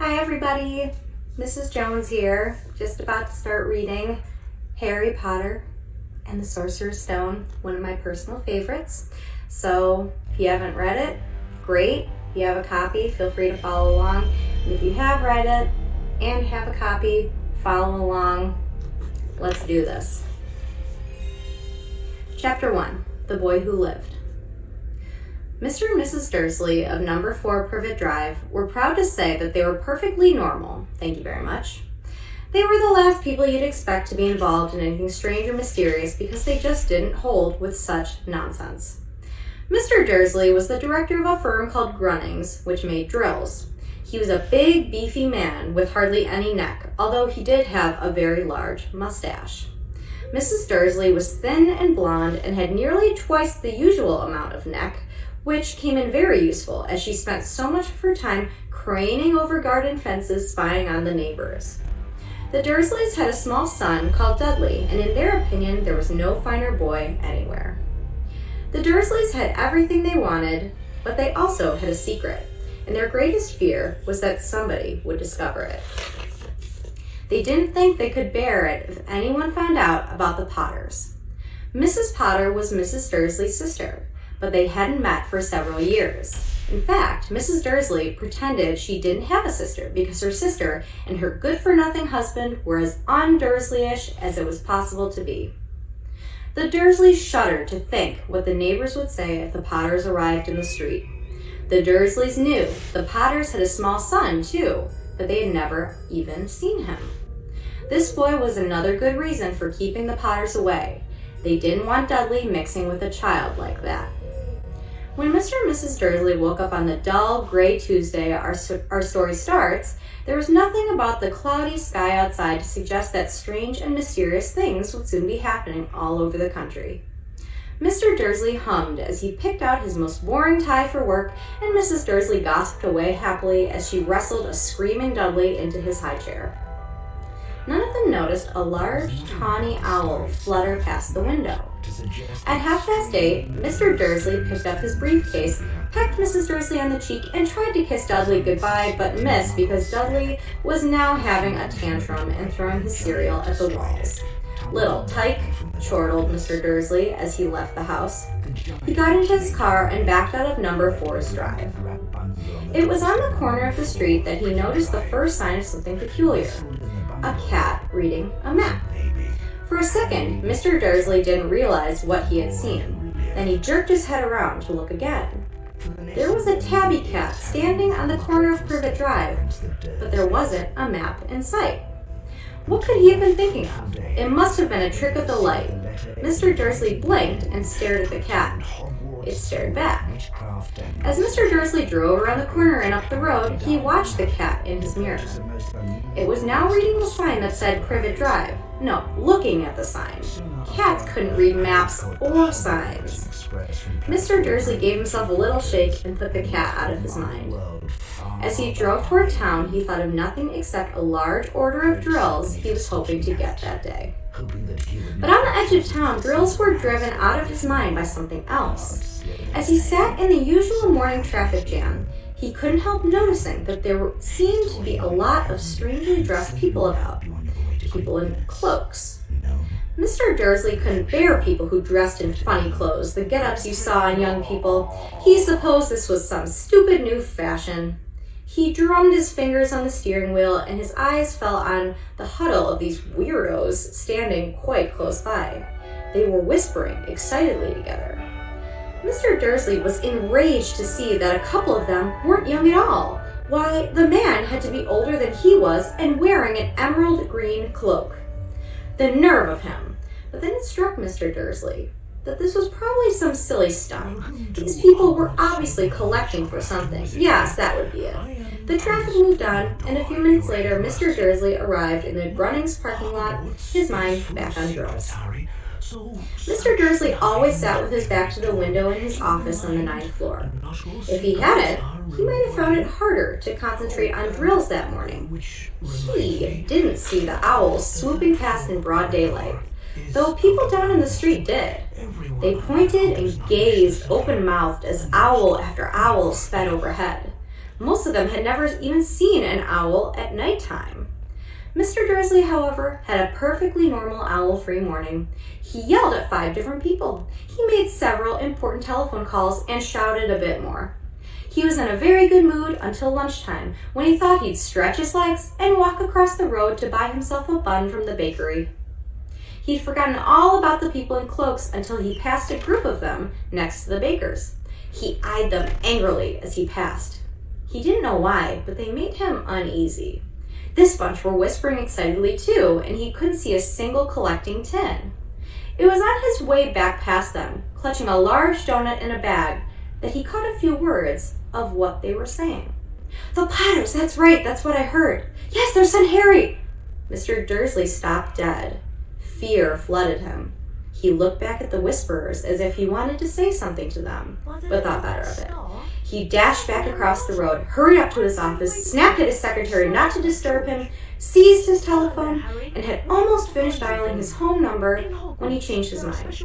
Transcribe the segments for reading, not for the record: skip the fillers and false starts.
Hi everybody, Mrs. Jones here, just about to start reading Harry Potter and the Sorcerer's Stone, one of my personal favorites. So if you haven't read it, great. If you have a copy, feel free to follow along. And if you have read it and have a copy, follow along. Let's do this. Chapter 1, The Boy Who Lived. Mr. and Mrs. Dursley of number 4 Privet Drive were proud to say that they were perfectly normal. Thank you very much. They were the last people you'd expect to be involved in anything strange or mysterious because they just didn't hold with such nonsense. Mr. Dursley was the director of a firm called Grunnings, which made drills. He was a big, beefy man with hardly any neck, although he did have a very large mustache. Mrs. Dursley was thin and blonde and had nearly twice the usual amount of neck, which came in very useful as she spent so much of her time craning over garden fences spying on the neighbors. The Dursleys had a small son called Dudley, and in their opinion, there was no finer boy anywhere. The Dursleys had everything they wanted, but they also had a secret, and their greatest fear was that somebody would discover it. They didn't think they could bear it if anyone found out about the Potters. Mrs. Potter was Mrs. Dursley's sister, but they hadn't met for several years. In fact, Mrs. Dursley pretended she didn't have a sister because her sister and her good-for-nothing husband were as un-Dursleyish as it was possible to be. The Dursleys shuddered to think what the neighbors would say if the Potters arrived in the street. The Dursleys knew the Potters had a small son, too, but they had never even seen him. This boy was another good reason for keeping the Potters away. They didn't want Dudley mixing with a child like that. When Mr. and Mrs. Dursley woke up on the dull, gray Tuesday our story starts, there was nothing about the cloudy sky outside to suggest that strange and mysterious things would soon be happening all over the country. Mr. Dursley hummed as he picked out his most boring tie for work, and Mrs. Dursley gossiped away happily as she wrestled a screaming Dudley into his high chair. None of them noticed a large, tawny owl flutter past the window. At 8:30, Mr. Dursley picked up his briefcase, pecked Mrs. Dursley on the cheek, and tried to kiss Dudley goodbye, but missed because Dudley was now having a tantrum and throwing his cereal at the walls. "Little tyke," chortled Mr. Dursley as he left the house. He got into his car and backed out of number 4's drive. It was on the corner of the street that he noticed the first sign of something peculiar: a cat reading a map. For a second, Mr. Dursley didn't realize what he had seen. Then he jerked his head around to look again. There was a tabby cat standing on the corner of Privet Drive, but there wasn't a map in sight. What could he have been thinking of? It must have been a trick of the light. Mr. Dursley blinked and stared at the cat. It stared back. As Mr. Dursley drove around the corner and up the road, he watched the cat in his mirror. It was now reading the sign that said Privet Drive. No, looking at the sign. Cats couldn't read maps or signs. Mr. Dursley gave himself a little shake and put the cat out of his mind. As he drove toward town, he thought of nothing except a large order of drills he was hoping to get that day. But on the edge of town, drills were driven out of his mind by something else. As he sat in the usual morning traffic jam, he couldn't help noticing that there seemed to be a lot of strangely dressed people about. People in cloaks. Mr. Dursley couldn't bear people who dressed in funny clothes, the get-ups you saw in young people. He supposed this was some stupid new fashion. He drummed his fingers on the steering wheel, and his eyes fell on the huddle of these weirdos standing quite close by. They were whispering excitedly together. Mr. Dursley was enraged to see that a couple of them weren't young at all. Why, the man had to be older than he was and wearing an emerald green cloak. The nerve of him! But then it struck Mr. Dursley that this was probably some silly stunt. These people were obviously collecting for something. Yes, that would be it. The traffic moved on, and a few minutes later, Mr. Dursley arrived in the Grunnings parking lot, his mind back on drills. Mr. Dursley always sat with his back to the window in his office on the 9th floor. If he hadn't, he might have found it harder to concentrate on drills that morning. He didn't see the owls swooping past in broad daylight, though people down in the street did. They pointed and gazed open-mouthed as owl after owl sped overhead. Most of them had never even seen an owl at nighttime. Mr. Dursley, however, had a perfectly normal owl-free morning. He yelled at 5 different people. He made several important telephone calls and shouted a bit more. He was in a very good mood until lunchtime, when he thought he'd stretch his legs and walk across the road to buy himself a bun from the bakery. He'd forgotten all about the people in cloaks until he passed a group of them next to the baker's. He eyed them angrily as he passed. He didn't know why, but they made him uneasy. This bunch were whispering excitedly too, and he couldn't see a single collecting tin. It was on his way back past them, clutching a large donut in a bag, that he caught a few words of what they were saying. "The Potters, that's right, that's what I heard. Yes, their son Harry." Mr. Dursley stopped dead. Fear flooded him. He looked back at the whisperers as if he wanted to say something to them, but thought better of it. He dashed back across the road, hurried up to his office, snapped at his secretary not to disturb him, seized his telephone, and had almost finished dialing his home number when he changed his mind.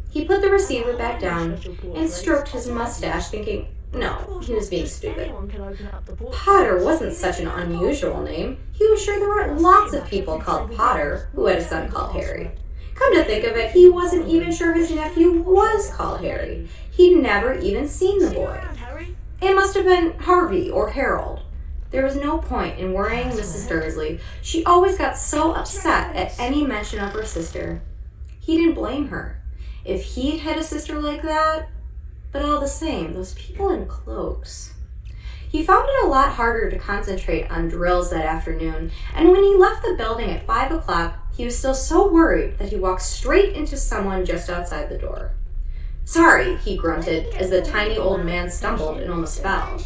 He put the receiver back down and stroked his mustache, thinking, no, he was being stupid. Potter wasn't such an unusual name. He was sure there weren't lots of people called Potter who had a son called Harry. Come to think of it, he wasn't even sure his nephew was called Harry. He'd never even seen the boy. It must have been Harvey or Harold. There was no point in worrying Mrs. Dursley. She always got so upset at any mention of her sister. He didn't blame her. If he'd had a sister like that, but all the same, those people in cloaks. He found it a lot harder to concentrate on drills that afternoon, and when he left the building at 5 o'clock, he was still so worried that he walked straight into someone just outside the door. "Sorry," he grunted as the tiny old man stumbled and almost fell.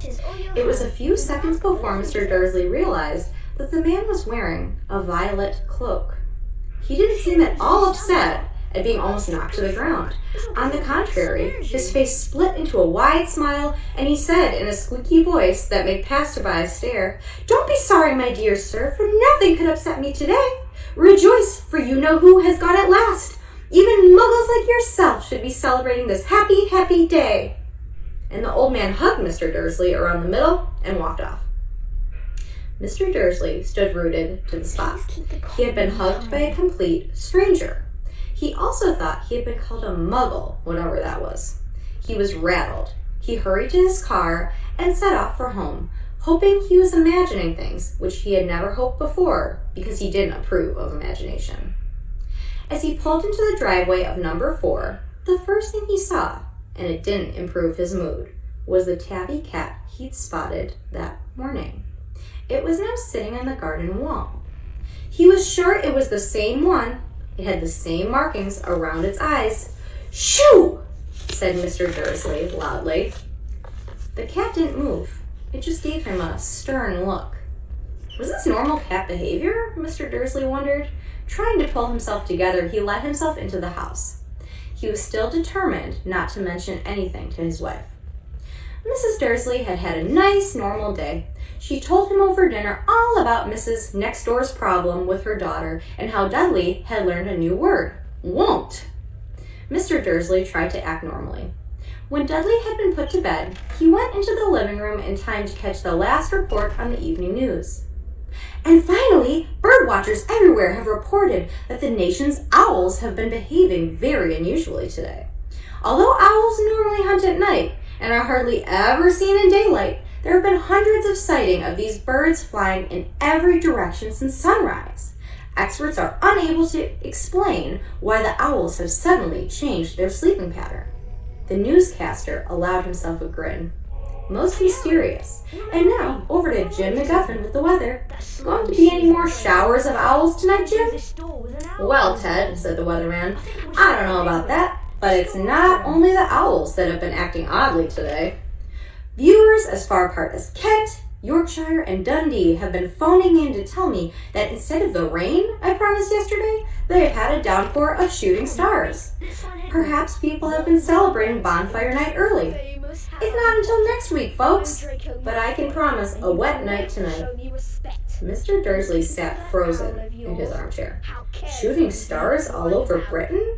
It was a few seconds before Mr. Dursley realized that the man was wearing a violet cloak. He didn't seem at all upset at being almost knocked to the ground. On the contrary, his face split into a wide smile, and he said in a squeaky voice that made passersby stare, "Don't be sorry, my dear sir, for nothing could upset me today. Rejoice, for you know who has gone at last. Even muggles like yourself should be celebrating this happy, happy day." And the old man hugged Mr. Dursley around the middle and walked off. Mr. Dursley stood rooted to the spot. He had been hugged by a complete stranger. He also thought he had been called a muggle, whatever that was. He was rattled. He hurried to his car and set off for home, hoping he was imagining things which he had never hoped before because he didn't approve of imagination. As he pulled into the driveway of number 4, the first thing he saw, and it didn't improve his mood, was the tabby cat he'd spotted that morning. It was now sitting on the garden wall. He was sure it was the same one. It had the same markings around its eyes. "Shoo!" said Mr. Dursley loudly. The cat didn't move. It just gave him a stern look. Was this normal cat behavior? Mr. Dursley wondered. Trying to pull himself together, he let himself into the house. He was still determined not to mention anything to his wife. Mrs. Dursley had had a nice, normal day. She told him over dinner all about Mrs. Next Door's problem with her daughter and how Dudley had learned a new word, won't. Mr. Dursley tried to act normally. When Dudley had been put to bed, he went into the living room in time to catch the last report on the evening news. And finally, bird watchers everywhere have reported that the nation's owls have been behaving very unusually today. Although owls normally hunt at night and are hardly ever seen in daylight, there have been hundreds of sightings of these birds flying in every direction since sunrise. Experts are unable to explain why the owls have suddenly changed their sleeping pattern. The newscaster allowed himself a grin. Most mysterious. And now, over to Jim McGuffin with the weather. Going to be any more showers of owls tonight, Jim? "Well, Ted," said the weatherman, "I don't know about that, but it's not only the owls that have been acting oddly today. Viewers as far apart as Kent, Yorkshire, and Dundee have been phoning in to tell me that instead of the rain I promised yesterday, they have had a downpour of shooting stars. Perhaps people have been celebrating bonfire night early. It's not until next week, folks, but I can promise a wet night tonight." Mr. Dursley sat frozen in his armchair. Shooting stars all over Britain?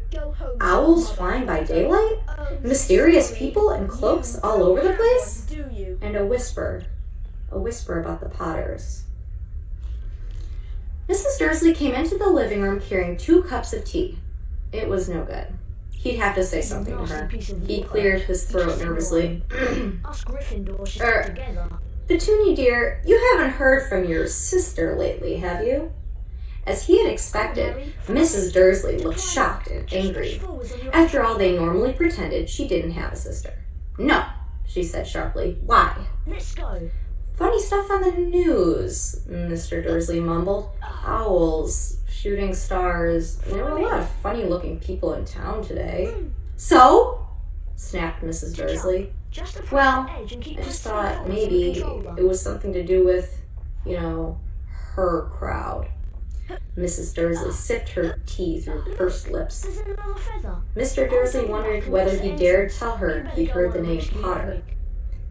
Owls flying by daylight? Mysterious people in cloaks all over the place? And a whisper a whisper about the Potters. Mrs. Dursley came into the living room carrying 2 cups of tea. It was no good. He'd have to say something to her. He cleared his throat nervously. Petunia dear, you haven't heard from your sister lately, have you? As he had expected, Mrs. Dursley looked shocked and angry. After all, they normally pretended she didn't have a sister. No, she said sharply. Why? Let's go. Funny stuff on the news, Mr. Dursley mumbled. Owls, shooting stars. There were a lot of funny-looking people in town today. So? Snapped Mrs. Dursley. Well, I just thought maybe it was something to do with, her crowd. Mrs. Dursley sipped her tea through pursed lips. Mr. Dursley wondered whether he dared tell her he'd heard the name Potter.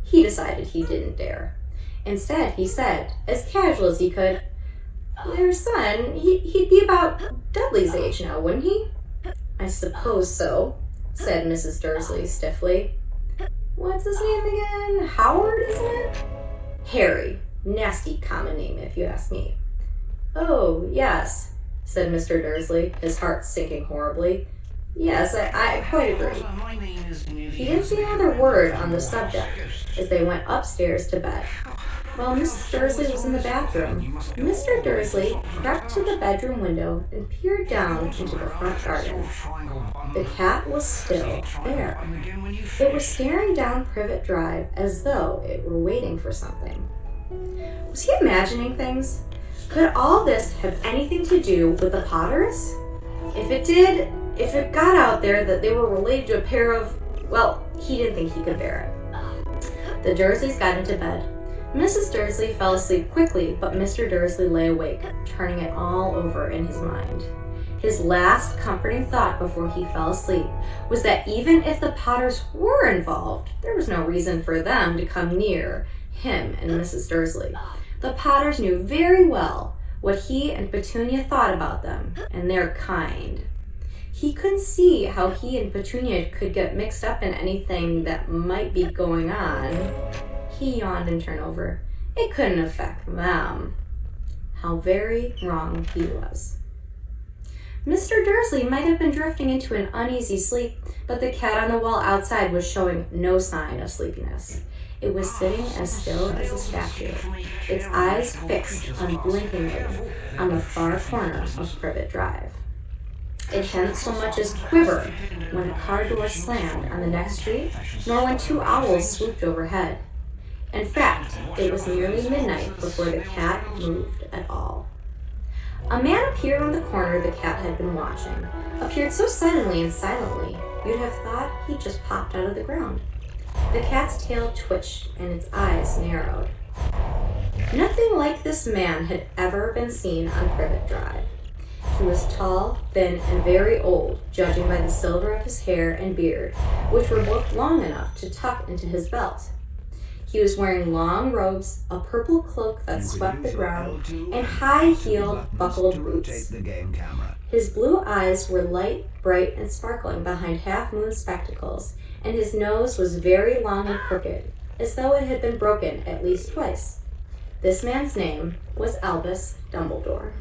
He decided he didn't dare. Instead, he said, as casual as he could, their son, he'd be about Dudley's age now, wouldn't he? I suppose so, said Mrs. Dursley stiffly. What's his name again? Howard, isn't it? Harry. Nasty common name, if you ask me. Oh, yes, said Mr. Dursley, his heart sinking horribly. Yes, I quite agree. He didn't say another word on the subject as they went upstairs to bed. While Mrs. Dursley was in the bathroom, Mr. Dursley crept to the bedroom window and peered down into the front garden. The cat was still there. It was staring down Privet Drive as though it were waiting for something. Was he imagining things? Could all this have anything to do with the Potters? If it did, if it got out there that they were related to a pair of, well, he didn't think he could bear it. The Dursleys got into bed. Mrs. Dursley fell asleep quickly, but Mr. Dursley lay awake, turning it all over in his mind. His last comforting thought before he fell asleep was that even if the Potters were involved, there was no reason for them to come near him and Mrs. Dursley. The Potters knew very well what he and Petunia thought about them and their kind. He couldn't see how he and Petunia could get mixed up in anything that might be going on. He yawned and turned over. It couldn't affect them. How very wrong he was. Mr. Dursley might have been drifting into an uneasy sleep, but the cat on the wall outside was showing no sign of sleepiness. It was sitting as still as a statue, its eyes fixed unblinkingly on the far corner of Privet Drive. It hadn't so much as quivered when a car door slammed on the next street, nor when 2 owls swooped overhead. In fact, it was nearly midnight before the cat moved at all. A man appeared on the corner the cat had been watching, appeared so suddenly and silently, you'd have thought he just popped out of the ground. The cat's tail twitched and its eyes narrowed. Nothing like this man had ever been seen on Privet Drive. He was tall, thin, and very old, judging by the silver of his hair and beard, which were both long enough to tuck into his belt. He was wearing long robes, a purple cloak that swept the ground, and high-heeled, buckled boots. His blue eyes were light, bright, and sparkling behind half-moon spectacles, and his nose was very long and crooked, as though it had been broken at least twice. This man's name was Albus Dumbledore.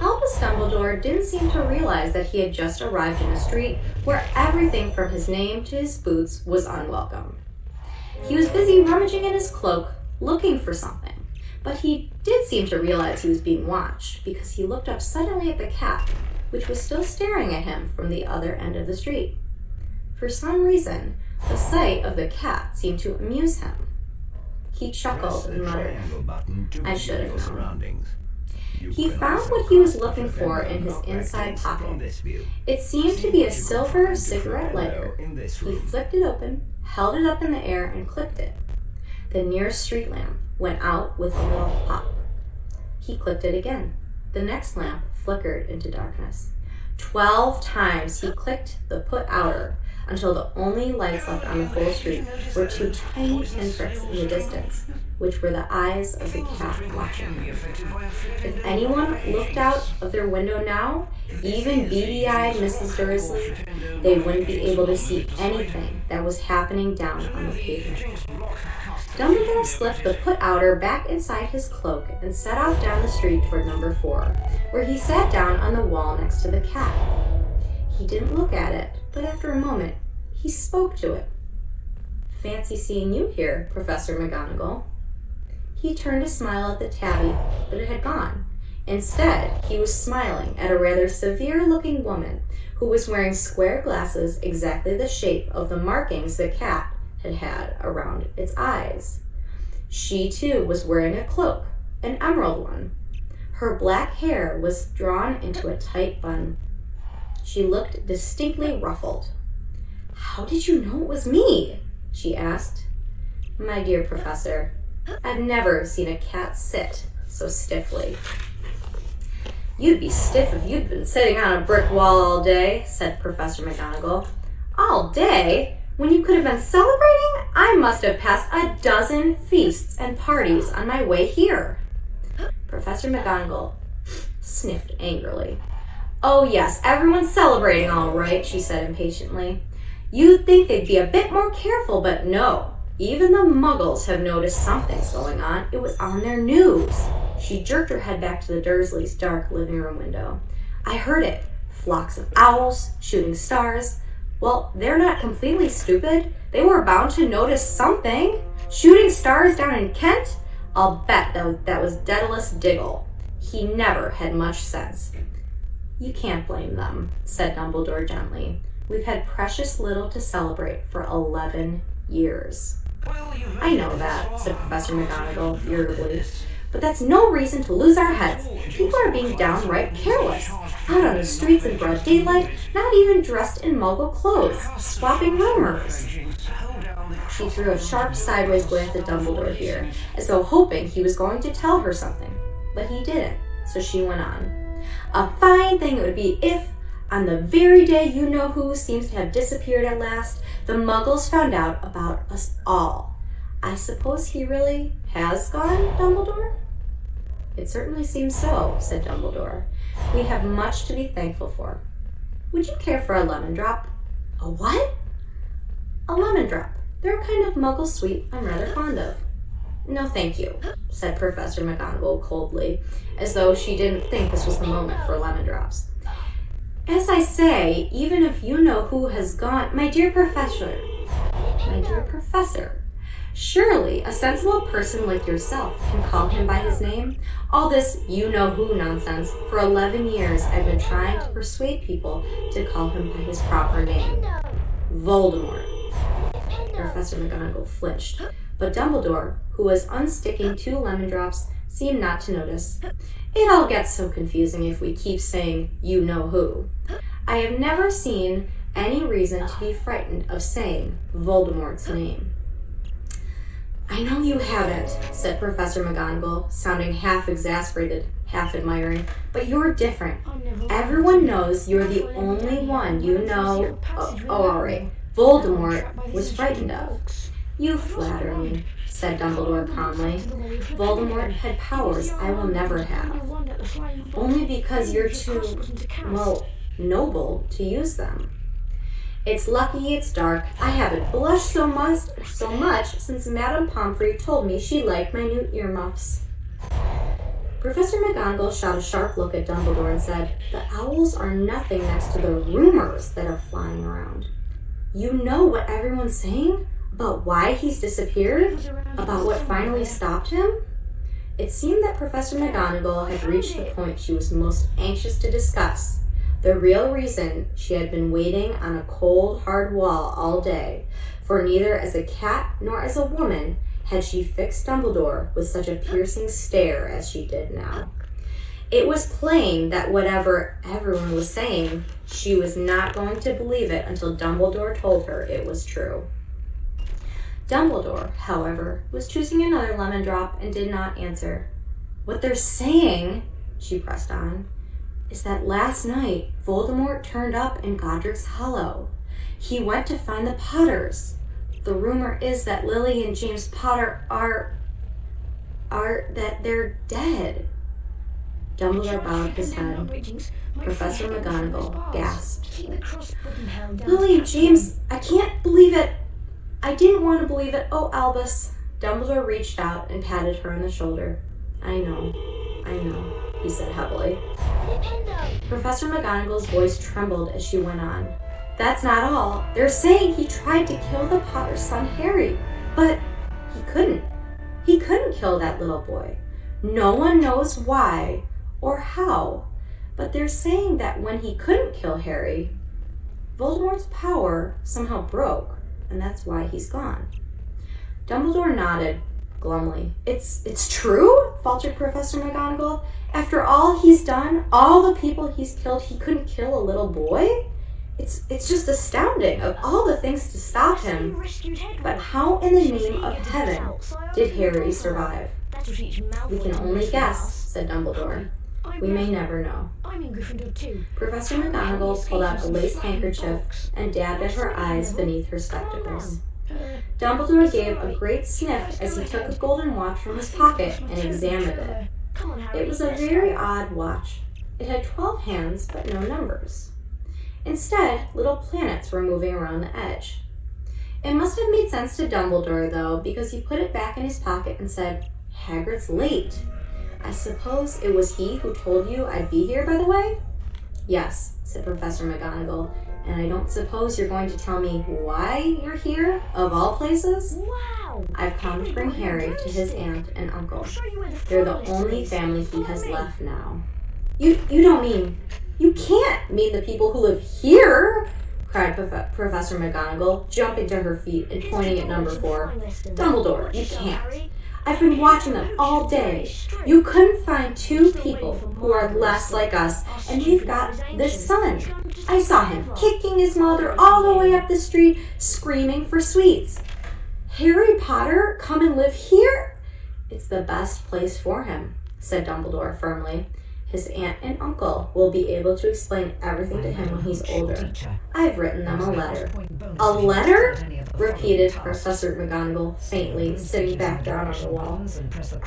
Albus Dumbledore didn't seem to realize that he had just arrived in a street where everything from his name to his boots was unwelcome. He was busy rummaging in his cloak, looking for something, but he did seem to realize he was being watched because he looked up suddenly at the cat, which was still staring at him from the other end of the street. For some reason, the sight of the cat seemed to amuse him. He chuckled and muttered, I should have known. He found what he was looking for in his inside pocket. It seemed to be a silver cigarette lighter. He flipped it open, held it up in the air, and clicked it. The nearest street lamp went out with a little pop. He clicked it again. The next lamp flickered into darkness. 12 times he clicked the put outer until the only lights left on the whole street were two tiny pinpricks in the distance, which were the eyes of the cat watching him. If anyone looked out of their window now, even beady-eyed Mrs. Dursley, they wouldn't be able to see anything that was happening down on the pavement. Dumbledore slipped the put-outer back inside his cloak and set off down the street toward number 4, where he sat down on the wall next to the cat. He didn't look at it, but after a moment, he spoke to it. "Fancy seeing you here, Professor McGonagall." He turned to smile at the tabby, but it had gone. Instead, he was smiling at a rather severe-looking woman who was wearing square glasses exactly the shape of the markings the cat had had around its eyes. She, too, was wearing a cloak, an emerald one. Her black hair was drawn into a tight bun. She looked distinctly ruffled. "How did you know it was me?" she asked. "My dear Professor, I've never seen a cat sit so stiffly." "You'd be stiff if you'd been sitting on a brick wall all day," said Professor McGonagall. "All day? When you could have been celebrating? I must have passed a dozen feasts and parties on my way here." Professor McGonagall sniffed angrily. "Oh yes, everyone's celebrating all right," she said impatiently. "You'd think they'd be a bit more careful, but no. Even the Muggles have noticed something's going on. It was on their news." She jerked her head back to the Dursleys' dark living room window. "I heard it. Flocks of owls, shooting stars. Well, they're not completely stupid. They were bound to notice something. Shooting stars down in Kent? I'll bet that was Daedalus Diggle. He never had much sense." "You can't blame them," said Dumbledore gently. "We've had precious little to celebrate for 11 years. "I know that," said Professor McGonagall irritably. "But that's no reason to lose our heads. People are being downright careless. Out on the streets in broad daylight, not even dressed in Muggle clothes, swapping rumors." She threw a sharp sideways glance at Dumbledore here, as though hoping he was going to tell her something. But he didn't, so she went on. "A fine thing it would be if, on the very day you-know-who seems to have disappeared at last, the Muggles found out about us all. I suppose he really has gone, Dumbledore?" "It certainly seems so," said Dumbledore. "We have much to be thankful for. Would you care for a lemon drop?" "A what?" "A lemon drop. They're a kind of Muggle sweet I'm rather fond of." "No, thank you," said Professor McGonagall coldly, as though she didn't think this was the moment for lemon drops. "As I say, even if you know who has gone, my dear Professor, surely a sensible person like yourself can call him by his name. All this you-know-who nonsense, for 11 years I've been trying to persuade people to call him by his proper name. Voldemort." Professor McGonagall flinched, but Dumbledore, who was unsticking 2 lemon drops, seemed not to notice. "It all gets so confusing if we keep saying you-know-who. I have never seen any reason to be frightened of saying Voldemort's name." "I know you haven't," said Professor McGonagall, sounding half exasperated, half admiring, "but you're different. Everyone knows you're the only one you know. All right. Voldemort was frightened of." "You flatter me," said Dumbledore calmly. "Voldemort had powers I will never have. Only because you're too, noble to use them. It's lucky it's dark. I haven't blushed so much since Madame Pomfrey told me she liked my new earmuffs." Professor McGonagall shot a sharp look at Dumbledore and said, "The owls are nothing next to the rumors that are flying around. You know what everyone's saying? About why he's disappeared? About what finally stopped him?" It seemed that Professor McGonagall had reached the point she was most anxious to discuss, the real reason she had been waiting on a cold, hard wall all day, for neither as a cat nor as a woman had she fixed Dumbledore with such a piercing stare as she did now. It was plain that whatever everyone was saying, she was not going to believe it until Dumbledore told her it was true. Dumbledore, however, was choosing another lemon drop and did not answer. "What they're saying," she pressed on, is that last night Voldemort turned up in Godric's Hollow. He went to find the Potters. The rumor is that Lily and James Potter are that they're dead. Dumbledore bowed his head. Professor McGonagall gasped. Lily and James, I can't believe it. I didn't want to believe it. Oh, Albus. Dumbledore reached out and patted her on the shoulder. I know, he said heavily. Professor McGonagall's voice trembled as she went on. That's not all. They're saying he tried to kill the Potter's son Harry, but he couldn't. He couldn't kill that little boy. No one knows why or how, but they're saying that when he couldn't kill Harry, Voldemort's power somehow broke, and that's why he's gone. Dumbledore nodded glumly. It's true? Faltered Professor McGonagall. After all he's done, all the people he's killed, he couldn't kill a little boy? It's just astounding of all the things to stop him. But how in the name of heaven did Harry survive? We can only guess, said Dumbledore. We may never know. Professor McGonagall pulled out a lace handkerchief and dabbed at her eyes beneath her spectacles. Dumbledore gave a great sniff as he took a golden watch from his pocket and examined it. It was a very odd watch. It had 12 hands, but no numbers. Instead, little planets were moving around the edge. It must have made sense to Dumbledore, though, because he put it back in his pocket and said, Hagrid's late. I suppose it was he who told you I'd be here, by the way? Yes, said Professor McGonagall, and I don't suppose you're going to tell me why you're here, of all places? Wow! I've come to bring Harry to his aunt and uncle. They're the only family he has left now. You don't mean... You can't mean the people who live here, cried Professor McGonagall, jumping to her feet and pointing at number 4. Dumbledore, you can't. I've been watching them all day. You couldn't find 2 people who are less like us, and they've got this son. I saw him kicking his mother all the way up the street, screaming for sweets. Harry Potter come and live here? It's the best place for him, said Dumbledore firmly. His aunt and uncle will be able to explain everything to him when he's older. I've written them a letter. A letter? Repeated Professor McGonagall faintly, sitting back down on the wall.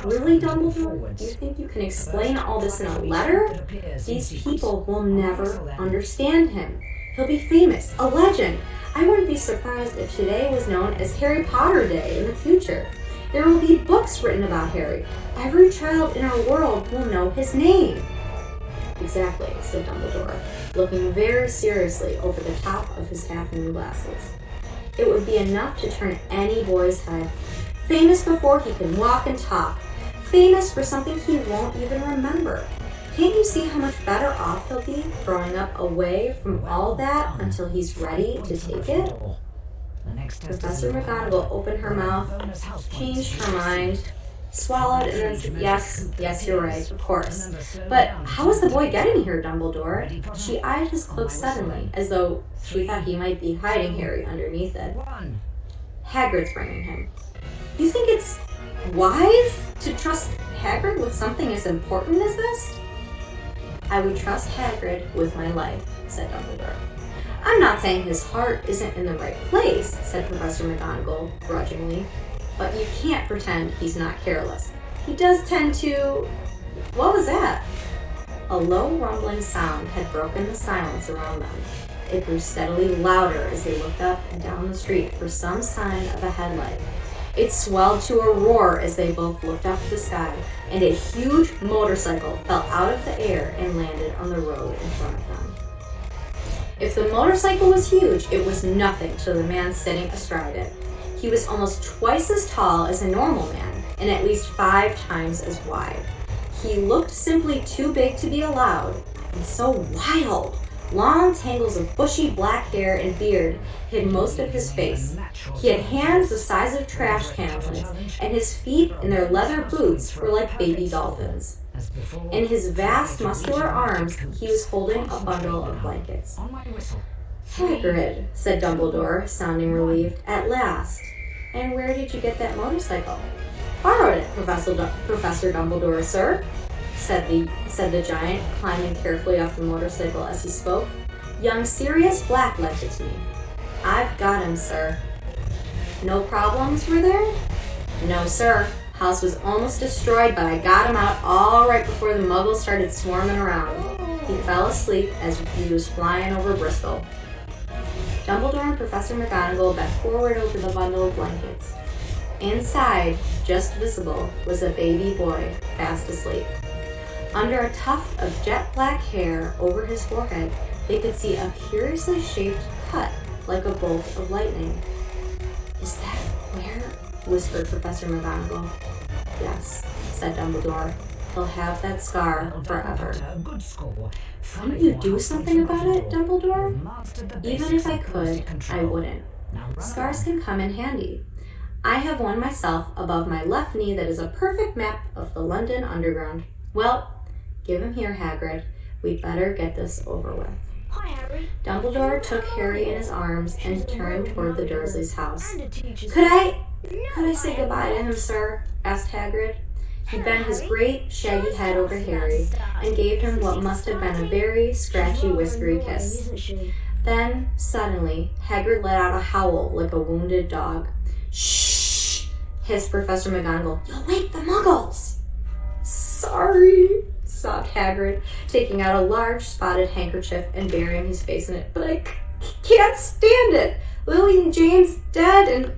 Really, Dumbledore? You think you can explain all this in a letter? These people will never understand him. He'll be famous, a legend. I wouldn't be surprised if today was known as Harry Potter Day in the future. There will be books written about Harry. Every child in our world will know his name. Exactly, said Dumbledore, looking very seriously over the top of his half-moon glasses. It would be enough to turn any boy's head. Famous before he can walk and talk. Famous for something he won't even remember. Can't you see how much better off he'll be growing up away from all that until he's ready to take it? Professor McGonagall opened her mouth, changed her mind, swallowed, and then said, yes, you're right, of course. But how is the boy getting here, Dumbledore? She eyed his cloak suddenly, as though she thought he might be hiding Harry underneath it. Hagrid's bringing him. You think it's wise to trust Hagrid with something as important as this? I would trust Hagrid with my life, said Dumbledore. I'm not saying his heart isn't in the right place, said Professor McGonagall grudgingly, but you can't pretend he's not careless. He does tend to... What was that? A low rumbling sound had broken the silence around them. It grew steadily louder as they looked up and down the street for some sign of a headlight. It swelled to a roar as they both looked up to the sky, and a huge motorcycle fell out of the air and landed on the road in front of them. If the motorcycle was huge, it was nothing to the man sitting astride it. He was almost twice as tall as a normal man, and at least 5 times as wide. He looked simply too big to be allowed, and so wild. Long tangles of bushy black hair and beard hid most of his face. He had hands the size of trash cans, and his feet in their leather boots were like baby dolphins. In his vast muscular arms, he was holding a bundle of blankets. Hagrid, said Dumbledore, sounding relieved, at last. And where did you get that motorcycle? Borrowed it, Professor Dumbledore, sir. said the giant, climbing carefully off the motorcycle as he spoke. Young Sirius Black lent it to me. I've got him, sir. No problems were there? No, sir. House was almost destroyed, but I got him out all right before the muggles started swarming around. He fell asleep as he was flying over Bristol. Dumbledore and Professor McGonagall bent forward over the bundle of blankets. Inside, just visible, was a baby boy, fast asleep. Under a tuft of jet black hair over his forehead, they could see a curiously shaped cut like a bolt of lightning. Is that where? Whispered Professor McGonagall. Yes, said Dumbledore. He'll have that scar forever. Couldn't you do something about it, Dumbledore? Even if I could, I wouldn't. Scars can come in handy. I have one myself above my left knee that is a perfect map of the London Underground. Well, give him here, Hagrid. We'd better get this over with. Hi, Harry. Dumbledore took Harry in his arms and turned toward the Dursleys' house. Could I say goodbye to him, sir? Asked Hagrid. He bent his great, shaggy head over Harry and gave him what must have been a very scratchy, whiskery kiss. Then, suddenly, Hagrid let out a howl like a wounded dog. Shh! Hissed Professor McGonagall. You'll wake the muggles! Sorry, sobbed Hagrid, taking out a large spotted handkerchief and burying his face in it. But I can't stand it! Lily and James dead and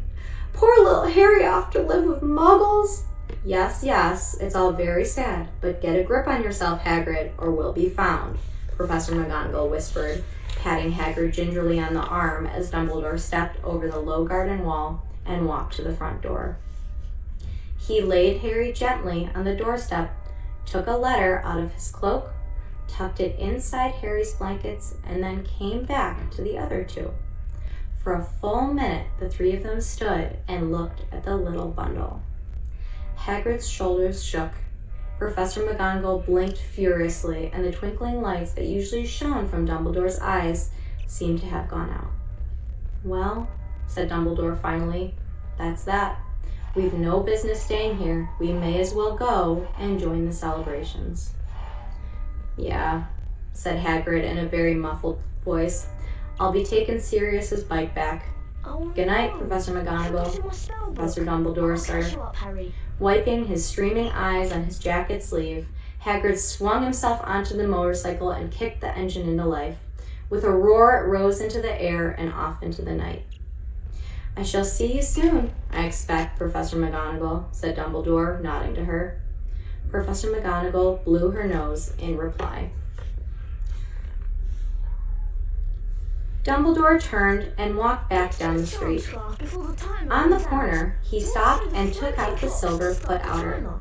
poor little Harry off to live with muggles. Yes, it's all very sad, but get a grip on yourself, Hagrid, or we'll be found, Professor McGonagall whispered, patting Hagrid gingerly on the arm as Dumbledore stepped over the low garden wall and walked to the front door. He laid Harry gently on the doorstep, took a letter out of his cloak, tucked it inside Harry's blankets, and then came back to the other two. For a full minute, the three of them stood and looked at the little bundle. Hagrid's shoulders shook. Professor McGonagall blinked furiously, and the twinkling lights that usually shone from Dumbledore's eyes seemed to have gone out. Well, said Dumbledore finally, that's that. We've no business staying here. We may as well go and join the celebrations. Yeah, said Hagrid in a very muffled voice. I'll be taking Sirius's bike back. Good night, Professor McGonagall. Professor Dumbledore, sir. Wiping his streaming eyes on his jacket sleeve, Hagrid swung himself onto the motorcycle and kicked the engine into life. With a roar, it rose into the air and off into the night. I shall see you soon, I expect, Professor McGonagall, said Dumbledore, nodding to her. Professor McGonagall blew her nose in reply. Dumbledore turned and walked back down the street. On the corner, he stopped and took out the silver put-outer.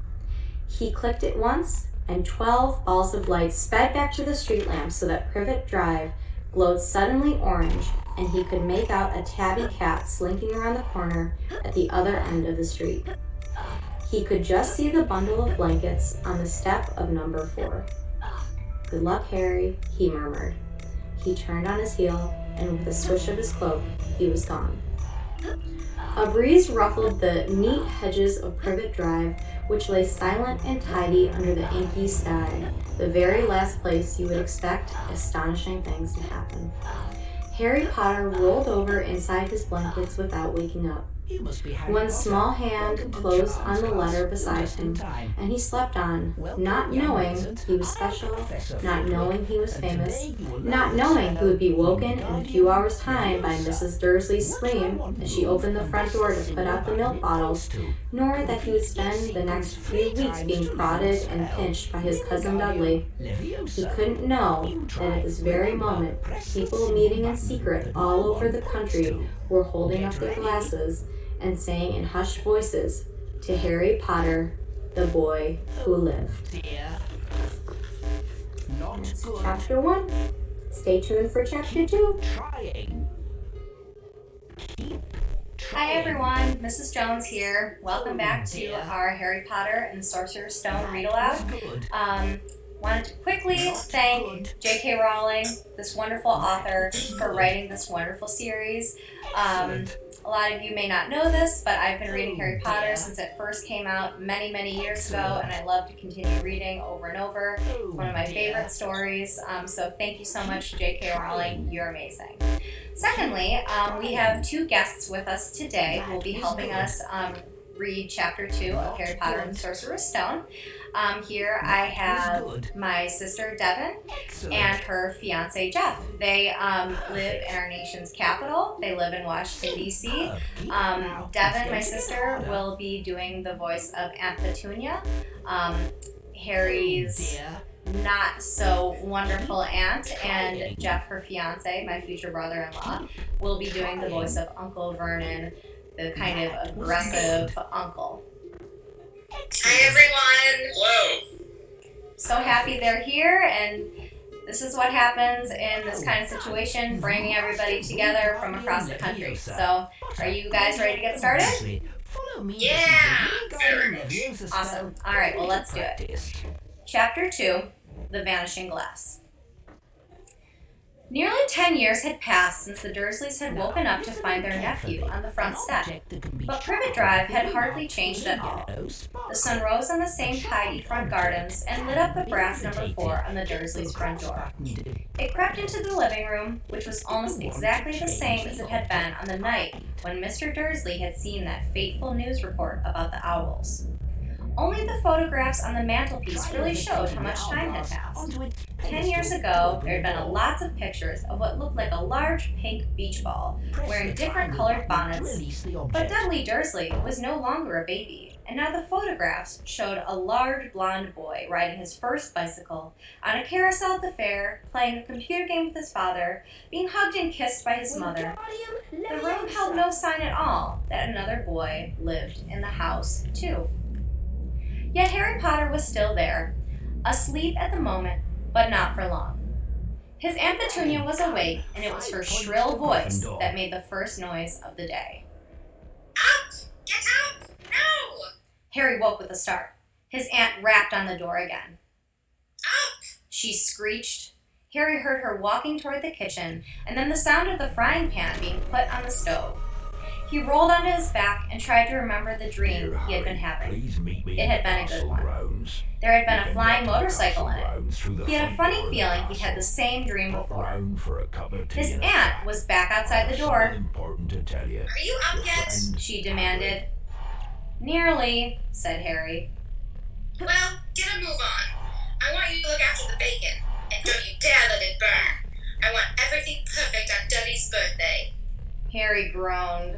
He clicked it once, and 12 balls of light sped back to the street lamp so that Privet Drive glowed suddenly orange, and he could make out a tabby cat slinking around the corner at the other end of the street. He could just see the bundle of blankets on the step of number 4. Good luck, Harry, he murmured. He turned on his heel, and with a swish of his cloak, he was gone. A breeze ruffled the neat hedges of Privet Drive, which lay silent and tidy under the inky sky, the very last place you would expect astonishing things to happen. Harry Potter rolled over inside his blankets without waking up. One small hand closed on the letter beside him, and he slept on, not knowing he was special, not knowing he was famous, not knowing he would be woken in a few hours' time by Mrs. Dursley's scream as she opened the front door to put out the milk bottles, nor that he would spend the next few weeks being prodded and pinched by his cousin Dudley. He couldn't know that at this very moment, people meeting in secret all over the country were holding up their glasses and saying in hushed voices to Harry Potter, the boy who lived. That's chapter 1. Stay tuned for chapter 2. Hi everyone, Mrs. Jones here. Welcome back to our Harry Potter and the Sorcerer's Stone read aloud. Wanted to quickly thank J.K. Rowling, this wonderful author, for writing this wonderful series. A lot of you may not know this, but I've been reading Harry Potter since it first came out many, many years ago, and I love to continue reading over and over. It's one of my favorite stories, so thank you so much, J.K. Rowling. You're amazing. Secondly, we have two guests with us today who will be helping us read Chapter 2 of Harry Potter and the Sorcerer's Stone. Here I have my sister Devin and her fiance Jeff. They live in our nation's capital. They live in Washington, D.C. Devin, my sister, will be doing the voice of Aunt Petunia, Harry's not so wonderful aunt, and Jeff, her fiance, my future brother-in-law, will be doing the voice of Uncle Vernon, the kind of aggressive uncle. Hi everyone! Hello! So happy they're here, and this is what happens in this kind of situation, bringing everybody together from across the country. So, are you guys ready to get started? Yeah! Awesome. Alright, well let's do it. Chapter 2, The Vanishing Glass. Nearly 10 years had passed since the Dursleys had woken up to find their nephew on the front step, but Privet Drive had hardly changed at all. The sun rose on the same tidy front gardens and lit up the brass number 4 on the Dursleys' front door. It crept into the living room, which was almost exactly the same as it had been on the night when Mr. Dursley had seen that fateful news report about the owls. Only the photographs on the mantelpiece really showed how much time had passed. 10 years ago, there had been lots of pictures of what looked like a large pink beach ball, wearing different colored bonnets, but Dudley Dursley was no longer a baby, and now the photographs showed a large blonde boy riding his first bicycle, on a carousel at the fair, playing a computer game with his father, being hugged and kissed by his mother. The room held no sign at all that another boy lived in the house, too. Yet Harry Potter was still there, asleep at the moment, but not for long. His Aunt Petunia was awake, and it was her shrill voice that made the first noise of the day. Out! Get out! No! Harry woke with a start. His aunt rapped on the door again. Out! She screeched. Harry heard her walking toward the kitchen, and then the sound of the frying pan being put on the stove. He rolled onto his back and tried to remember the dream he had been having. It had been a good one. There had been a flying motorcycle in it. He had a funny feeling he'd had the same dream before. His aunt was back outside the door. Are you up yet? She demanded. Nearly, said Harry. Well, get a move on. I want you to look after the bacon, and don't you dare let it burn. I want everything perfect on Dudley's birthday. Harry groaned.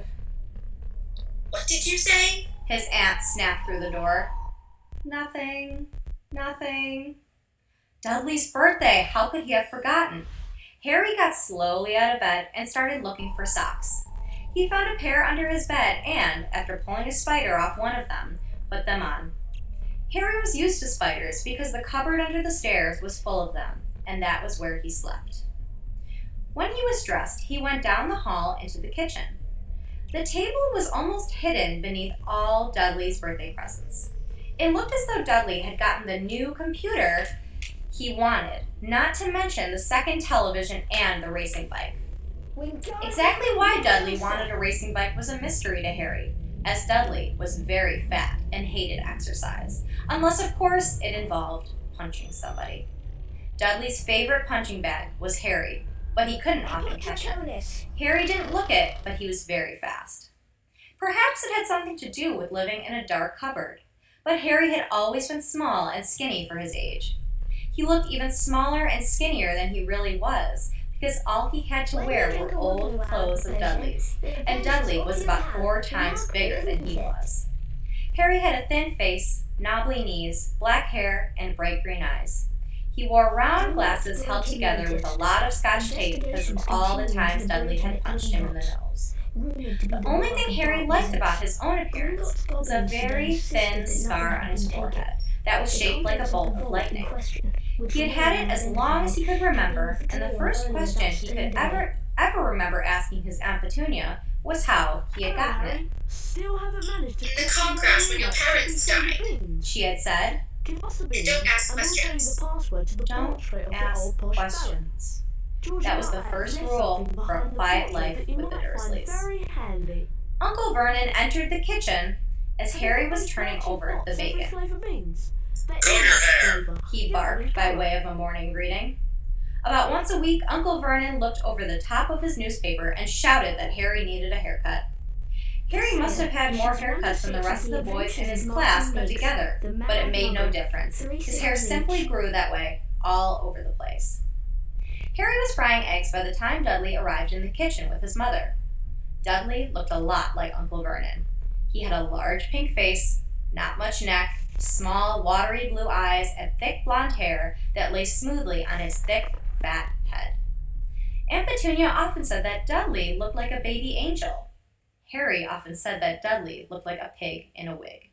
What did you say? His aunt snapped through the door. Nothing. Dudley's birthday. How could he have forgotten? Harry got slowly out of bed and started looking for socks. He found a pair under his bed and, after pulling a spider off one of them, put them on. Harry was used to spiders because the cupboard under the stairs was full of them, and that was where he slept. When he was dressed, he went down the hall into the kitchen. The table was almost hidden beneath all Dudley's birthday presents. It looked as though Dudley had gotten the new computer he wanted, not to mention the second television and the racing bike. Exactly why Dudley wanted a racing bike was a mystery to Harry, as Dudley was very fat and hated exercise, unless of course it involved punching somebody. Dudley's favorite punching bag was Harry, but he couldn't often catch him. Harry didn't look it, but he was very fast. Perhaps it had something to do with living in a dark cupboard, but Harry had always been small and skinny for his age. He looked even smaller and skinnier than he really was, because all he had to wear were old clothes of Dudley's, and Dudley was about 4 times bigger than he was. Harry had a thin face, knobbly knees, black hair, and bright green eyes. He wore round glasses held together with a lot of Scotch tape because of all the times Dudley had punched him in the nose. The only thing Harry liked about his own appearance was a very thin scar on his forehead that was shaped like a bolt of lightning. He had had it as long as he could remember, and the first question he could ever remember asking his Aunt Petunia was how he had gotten it. In the car crash when your parents died. She had said. Give us the And beans, don't ask and we'll tell you questions. the password to the Don't portrait of the ask old posh baron. questions. George That and was the I have first left rule something for a behind the quiet portrait life that you with the might find Dursleys. very handy. Uncle Vernon entered the kitchen as Harry was turning over the Every bacon. flavour beans. They're Comb your English hair. flavour. He barked by way of a morning greeting. About once a week, Uncle Vernon looked over the top of his newspaper and shouted that Harry needed a haircut. Harry must have had more haircuts than the rest of the boys in his class put together, but it made no difference. His hair simply grew that way, all over the place. Harry was frying eggs by the time Dudley arrived in the kitchen with his mother. Dudley looked a lot like Uncle Vernon. He had a large pink face, not much neck, small, watery blue eyes, and thick blonde hair that lay smoothly on his thick, fat head. Aunt Petunia often said that Dudley looked like a baby angel. Harry often said that Dudley looked like a pig in a wig.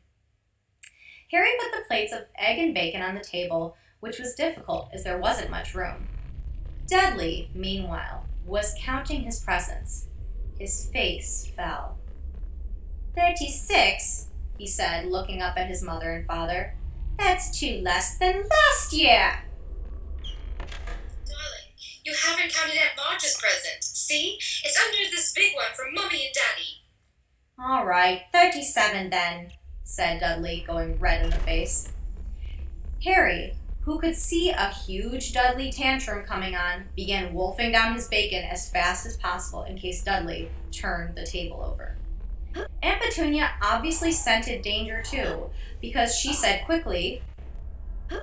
Harry put the plates of egg and bacon on the table, which was difficult as there wasn't much room. Dudley, meanwhile, was counting his presents. His face fell. 36, he said, looking up at his mother and father. That's 2 less than last year. Darling, you haven't counted Aunt Marge's present. See? It's under this big one from Mummy and Daddy. All right, 37 then, said Dudley, going red in the face. Harry, who could see a huge Dudley tantrum coming on, began wolfing down his bacon as fast as possible in case Dudley turned the table over. Aunt Petunia obviously scented danger too, because she said quickly, And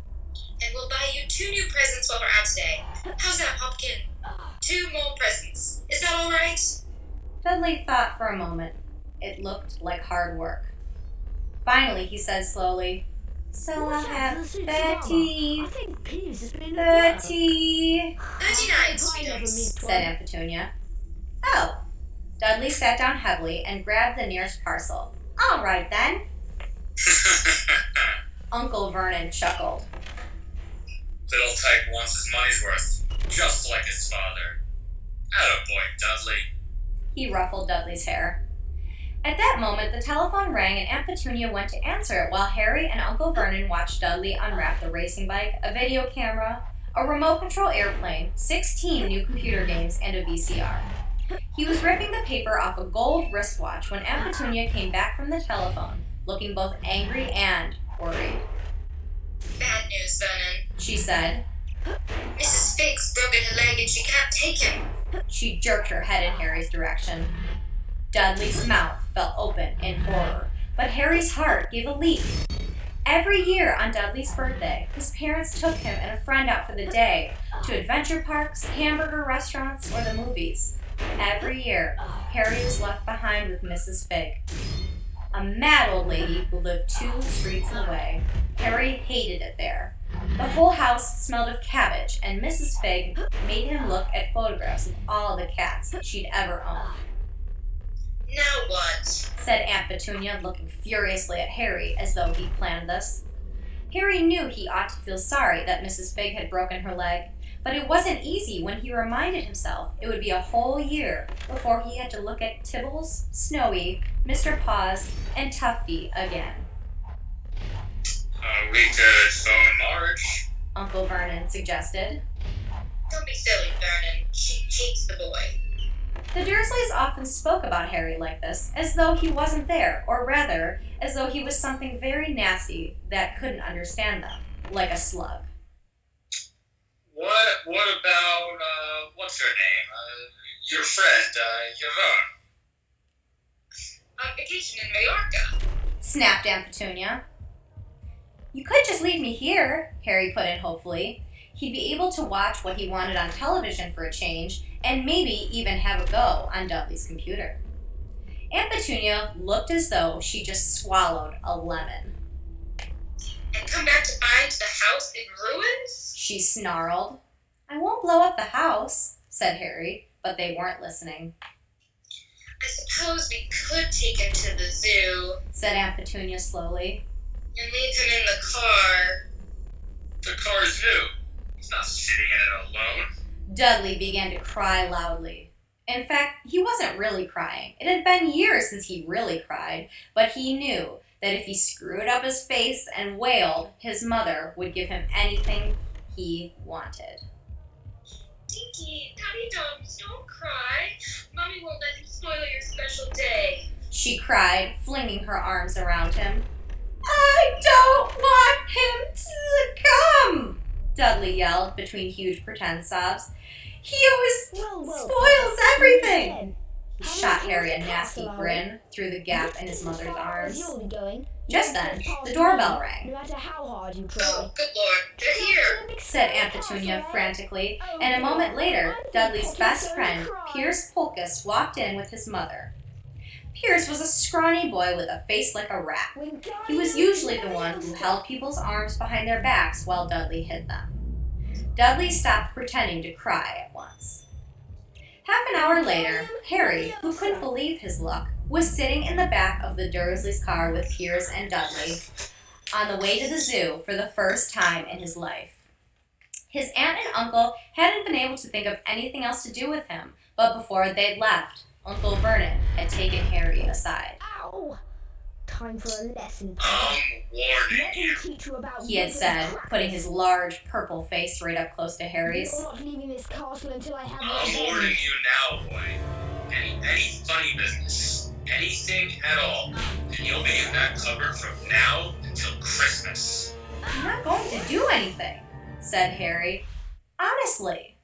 we'll buy you 2 new presents while we're out today. How's that, Pumpkin? 2 more presents. Is that all right? Dudley thought for a moment. It looked like hard work. Finally, he said slowly, So I'll have 30, I think Peeves has been 30, 39, sweetums. said Aunt Petunia. Oh. Dudley sat down heavily and grabbed the nearest parcel. All right, then. Uncle Vernon chuckled. Little tyke wants his money's worth, just like his father. Attaboy, Dudley. He ruffled Dudley's hair. At that moment, the telephone rang and Aunt Petunia went to answer it while Harry and Uncle Vernon watched Dudley unwrap the racing bike, a video camera, a remote control airplane, 16 new computer games, and a VCR. He was ripping the paper off a gold wristwatch when Aunt Petunia came back from the telephone, looking both angry and worried. Bad news, Vernon. She said. Mrs. Fig's broken her leg and she can't take him. She jerked her head in Harry's direction. Dudley's mouth fell open in horror, but Harry's heart gave a leap. Every year on Dudley's birthday, his parents took him and a friend out for the day to adventure parks, hamburger restaurants, or the movies. Every year, Harry was left behind with Mrs. Fig, a mad old lady who lived 2 streets away. Harry hated it there. The whole house smelled of cabbage, and Mrs. Fig made him look at photographs of all the cats she'd ever owned. Now what? Said Aunt Petunia, looking furiously at Harry as though he'd planned this. Harry knew he ought to feel sorry that Mrs. Fig had broken her leg, but it wasn't easy when he reminded himself it would be a whole year before he had to look at Tibbles, Snowy, Mr. Paws, and Tufty again. We could phone Marge. Uncle Vernon suggested. Don't be silly, Vernon. She hates the boy. The Dursleys often spoke about Harry like this, as though he wasn't there, or rather, as though he was something very nasty that couldn't understand them, like a slug. What about, what's her name? Your friend, Yvonne. On vacation in Mallorca. Snapped Aunt Petunia. You could just leave me here, Harry put in hopefully. He'd be able to watch what he wanted on television for a change, and maybe even have a go on Dudley's computer. Aunt Petunia looked as though she just swallowed a lemon. And come back to find the house in ruins? She snarled. I won't blow up the house, said Harry, but they weren't listening. I suppose we could take him to the zoo. Said Aunt Petunia slowly. And leave him in the car. The car's new. He's not sitting in it alone. Dudley began to cry loudly. In fact, he wasn't really crying. It had been years since he really cried, but he knew that if he screwed up his face and wailed, his mother would give him anything he wanted. Dinky, Tiny Dogs, don't cry. Mommy won't let him spoil your special day. She cried, flinging her arms around him. I don't want him to come, Dudley yelled between huge pretend sobs. He always spoils everything. He shot Harry a nasty grin through the gap in his mother's arms. Just then, the doorbell rang. No matter how hard you Oh, try. good Lord, they're here. Said Aunt Petunia frantically, and a moment later, Dudley's best friend, Pierce Polkus, walked in with his mother. Pierce was a scrawny boy with a face like a rat. He was usually the one who held people's arms behind their backs while Dudley hid them. Dudley stopped pretending to cry at once. Half an hour later, Harry, who couldn't believe his luck, was sitting in the back of the Dursleys' car with Pierce and Dudley on the way to the zoo for the first time in his life. His aunt and uncle hadn't been able to think of anything else to do with him, but before they'd left, Uncle Vernon had taken Harry aside. Ow! Time for a lesson. Warning Let me you. teach you about He had said, putting his large purple face right up close to Harry's. You're not leaving this castle until I have I'm your warning revenge. you now, boy. Any funny business, anything at all, and you'll be in that cupboard from now until Christmas. I'm not going to do anything, said Harry. Honestly.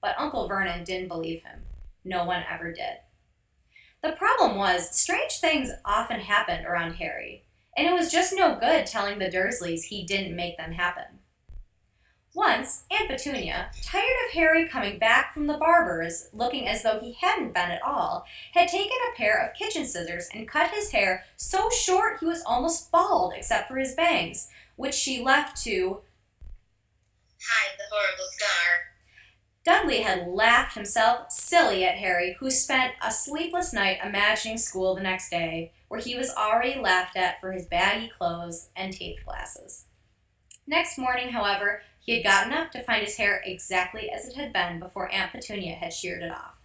But Uncle Vernon didn't believe him. No one ever did. The problem was, strange things often happened around Harry, and it was just no good telling the Dursleys he didn't make them happen. Once, Aunt Petunia, tired of Harry coming back from the barber's looking as though he hadn't been at all, had taken a pair of kitchen scissors and cut his hair so short he was almost bald except for his bangs, which she left to Hide the horrible scar. Dudley had laughed himself silly at Harry, who spent a sleepless night imagining school the next day, where he was already laughed at for his baggy clothes and taped glasses. Next morning, however, he had gotten up to find his hair exactly as it had been before Aunt Petunia had sheared it off.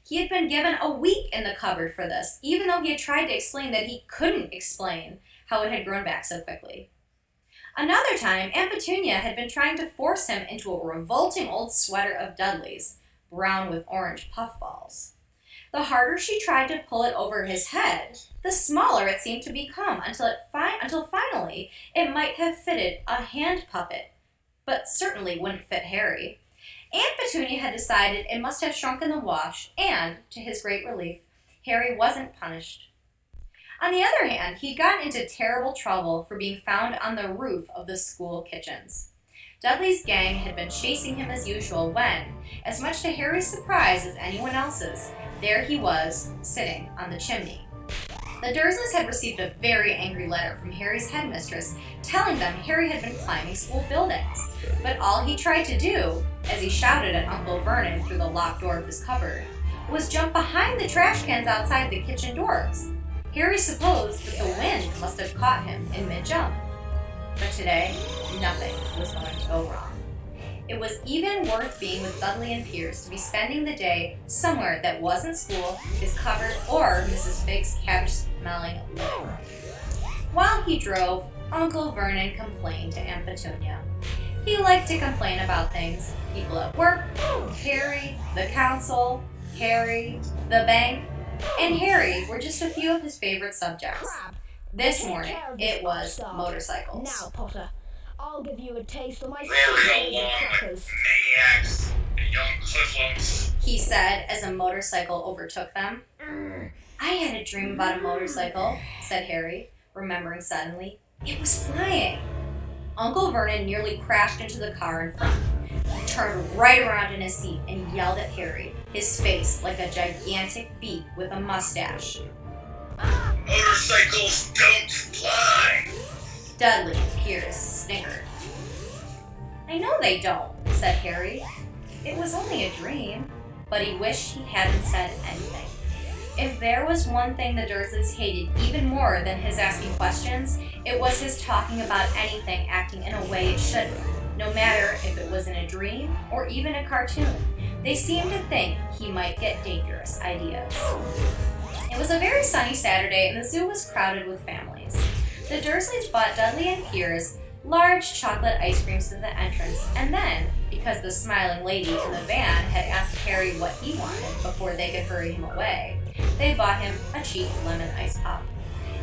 He had been given a week in the cupboard for this, even though he had tried to explain that he couldn't explain how it had grown back so quickly. Another time, Aunt Petunia had been trying to force him into a revolting old sweater of Dudley's, brown with orange puffballs. The harder she tried to pull it over his head, the smaller it seemed to become, until finally it might have fitted a hand puppet, but certainly wouldn't fit Harry. Aunt Petunia had decided it must have shrunk in the wash, and, to his great relief, Harry wasn't punished. On the other hand, he'd gotten into terrible trouble for being found on the roof of the school kitchens. Dudley's gang had been chasing him as usual when, as much to Harry's surprise as anyone else's, there he was, sitting on the chimney. The Dursleys had received a very angry letter from Harry's headmistress telling them Harry had been climbing school buildings, but all he tried to do, as he shouted at Uncle Vernon through the locked door of his cupboard, was jump behind the trash cans outside the kitchen doors. Harry supposed that the wind must have caught him in mid-jump. But today, nothing was going to go wrong. It was even worth being with Dudley and Pierce to be spending the day somewhere that wasn't school, his cupboard, or Mrs. Fig's cabbage-smelling living room. While he drove, Uncle Vernon complained to Aunt Petunia. He liked to complain about things. People at work, Harry, the council, Harry, the bank, and Harry were just a few of his favorite subjects. This morning, it was motorcycles. Now, Potter, I'll give you a taste of my Hurry and along, crackers. maniacs, and young hoodlums. He said as a motorcycle overtook them. I had a dream about a motorcycle, said Harry, remembering suddenly. It was flying. Uncle Vernon nearly crashed into the car in front. He turned right around in his seat and yelled at Harry, his face like a gigantic beak with a mustache. Motorcycles don't fly. Dudley and Pierce snickered. I know they don't, said Harry. It was only a dream, but he wished he hadn't said anything. If there was one thing the Dursleys hated even more than his asking questions, it was his talking about anything acting in a way it shouldn't, no matter if it was in a dream or even a cartoon. They seemed to think he might get dangerous ideas. It was a very sunny Saturday, and the zoo was crowded with families. The Dursleys bought Dudley and Piers large chocolate ice creams at the entrance, and then, because the smiling lady in the van had asked Harry what he wanted before they could hurry him away, they bought him a cheap lemon ice pop.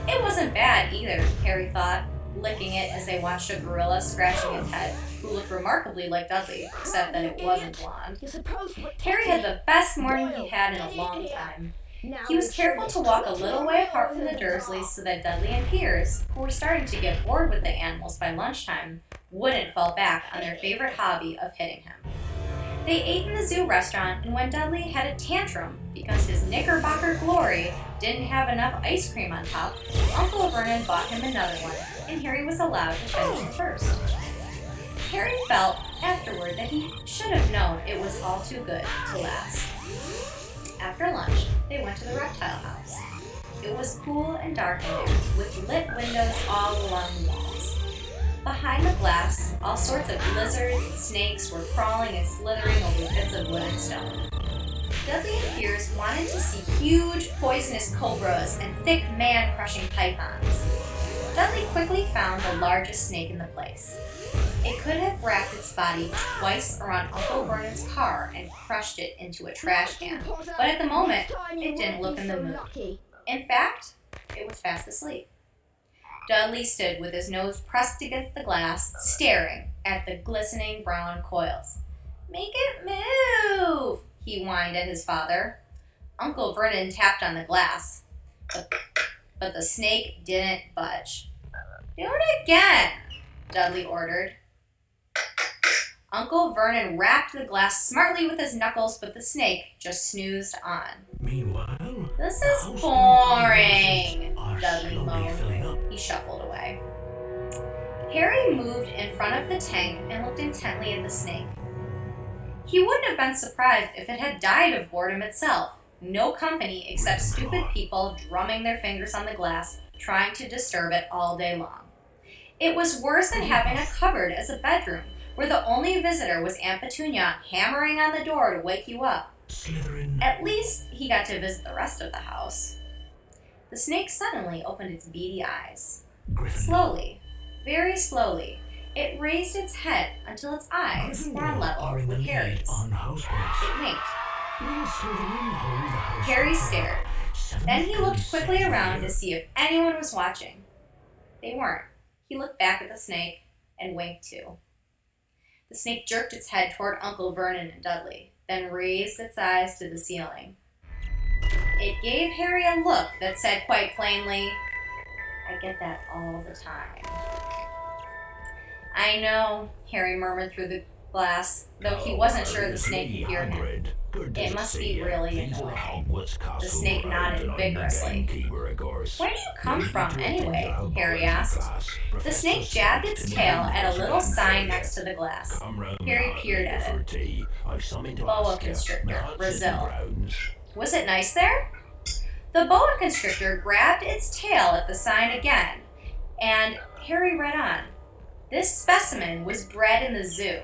It wasn't bad either, Harry thought, licking it as they watched a gorilla scratching its head, who looked remarkably like Dudley, except that it wasn't blonde. Harry had the best morning he'd had in a long time. He was careful to walk a little way apart from the Dursleys so that Dudley and Piers, who were starting to get bored with the animals by lunchtime, wouldn't fall back on their favorite hobby of hitting him. They ate in the zoo restaurant, and when Dudley had a tantrum because his Knickerbocker glory didn't have enough ice cream on top, Uncle Vernon bought him another one, and Harry was allowed to finish the first. Harry felt afterward that he should have known it was all too good to last. After lunch, they went to the reptile house. It was cool and dark in there, with lit windows all along the walls. Behind the glass, all sorts of lizards and snakes were crawling and slithering over bits of wood and stone. Dudley and Piers wanted to see huge, poisonous cobras and thick, man-crushing pythons. Dudley quickly found the largest snake in the place. It could have wrapped its body twice around Uncle Vernon's car and crushed it into a trash can, but at the moment, it didn't look in the mood. In fact, it was fast asleep. Dudley stood with his nose pressed against the glass, staring at the glistening brown coils. "Make it move," he whined at his father. Uncle Vernon tapped on the glass, but the snake didn't budge. "Do it again," Dudley ordered. Uncle Vernon rapped the glass smartly with his knuckles, but the snake just snoozed on. Meanwhile, "This is boring," Dudley moaned. He shuffled away. Harry moved in front of the tank and looked intently at the snake. He wouldn't have been surprised if it had died of boredom itself. No company except stupid people drumming their fingers on the glass, trying to disturb it all day long. It was worse than having a cupboard as a bedroom, where the only visitor was Aunt Petunia hammering on the door to wake you up. At least he got to visit the rest of the house. The snake suddenly opened its beady eyes. Slowly, very slowly, it raised its head until its eyes were on level with Harry's. It winked. Harry stared. Then he looked quickly around to see if anyone was watching. They weren't. He looked back at the snake and winked too. The snake jerked its head toward Uncle Vernon and Dudley, then raised its eyes to the ceiling. It gave Harry a look that said quite plainly, "I get that all the time." "I know," Harry murmured through the glass, though he wasn't sure the snake could hear him. "It must be really annoying." The snake nodded vigorously. "Where do you come from, anyway?" Harry asked. The snake jabbed its tail at a little sign next to the glass. Harry peered at it. "Boa constrictor, Brazil." "Was it nice there?" The boa constrictor grabbed its tail at the sign again, and Harry read on. "This specimen was bred in the zoo."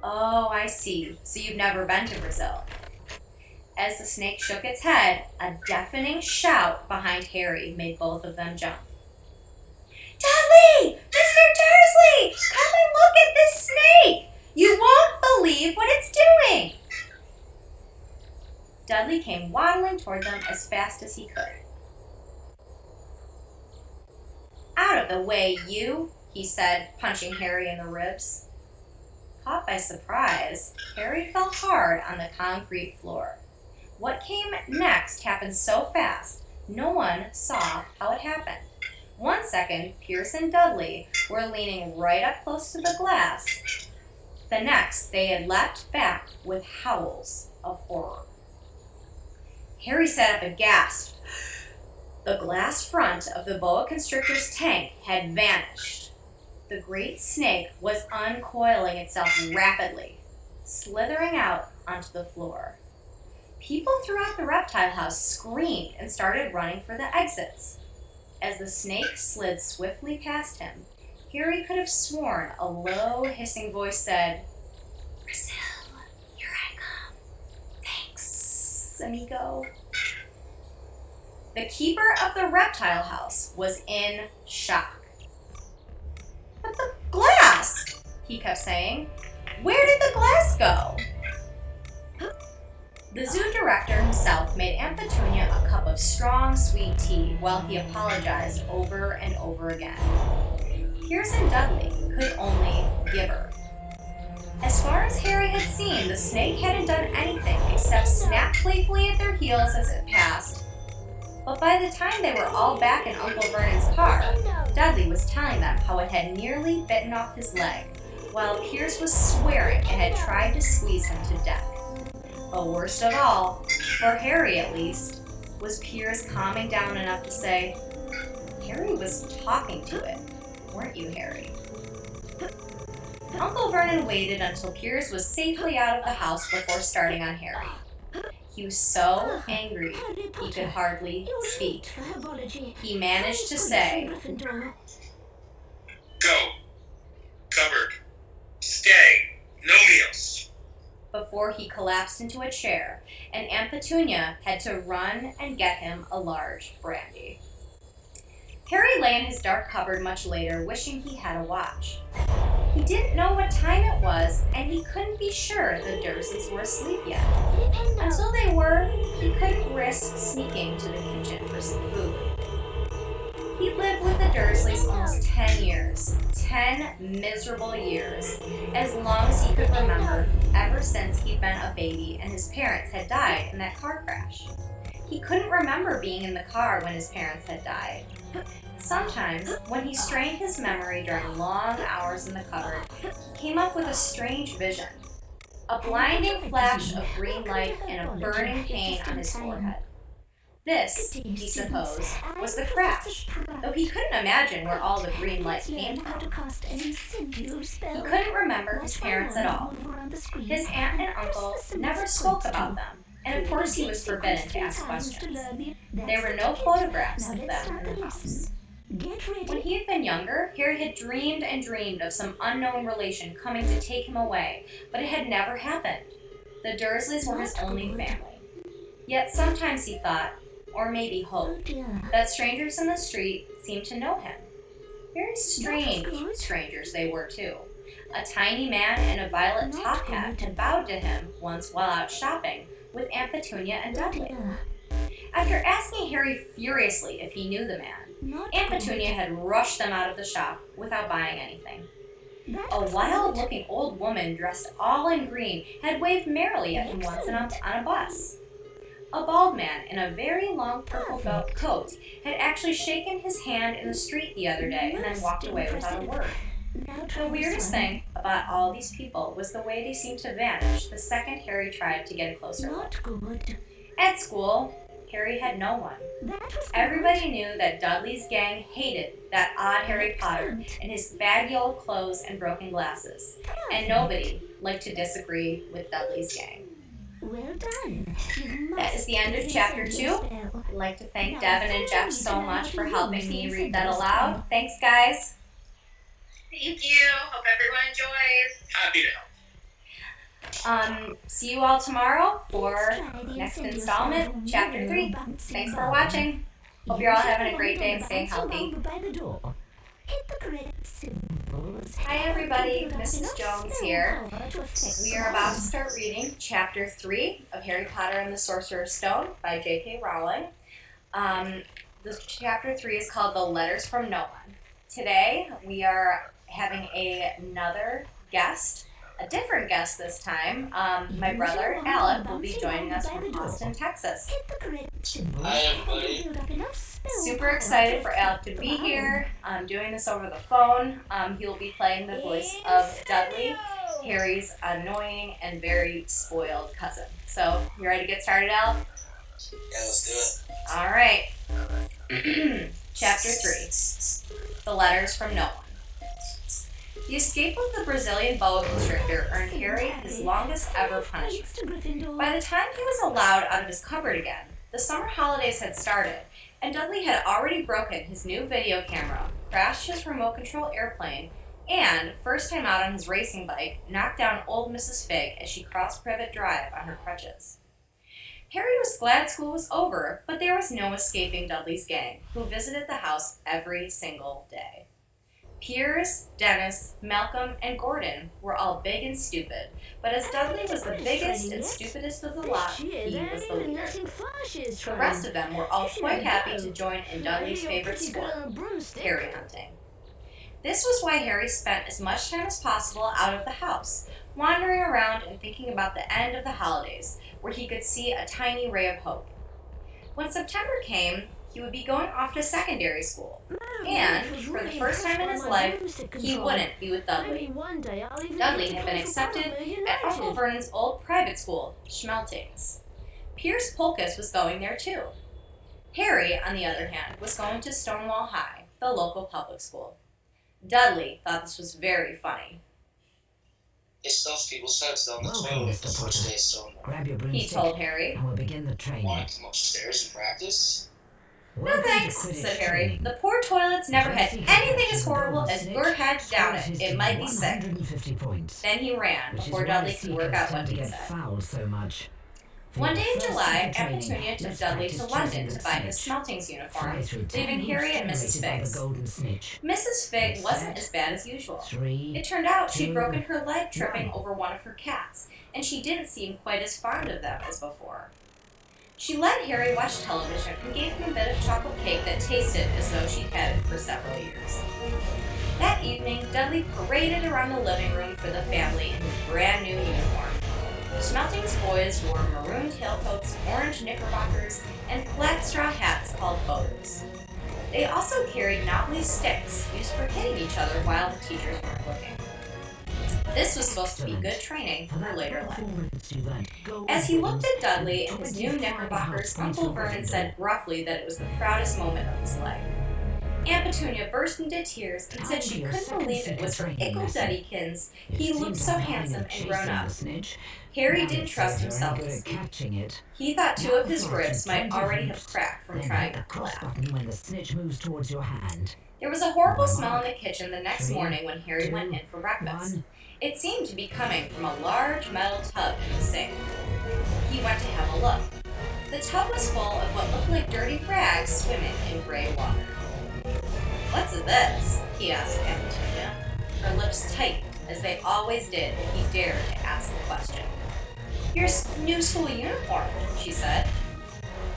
"Oh, I see. So you've never been to Brazil." As the snake shook its head, a deafening shout behind Harry made both of them jump. "Dudley! Mr. Dursley! Come and look at this snake! You won't believe what it's doing!" Dudley came waddling toward them as fast as he could. "Out of the way, you!" he said, punching Harry in the ribs. Caught by surprise, Harry fell hard on the concrete floor. What came next happened so fast, no one saw how it happened. 1 second, Piers and Dudley were leaning right up close to the glass. The next, they had leapt back with howls of horror. Harry sat up and gasped. The glass front of the boa constrictor's tank had vanished. The great snake was uncoiling itself rapidly, slithering out onto the floor. People throughout the reptile house screamed and started running for the exits. As the snake slid swiftly past him, Harry could have sworn a low, hissing voice said, "Brazil, here I come. Thanks, amigo." The keeper of the reptile house was in shock. "But the glass," he kept saying. "Where did the glass go?" The zoo director himself made Aunt Petunia a cup of strong, sweet tea while he apologized over and over again. Piers and Dudley could only gibber. As far as Harry had seen, the snake hadn't done anything except snap playfully at their heels as it passed. But by the time they were all back in Uncle Vernon's car, Dudley was telling them how it had nearly bitten off his leg, while Piers was swearing it had tried to squeeze him to death. But worst of all, for Harry at least, was Piers calming down enough to say, "Harry was talking to it, weren't you, Harry?" Uncle Vernon waited until Piers was safely out of the house before starting on Harry. He was so angry he could hardly speak. He managed to say, Go. Cupboard. Stay. No meals. before he collapsed into a chair, and Aunt Petunia had to run and get him a large brandy. Harry lay in his dark cupboard much later, wishing he had a watch. He didn't know what time it was, and he couldn't be sure the Dursleys were asleep yet. Until they were, he couldn't risk sneaking to the kitchen for some food. He lived with the Dursleys almost 10 years. 10 miserable years. As long as he could remember, ever since he'd been a baby and his parents had died in that car crash. He couldn't remember being in the car when his parents had died. Sometimes, when he strained his memory during long hours in the cupboard, he came up with a strange vision. A blinding flash of green light and a burning pain on his forehead. This, he supposed, was the crash, though he couldn't imagine where all the green light came from. He couldn't remember his parents at all. His aunt and uncle never spoke about them, and of course he was forbidden to ask questions. There were no photographs of them in the house. When he had been younger, Harry had dreamed and dreamed of some unknown relation coming to take him away, but it had never happened. The Dursleys were his only family. Yet sometimes he thought, or maybe hoped, that strangers in the street seemed to know him. Very strange strangers they were, too. A tiny man in a violet top hat had bowed to him once while out shopping with Aunt Petunia and Dudley. After asking Harry furiously if he knew the man, Aunt Petunia had rushed them out of the shop without buying anything. A wild-looking old woman dressed all in green had waved merrily at him once on a bus. A bald man in a very long purple coat had actually shaken his hand in the street the other day and then walked away without a word. The weirdest thing about all these people was the way they seemed to vanish the second Harry tried to get a closer look. At school, Harry had no one. Everybody knew that Dudley's gang hated that odd Harry Potter in his baggy old clothes and broken glasses, and nobody liked to disagree with Dudley's gang. Well done. That is the end of Chapter 2. I'd like to thank Devin and Jeff so much for helping me read that aloud. Thanks, guys. Thank you. Hope everyone enjoys. Happy to help. See you all tomorrow for next installment, Chapter 3. Thanks for watching. Hope you're all having a great day and staying healthy. Hi everybody, Mrs. Jones here. We are about to start reading Chapter 3 of Harry Potter and the Sorcerer's Stone by J.K. Rowling. This Chapter 3 is called The Letters from No One. Today we are having another guest, a different guest this time. My brother, Alec, will be joining us from Austin, Texas. Hi everybody. Super excited for Alec to be here. I'm doing this over the phone. He'll be playing the voice of Dudley, Harry's annoying and very spoiled cousin. So, you ready to get started, Alec? Yeah, let's do it. All right. Chapter 3. The Letters from No One. The escape of the Brazilian boa constrictor earned Harry his longest ever punishment. By the time he was allowed out of his cupboard again, the summer holidays had started, and Dudley had already broken his new video camera, crashed his remote control airplane, and, first time out on his racing bike, knocked down old Mrs. Fig as she crossed Privet Drive on her crutches. Harry was glad school was over, but there was no escaping Dudley's gang, who visited the house every single day. Piers, Dennis, Malcolm, and Gordon were all big and stupid, but as Dudley was the biggest and stupidest of the lot, he was the leader. The rest of them were all quite happy to join in Dudley's favorite sport, Harry hunting. This was why Harry spent as much time as possible out of the house, wandering around and thinking about the end of the holidays, where he could see a tiny ray of hope. When September came, he would be going off to secondary school, and, for the first time in his life, he wouldn't be with Dudley. Dudley had been accepted at Uncle Vernon's old private school, Schmelting's. Pierce Polkus was going there too. Harry, on the other hand, was going to Stonewall High, the local public school. Dudley thought this was very funny. It's stuff people said on the Welcome, toilet Mr. the Potter. first day of Stonewall. Grab your He broomstick, told Harry. and we'll begin the training. Want to come upstairs and practice? No Welcome to thanks, Quidditch said Harry. training. The poor toilets never had Percy anything catches as the horrible golden as snitch, your head down scores it. his It team might be sick. 150 points. Then he ran Which is before why Dudley the could work Seagulls out tend what to he get said. fouled so much. For One your day in first July, week of Aunt training, Petunia took let's Dudley practice to London choosing to the buy his snitch. Smeltings uniform, Fly through 10 leaving Harry and hoops Mrs. generated by the Figgs. golden snitch. Mrs. Figg Set. wasn't as bad as usual. 3, It turned out she'd 2, broken her leg tripping 1. over one of her cats, and she didn't seem quite as fond of them as before. She let Harry watch television and gave him a bit of chocolate cake that tasted as though she'd had it for several years. That evening, Dudley paraded around the living room for the family in his brand new uniform. Smelting's boys wore maroon tailcoats, orange knickerbockers, and flat straw hats called bows. They also carried knobbly sticks used for hitting each other while the teachers weren't looking. This was supposed to be good training for her later life. As he looked at Dudley in his new knickerbockers, Uncle Vernon said gruffly that it was the proudest moment of his life. Aunt Petunia burst into tears and said she couldn't believe it was her Ickle Duddykins. He looked so handsome and grown up. Harry didn't trust himself to speak. He thought two of his ribs might already have cracked from trying to laugh. When the snitch moves towards your hand. There was a horrible smell in the kitchen the next morning when Harry went in for breakfast. It seemed to be coming from a large metal tub in the sink. He went to have a look. The tub was full of what looked like dirty rags swimming in gray water. "What's this?" he asked Aunt Petunia. Her lips tightened, as they always did if he dared to ask a question. "Your new school uniform," she said.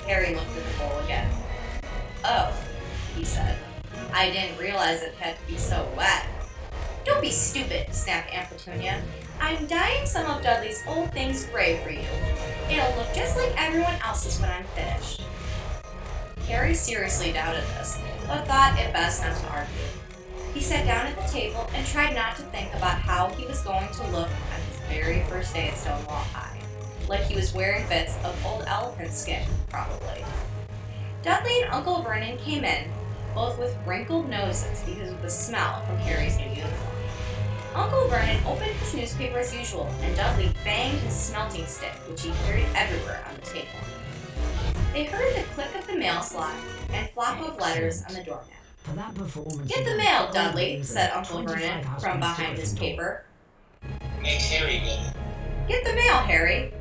Harry looked at the bowl again. "Oh," he said. "I didn't realize it had to be so wet." "Don't be stupid," snapped Aunt Petunia. "I'm dyeing some of Dudley's old things gray for you. It'll look just like everyone else's when I'm finished." Harry seriously doubted this, but thought it best not to argue. He sat down at the table and tried not to think about how he was going to look on his very first day at Stonewall High, like he was wearing bits of old elephant skin, probably. Dudley and Uncle Vernon came in, both with wrinkled noses because of the smell from Harry's new uniform. Uncle Vernon opened his newspaper as usual, and Dudley banged his smelting stick, which he carried everywhere on the table. They heard the click of the mail slot and flop of letters on the doormat. For that performance, "Get the mail, Dudley," said Uncle Vernon from behind his paper. Make Harry get it. "Get the mail, Harry.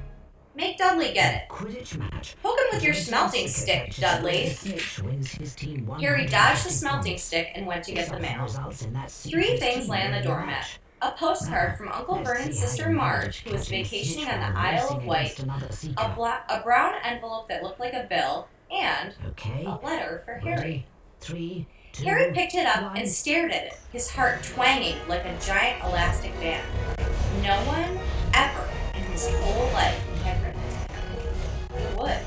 Make Dudley get it. Quidditch match. Poke him with your smelting stick, Dudley." Harry dodged the smelting stick and went to get the mail. 3 things lay on the doormat. A postcard from Uncle Vernon's sister Marge, who was vacationing on the Isle of Wight, a brown envelope that looked like a bill, and a letter for Harry. 3, 2, Harry picked it up 1. and stared at it, his heart twanging like a giant elastic band. No one ever in his whole life had written to him. Who would?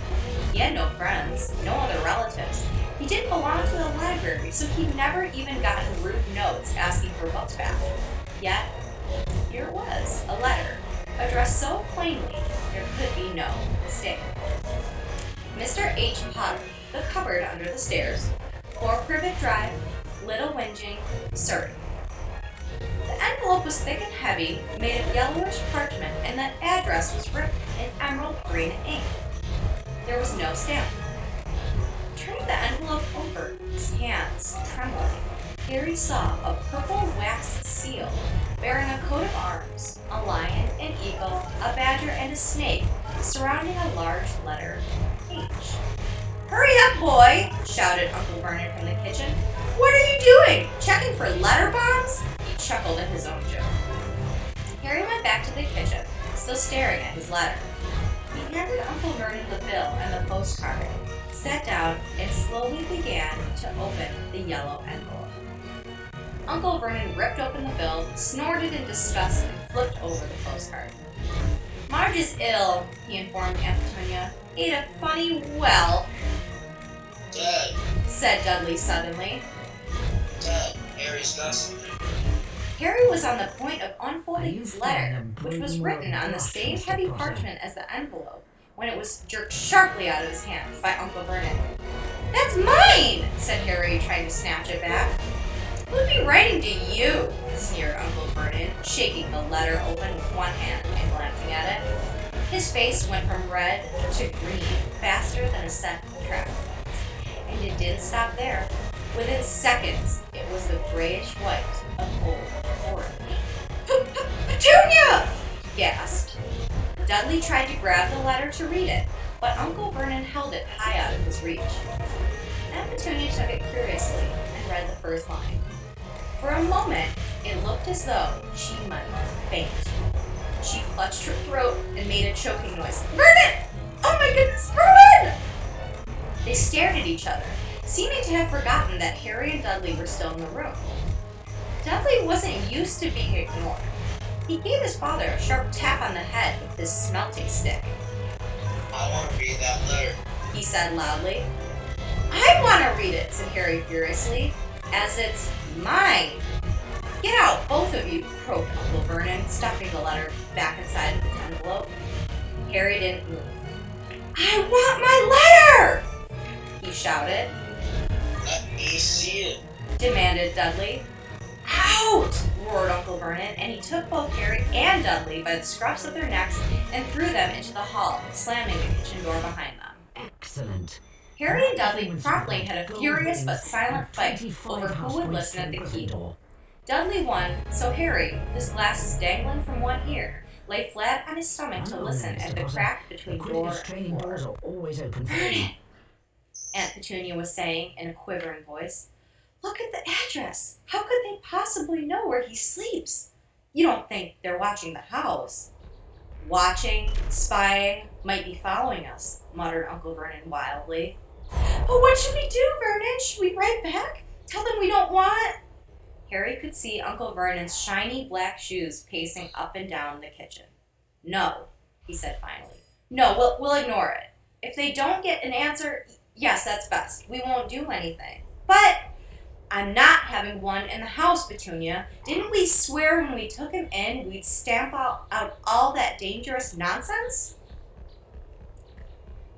He had no friends, no other relatives. He didn't belong to the library, so he'd never even gotten rude notes asking for books back. Yet, here it was, a letter, addressed so plainly there could be no mistake. Mr. H. Potter, The Cupboard Under the Stairs, 4 Privet Drive, Little Whinging, Surrey. The envelope was thick and heavy, made of yellowish parchment, and the address was written in emerald green ink. There was no stamp. Turning the envelope over, his hands trembling, Harry saw a purple wax seal bearing a coat of arms, a lion, an eagle, a badger, and a snake surrounding a large letter H. "Hurry up, boy!" shouted Uncle Vernon from the kitchen. "What are you doing? Checking for letter bombs?" He chuckled at his own joke. Harry went back to the kitchen, still staring at his letter. He handed Uncle Vernon the bill and the postcard, sat down, and slowly began to open the yellow envelope. Uncle Vernon ripped open the bill, snorted in disgust, and flipped over the postcard. "Marge is ill," he informed Aunt Petunia. "Ate a funny whelk," Dad, said Dudley suddenly. Dad, Harry's got something. Harry was on the point of unfolding Are you his letter, feeling which was bleeding written out on the brush, same Mr. heavy Potter? parchment as the envelope, when it was jerked sharply out of his hand by Uncle Vernon. "That's mine!" said Harry, trying to snatch it back. "Who'd be writing to you?" sneered Uncle Vernon, shaking the letter open with one hand and glancing at it. His face went from red to green faster than a set of traffic lights. And it didn't stop there. Within seconds, it was the grayish white of old orange. "Petunia!" he gasped. Dudley tried to grab the letter to read it, but Uncle Vernon held it high out of his reach. Aunt Petunia took it curiously and read the first line. For a moment, it looked as though she might faint. She clutched her throat and made a choking noise. "Vernon! Oh my goodness, Vernon!" They stared at each other, seeming to have forgotten that Harry and Dudley were still in the room. Dudley wasn't used to being ignored. He gave his father a sharp tap on the head with his smelting stick. I want to read that letter. He said loudly. "I want to read it," said Harry furiously, "as it's mine." "Get out, both of you," croaked Uncle Vernon, stuffing the letter back inside of its envelope. Harry didn't move. "I want my letter!" he shouted. Let me see it. Demanded Dudley. "Out!" roared Uncle Vernon, and he took both Harry and Dudley by the scruffs of their necks and threw them into the hall, slamming the kitchen door behind them. Excellent. Harry and Dudley promptly had a furious but silent fight over who would listen at the keyhole. Dudley won, so Harry, his glasses dangling from one ear, lay flat on his stomach to listen at the crack between door and doors floor. are always open for "Vernon," you. Aunt Petunia was saying in a quivering voice. "Look at the address. How could they possibly know where he sleeps? You don't think they're watching the house?" "Watching, spying, might be following us," muttered Uncle Vernon wildly. "But what should we do, Vernon? Should we write back? Tell them we don't want..." Harry could see Uncle Vernon's shiny black shoes pacing up and down the kitchen. "No," he said finally. "No, we'll ignore it. If they don't get an answer, yes, that's best. We won't do anything. But I'm not having one in the house, Petunia. Didn't we swear when we took him in we'd stamp out all that dangerous nonsense?"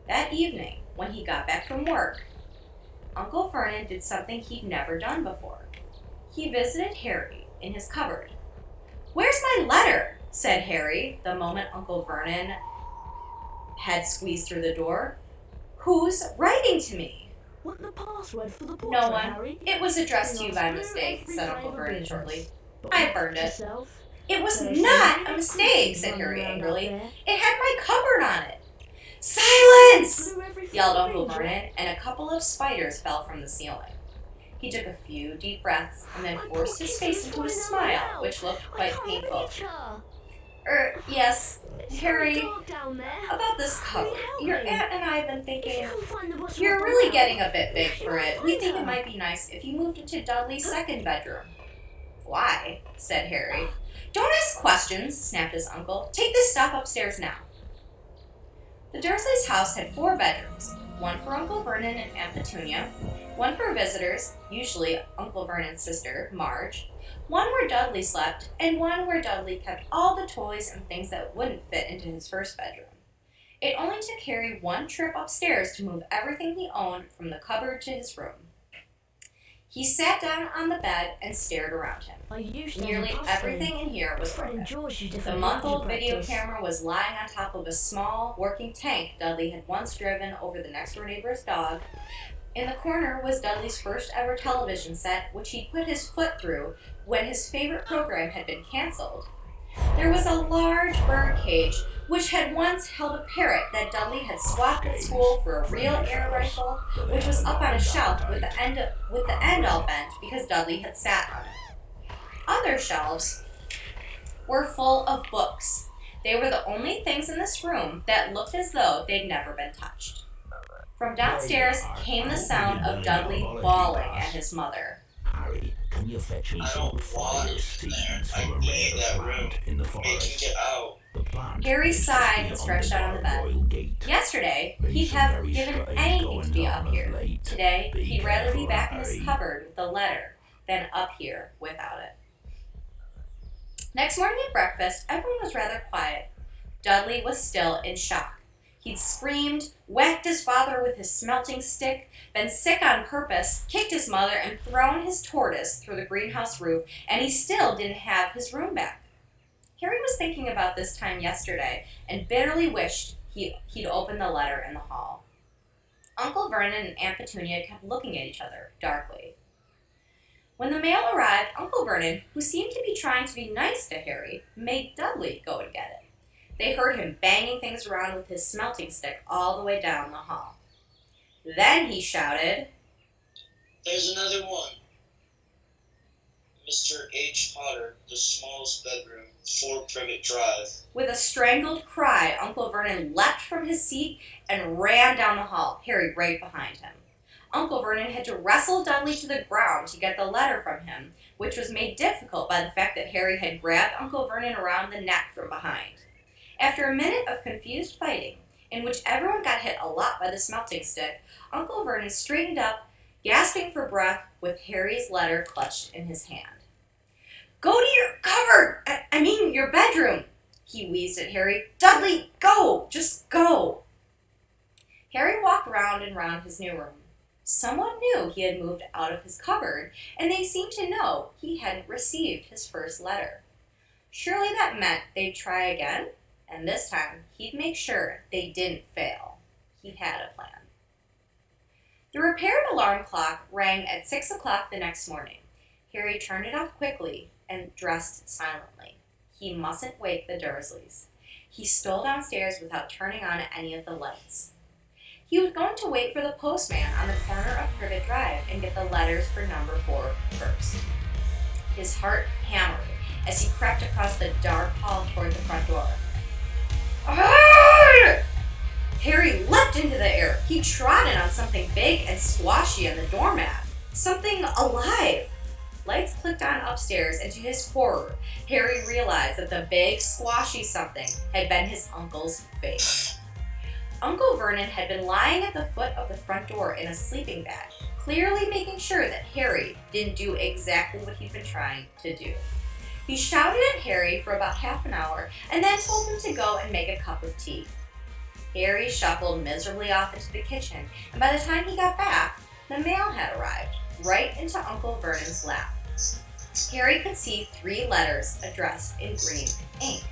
That evening, when he got back from work, Uncle Vernon did something he'd never done before. He visited Harry in his cupboard. "Where's my letter?" said Harry, the moment Uncle Vernon had squeezed through the door. "Who's writing to me?" Want the password for the portrait, "No one. Harry? It was addressed to you by Screw mistake," every said Uncle flavour Vernon business. shortly. But "I watch burned it." yourself. "It was There's not some a mistake," said running Harry around angrily. out there. "It had my cupboard on it." "Silence!" Screw every yelled flavour Uncle business. Vernon, and a couple of spiders fell from the ceiling. He took a few deep breaths and then forced his face into a smile, which looked quite painful. Yes, Harry, Down there. about this cupboard. help Your me? aunt and I have been If thinking, you can find the bottom you're of the really well, getting a bit big for it. We think it Later. might be nice if you moved into Dudley's second bedroom. "Why?" said Harry. "Don't ask questions," snapped his uncle. "Take this stuff upstairs now." The Dursleys' house had 4 bedrooms, one for Uncle Vernon and Aunt Petunia, one for visitors, usually Uncle Vernon's sister, Marge, one where Dudley slept, and one where Dudley kept all the toys and things that wouldn't fit into his first bedroom. It only took Harry one trip upstairs to move everything he owned from the cupboard to his room. He sat down on the bed and stared around him. I used to Nearly have everything in here was But broken. enjoys you The different month-old rugby video practice. camera was lying on top of a small, working tank Dudley had once driven over the next-door neighbor's dog. In the corner was Dudley's first-ever television set, which he'd put his foot through when his favorite program had been canceled. There was a large bird cage which had once held a parrot that Dudley had swapped at school for a real air rifle, which was up on a shelf with the end all bent because Dudley had sat on it. Other shelves were full of books. They were the only things in this room that looked as though they'd never been touched. From downstairs came the sound of Dudley bawling at his mother. Harry, can you fetch me I some don't want fire it in seeds there. from I a need rare that room. plant in the Make him forest? get out. The plant Harry is just sighed and beyond stretched out on the bed. royal gate. Yesterday, Been he'd some have very given strange anything to be goings up on of here. late. Today, Be he'd rather be careful, back in his Harry. cupboard with the letter than up here without it. Next morning at breakfast, everyone was rather quiet. Dudley was still in shock. He'd screamed, whacked his father with his smelting stick, been sick on purpose, kicked his mother, and thrown his tortoise through the greenhouse roof, and he still didn't have his room back. Harry was thinking about this time yesterday and bitterly wished he'd opened the letter in the hall. Uncle Vernon and Aunt Petunia kept looking at each other darkly. When the mail arrived, Uncle Vernon, who seemed to be trying to be nice to Harry, made Dudley go and get it. They heard him banging things around with his smelting stick all the way down the hall. Then he shouted, There's another one. Mr. H. Potter, the smallest bedroom, 4 Privet Drive. With a strangled cry, Uncle Vernon leapt from his seat and ran down the hall, Harry right behind him. Uncle Vernon had to wrestle Dudley to the ground to get the letter from him, which was made difficult by the fact that Harry had grabbed Uncle Vernon around the neck from behind. After a minute of confused fighting, in which everyone got hit a lot by the smelting stick, Uncle Vernon straightened up, gasping for breath, with Harry's letter clutched in his hand. Go to your cupboard! I mean your bedroom! He wheezed at Harry. Dudley, go! Just go! Harry walked round and round his new room. Someone knew he had moved out of his cupboard, and they seemed to know he hadn't received his first letter. Surely that meant they'd try again? And this time, he'd make sure they didn't fail. He had a plan. The repaired alarm clock rang at 6 o'clock the next morning. Harry turned it off quickly and dressed silently. He mustn't wake the Dursleys. He stole downstairs without turning on any of the lights. He was going to wait for the postman on the corner of Privet Drive and get the letters for number 4 first. His heart hammered as he crept across the dark hall toward the front door. Arrgh! Harry leapt into the air. He trotted on something big and squashy on the doormat. Something alive. Lights clicked on upstairs, and to his horror, Harry realized that the big, squashy something had been his uncle's face. Uncle Vernon had been lying at the foot of the front door in a sleeping bag, clearly making sure that Harry didn't do exactly what he'd been trying to do. He shouted at Harry for about half an hour and then told him to go and make a cup of tea. Harry shuffled miserably off into the kitchen, and by the time he got back, the mail had arrived, right into Uncle Vernon's lap. Harry could see 3 letters addressed in green ink.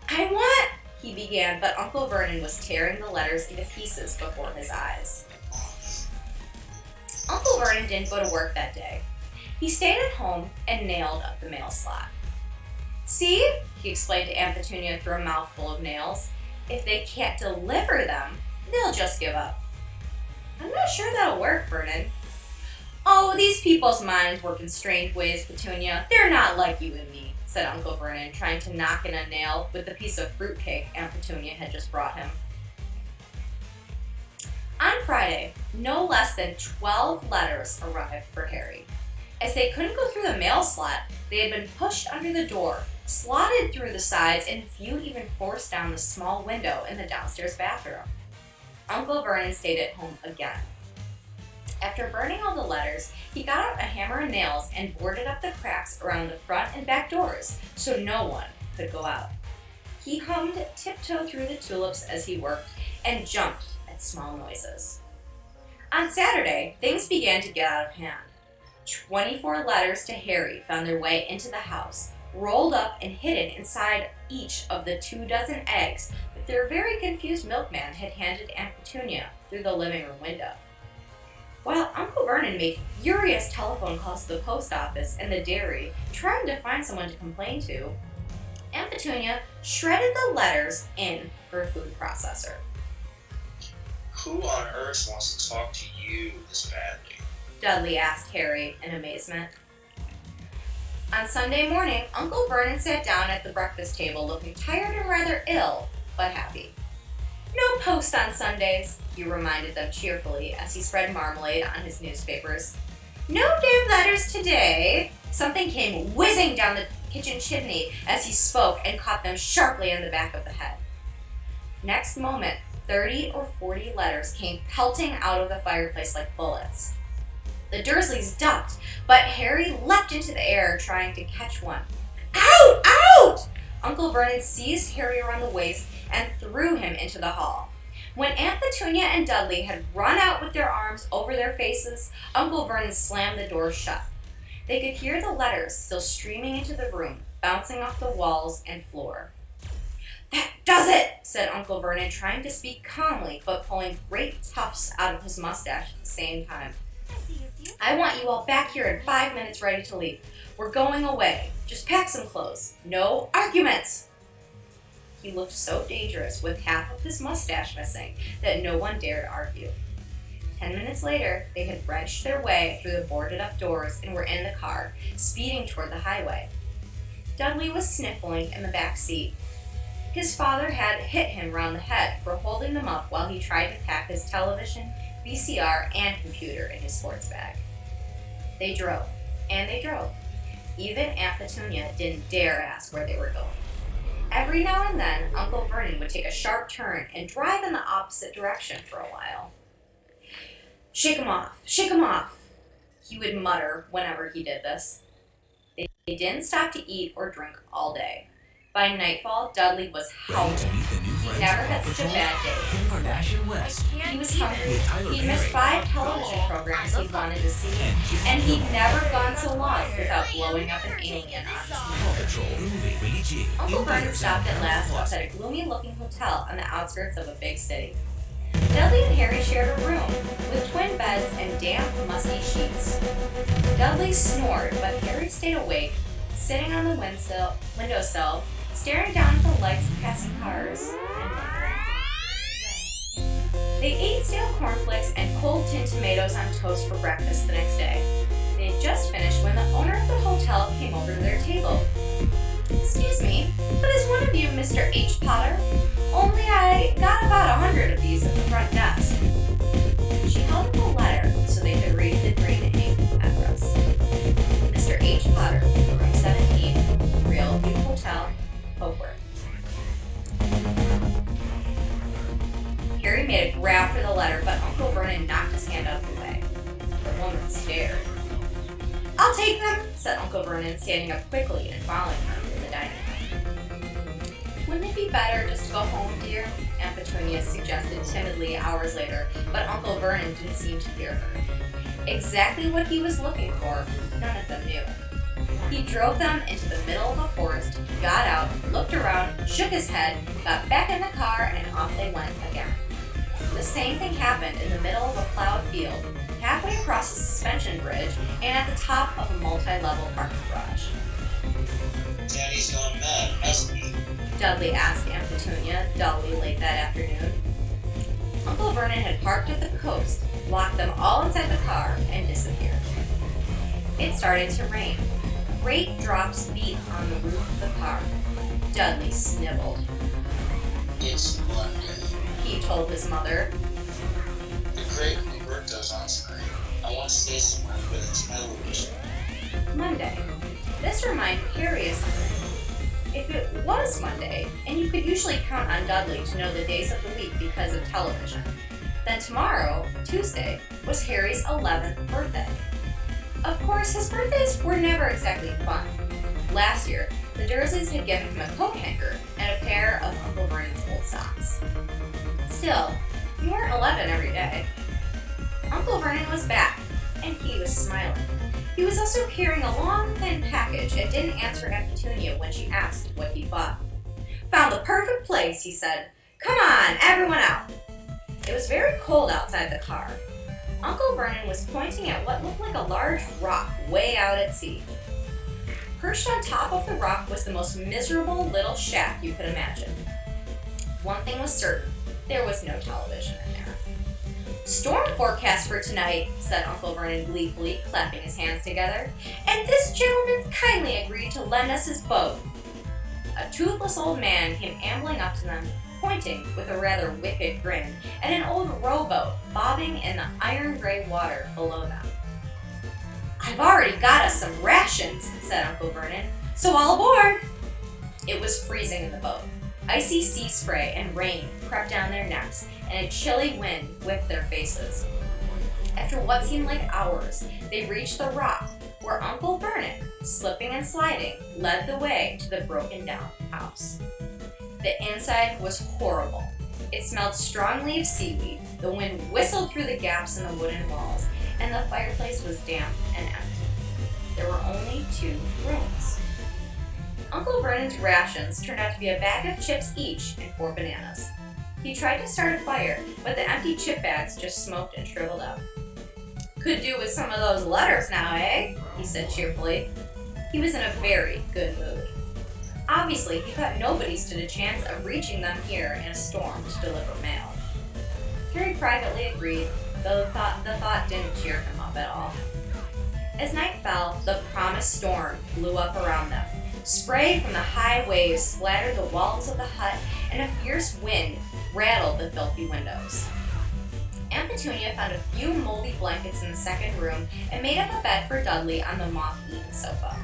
I want, he began, but Uncle Vernon was tearing the letters into pieces before his eyes. Uncle Vernon didn't go to work that day. He stayed at home and nailed up the mail slot. See, he explained to Aunt Petunia through a mouthful of nails, if they can't deliver them, they'll just give up. I'm not sure that'll work, Vernon. Oh, these people's minds work in strange ways, Petunia. They're not like you and me, said Uncle Vernon, trying to knock in a nail with the piece of fruitcake Aunt Petunia had just brought him. On Friday, no less than 12 letters arrived for Harry. As they couldn't go through the mail slot, they had been pushed under the door, slotted through the sides, and a few even forced down the small window in the downstairs bathroom. Uncle Vernon stayed at home again. After burning all the letters, he got out a hammer and nails and boarded up the cracks around the front and back doors so no one could go out. He hummed Tiptoe Through the Tulips as he worked and jumped at small noises. On Saturday, things began to get out of hand. 24 letters to Harry found their way into the house, rolled up and hidden inside each of the 24 eggs that their very confused milkman had handed Aunt Petunia through the living room window. while Uncle Vernon made furious telephone calls to the post office and the dairy, trying to find someone to complain to, Aunt Petunia shredded the letters in her food processor. Who on earth wants to talk to you this badly? Dudley asked Harry in amazement. On Sunday morning, Uncle Vernon sat down at the breakfast table looking tired and rather ill, but happy. No post on Sundays, he reminded them cheerfully as he spread marmalade on his newspapers. No damn letters today. Something came whizzing down the kitchen chimney as he spoke and caught them sharply in the back of the head. Next moment, 30 or 40 letters came pelting out of the fireplace like bullets. The Dursleys ducked, but Harry leapt into the air trying to catch one. Out! Out! Uncle Vernon seized Harry around the waist and threw him into the hall. When Aunt Petunia and Dudley had run out with their arms over their faces, Uncle Vernon slammed the door shut. They could hear the letters still streaming into the room, bouncing off the walls and floor. That does it, said Uncle Vernon, trying to speak calmly, but pulling great tufts out of his mustache at the same time. I want you all back here in 5 minutes ready to leave. We're going away. Just pack some clothes. No arguments. He looked so dangerous with half of his mustache missing that no one dared argue. 10 minutes later, they had wrenched their way through the boarded-up doors and were in the car, speeding toward the highway. Dudley was sniffling in the back seat. His father had hit him round the head for holding them up while he tried to pack his television, VCR, and computer in his sports bag. They drove, and they drove. Even Aunt Petunia didn't dare ask where they were going. Every now and then, Uncle Vernon would take a sharp turn and drive in the opposite direction for a while. Shake 'em off, he would mutter whenever he did this. They didn't stop to eat or drink all day. By nightfall, Dudley was howling. He never had such a bad day. He was hungry. He'd missed 5 television programs he'd wanted to see, and he'd never gone so long without blowing up an alien on his TV. Uncle Vernon stopped at last outside a gloomy-looking hotel on the outskirts of a big city. Dudley and Harry shared a room with twin beds and damp, musty sheets. Dudley snored, but Harry stayed awake, sitting on the windowsill, staring down at the lights of passing cars and wondering. They ate stale cornflakes and cold tinned tomatoes on toast for breakfast the next day. They had just finished when the owner of the hotel came over to their table. Excuse me, but is one of you Mr. H. Potter? Only I got about 100 of these at the front desk. She held up a letter so they could read the green ink address. Mr. H. Potter, room 17, Real View Hotel, Hopeworth. Harry made a grab for the letter, but Uncle Vernon knocked his hand out of the way. The woman stared. I'll take them, said Uncle Vernon, standing up quickly and following her to the dining room. Wouldn't it be better just to go home, dear? Aunt Petunia suggested timidly hours later, but Uncle Vernon didn't seem to hear her. Exactly what he was looking for, none of them knew. He drove them into the middle of a forest, got out, looked around, shook his head, got back in the car, and off they went again. The same thing happened in the middle of a plowed field, halfway across a suspension bridge, and at the top of a multi-level parking garage. Daddy's gone mad, hasn't he? Dudley asked Aunt Petunia dully late that afternoon. Uncle Vernon had parked at the coast, locked them all inside the car, and disappeared. It started to rain. Great drops beat on the roof of the car. Dudley snivelled. It's Monday. He told his mother. The great Roberto's on tonight. I want to stay somewhere with its television. Monday. This reminded Harry of something. If it was Monday, and you could usually count on Dudley to know the days of the week because of television, then tomorrow, Tuesday, was Harry's 11th birthday. Of course, his birthdays were never exactly fun. Last year, the Dursleys had given him a coat hanger and a pair of Uncle Vernon's old socks. Still, you weren't 11 every day. Uncle Vernon was back, and he was smiling. He was also carrying a long, thin package and didn't answer Aunt Petunia when she asked what he bought. Found the perfect place, he said. Come on, everyone out. It was very cold outside the car. Uncle Vernon was pointing at what looked like a large rock way out at sea. Perched on top of the rock was the most miserable little shack you could imagine. One thing was certain, there was no television in there. "Storm forecast for tonight," said Uncle Vernon gleefully, clapping his hands together, "and this gentleman's kindly agreed to lend us his boat." A toothless old man came ambling up to them, pointing with a rather wicked grin at an old rowboat bobbing in the iron-gray water below them. "I've already got us some rations," said Uncle Vernon, "so all aboard!" It was freezing in the boat. Icy sea spray and rain crept down their necks, and a chilly wind whipped their faces. After what seemed like hours, they reached the rock, where Uncle Vernon, slipping and sliding, led the way to the broken-down house. The inside was horrible. It smelled strongly of seaweed, the wind whistled through the gaps in the wooden walls, and the fireplace was damp and empty. There were only 2 rooms. Uncle Vernon's rations turned out to be a bag of chips each and 4 bananas. He tried to start a fire, but the empty chip bags just smoked and shriveled up. "Could do with some of those letters now, eh?" he said cheerfully. He was in a very good mood. Obviously, he thought nobody stood a chance of reaching them here in a storm to deliver mail. Harry privately agreed, though the thought didn't cheer him up at all. As night fell, the promised storm blew up around them. Spray from the high waves splattered the walls of the hut, and a fierce wind rattled the filthy windows. Aunt Petunia found a few moldy blankets in the second room and made up a bed for Dudley on the moth-eaten sofa.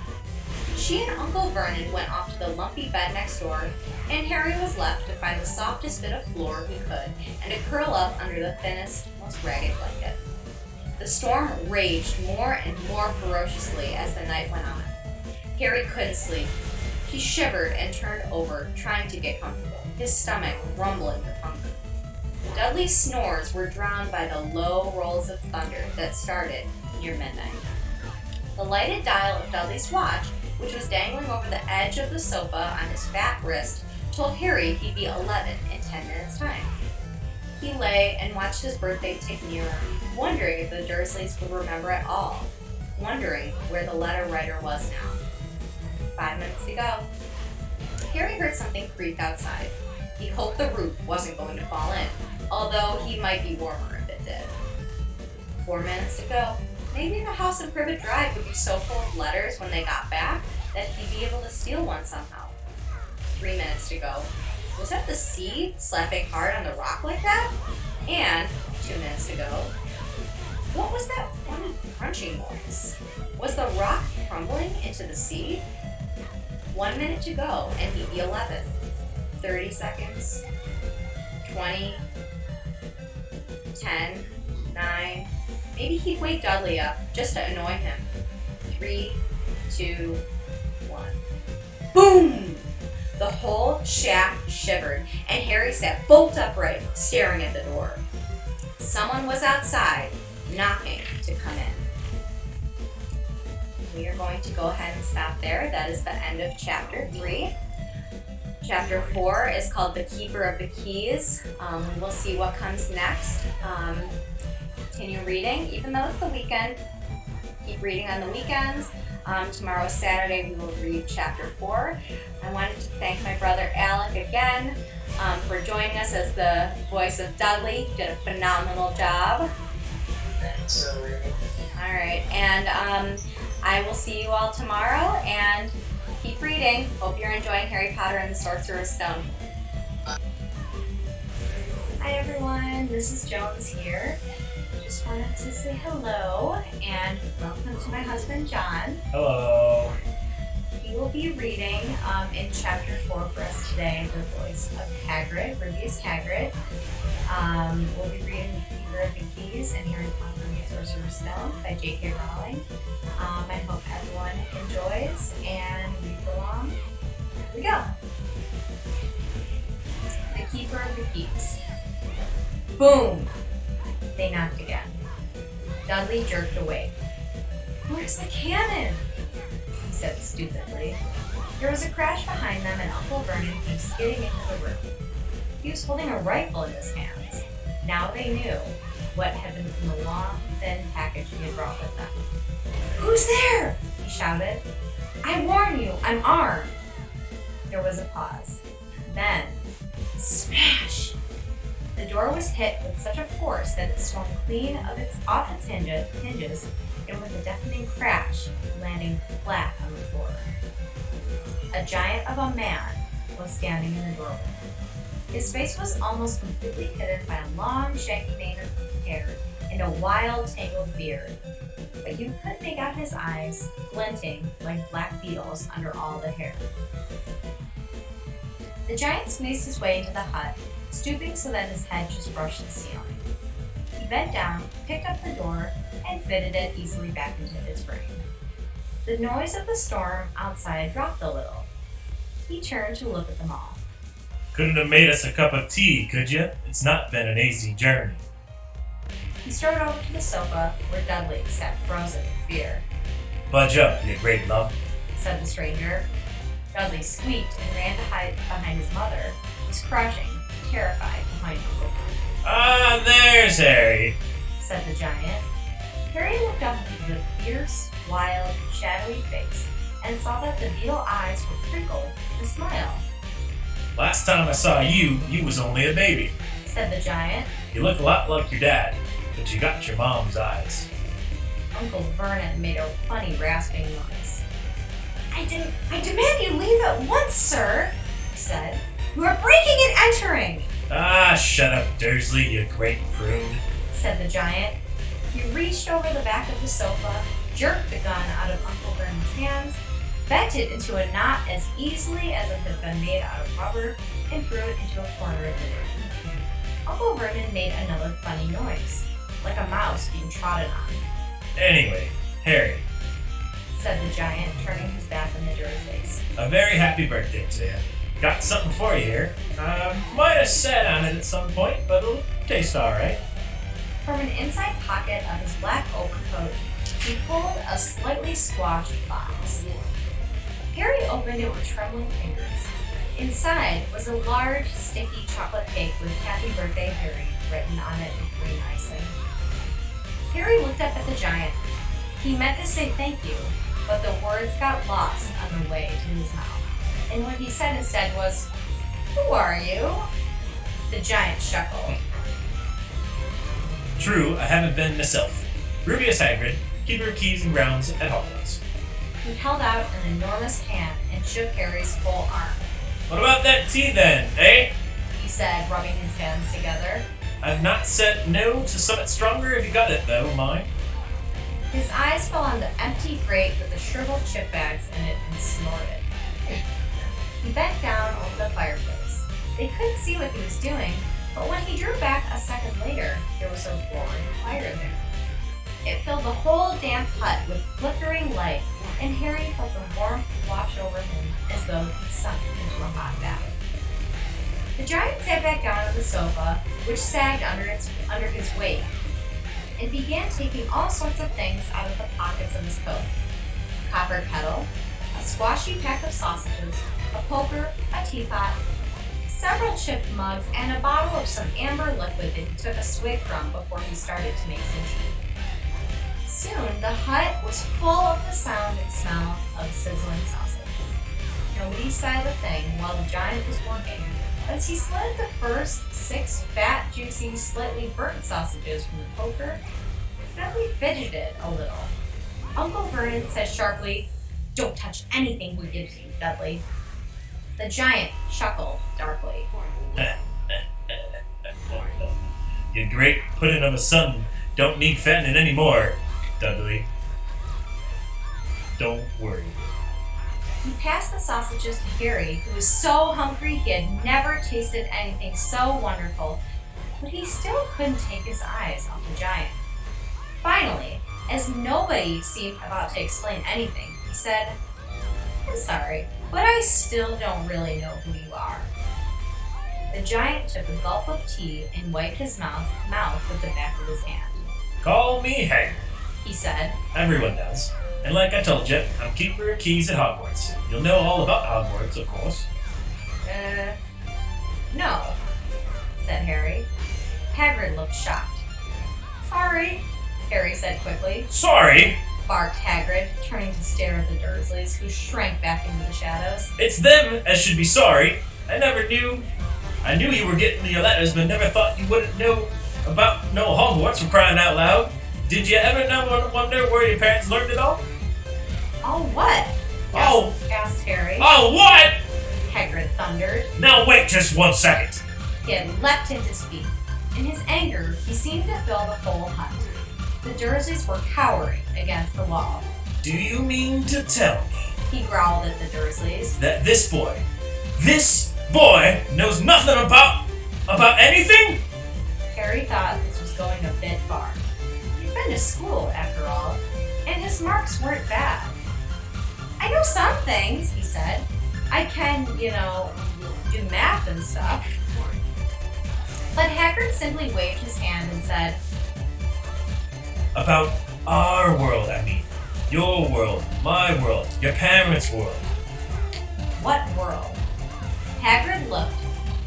She and Uncle Vernon went off to the lumpy bed next door, and Harry was left to find the softest bit of floor he could and to curl up under the thinnest, most ragged blanket. The storm raged more and more ferociously as the night went on. Harry couldn't sleep. He shivered and turned over, trying to get comfortable, his stomach rumbling with hunger. Dudley's snores were drowned by the low rolls of thunder that started near midnight. The lighted dial of Dudley's watch, which was dangling over the edge of the sofa on his fat wrist, told Harry he'd be 11 in 10 minutes' time. He lay and watched his birthday tick nearer, wondering if the Dursleys would remember at all, wondering where the letter writer was now. 5 minutes to go. Harry heard something creak outside. He hoped the roof wasn't going to fall in, although he might be warmer if it did. 4 minutes to go. Maybe the house in Privet Drive would be so full of letters when they got back that he'd be able to steal one somehow. 3 minutes to go. Was that the sea slapping hard on the rock like that? And 2 minutes to go. What was that funny crunching noise? Was the rock crumbling into the sea? 1 minute to go, and he'd be 11. 30 seconds. 20. 10. 9. Maybe he'd wake Dudley up just to annoy him. 3, 2, 1. Boom! The whole shack shivered, and Harry sat bolt upright, staring at the door. Someone was outside, knocking to come in. We are going to go ahead and stop there. That is the end of Chapter 3. Chapter 4 is called The Keeper of the Keys. We'll see what comes next. Continue reading, even though it's the weekend. Keep reading on the weekends. Tomorrow is Saturday. We will read Chapter 4. I wanted to thank my brother Alec again for joining us as the voice of Dudley. He did a phenomenal job. Thanks, All right, and I will see you all tomorrow, and keep reading. Hope you're enjoying Harry Potter and the Sorcerer's Stone. Hi everyone, Mrs. Jones here. Just wanted to say hello and welcome to my husband John. Hello. He will be reading in Chapter 4 for us today, the voice of Hagrid, Rubius Hagrid. We'll be reading The Keeper of the Keys and Harry Potter and the Sorcerer's Stone by J.K. Rowling. I hope everyone enjoys and reads along. Here we go. The Keeper of the Keys. Boom! They knocked again. Dudley jerked awake. "Where's the cannon?" he said stupidly. There was a crash behind them and Uncle Vernon came skidding into the room. He was holding a rifle in his hands. Now they knew what had been in the long, thin package he had brought with them. "Who's there?" he shouted. "I warn you, I'm armed." There was a pause. Then, smash! The door was hit with such a force that it swung clean off its hinges and with a deafening crash, landing flat on the floor. A giant of a man was standing in the doorway. His face was almost completely hidden by a long, shaggy mane of hair and a wild, tangled beard, but you could make out his eyes glinting like black beetles under all the hair. The giant squeezed his way into the hut, stooping so that his head just brushed the ceiling. He bent down, picked up the door, and fitted it easily back into its frame. The noise of the storm outside dropped a little. He turned to look at them all. Couldn't have made us a cup of tea, could you? It's not been an easy journey. He strode over to the sofa where Dudley sat frozen in fear. Budge up, you great lump. Said the stranger. Dudley squeaked and ran to hide behind his mother, who was crouching, terrified, behind Uncle. Ah, there's Harry. Said the giant. Harry looked up into the fierce, wild, shadowy face and saw that the beetle eyes were crinkled with a smile. Last time I saw you, you was only a baby. Said the giant. You look a lot like your dad, but you got your mom's eyes. Uncle Vernon made a funny rasping noise. I demand you leave at once, sir, he said. You are breaking and entering, Ah, shut up, Dursley, you great prune. said the giant. He reached over the back of the sofa, jerked the gun out of Uncle Vernon's hands, bent it into a knot as easily as it had been made out of rubber, and threw it into a corner of the room. Uncle Vernon made another funny noise, like a mouse being trodden on, Anyway, Harry, said the giant, turning his back on the deer's face. a very happy birthday to you. Got something for you here. Might have sat on it at some point, but it'll taste alright. From an inside pocket of his black overcoat, he pulled a slightly squashed box. Harry opened it with trembling fingers. Inside was a large, sticky chocolate cake with Happy Birthday Harry written on it in green icing. Harry looked up at the giant. He meant to say thank you, but the words got lost on the way to his mouth. And what he said instead was, "Who are you?" The giant chuckled. True, I haven't been myself. Rubius Hagrid, keeper of keys and grounds at Hogwarts. He held out an enormous hand and shook Harry's full arm. What about that tea then, eh? He said, rubbing his hands together. I've not said no to something stronger if you got it, though, mind. His eyes fell on the empty grate with the shriveled chip bags in it and snorted. He bent down over the fireplace. They couldn't see what he was doing, but when he drew back a second later, there was a roaring fire there. It filled the whole damp hut with flickering light, and Harry felt the warmth wash over him as though he'd sunk into a hot bath. The giant sat back down on the sofa, which sagged under his weight, and began taking all sorts of things out of the pockets of his coat. A copper kettle, a squashy pack of sausages, a poker, a teapot, several chipped mugs, and a bottle of some amber liquid that he took a swig from before he started to make some tea. Soon, the hut was full of the sound and smell of sizzling sausage. Nobody said a thing while the giant was working, but as he slid the first 6 fat, juicy, slightly burnt sausages from the poker, Dudley fidgeted a little. Uncle Vernon said sharply, "Don't touch anything we give you, Dudley." The giant chuckled darkly. Your great pudding of a son don't need fattening anymore, Dudley. Don't worry. He passed the sausages to Harry, who was so hungry he had never tasted anything so wonderful, but he still couldn't take his eyes off the giant. Finally, as nobody seemed about to explain anything, he said, "I'm sorry, but I still don't really know who you are." The giant took a gulp of tea and wiped his mouth with the back of his hand. Call me Hagrid, He said, everyone does. And like I told you, I'm keeper of keys at Hogwarts. You'll know all about Hogwarts, of course. No, said Harry. Hagrid looked shocked. Sorry, Harry said quickly. Sorry? Barked Hagrid, turning to stare at the Dursleys, who shrank back into the shadows. It's them as should be sorry. I knew you were getting your letters, but never thought you wouldn't know about no Hogwarts, for crying out loud. Did you ever wonder where your parents learned it all? Oh, what? Asked Harry. Oh, what? Hagrid thundered. Now wait just 1 second. He had leapt in to speak. In his anger, he seemed to fill the whole hut. The Dursleys were cowering against the wall. Do you mean to tell me He growled at the Dursleys. that this boy knows nothing about anything? Harry thought this was going a bit far. He'd been to school, after all, and his marks weren't bad. I know some things, he said. I can, do math and stuff. But Hagrid simply waved his hand and said, About our world, I mean. Your world, my world, your parents' world. What world? Hagrid looked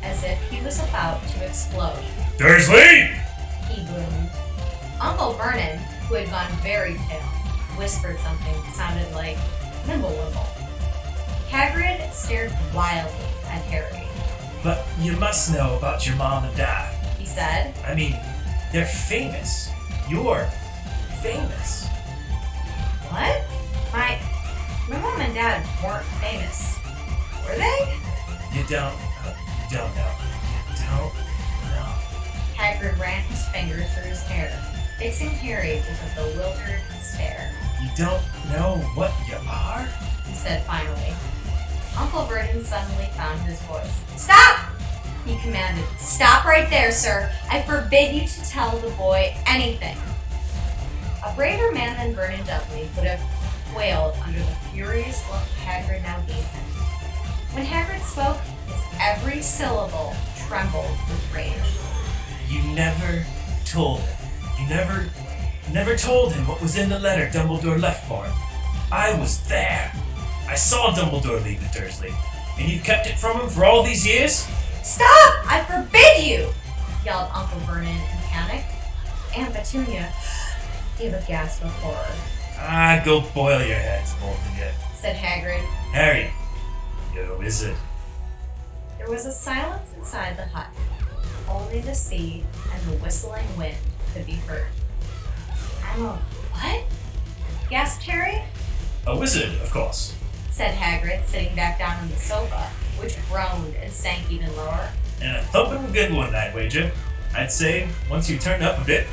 as if he was about to explode. Dursley! He boomed. Uncle Vernon, who had gone very pale, whispered something that sounded like Nimblewimble. Hagrid stared wildly at Harry. But you must know about your mom and dad. He said, I mean, they're famous. You're famous. What? My mom and dad weren't famous. Were they? You don't know. Don't know. Hagrid ran his fingers through his hair, fixing Harry with a bewildered stare. You don't know what you are? He said finally. Uncle Vernon suddenly found his voice. Stop! He commanded. Stop right there, sir. I forbid you to tell the boy anything. A braver man than Vernon Dudley would have quailed under the furious look Hagrid now gave him. When Hagrid spoke, his every syllable trembled with rage. You never told him. You never told him what was in the letter Dumbledore left for him. I was there. I saw Dumbledore leave the Dursley. And you've kept it from him for all these years? Stop! I forbid you! Yelled Uncle Vernon in panic. Aunt Petunia gave a gasp of horror. Go boil your heads, both of you. Said Hagrid. Harry, you're a wizard. There was a silence inside the hut. Only the sea and the whistling wind could be heard. I'm a what? Gasped Harry. A wizard, of course. Said Hagrid, sitting back down on the sofa, which groaned and sank even lower. And a thumping good one, I'd wager. I'd say, once you turned up a bit,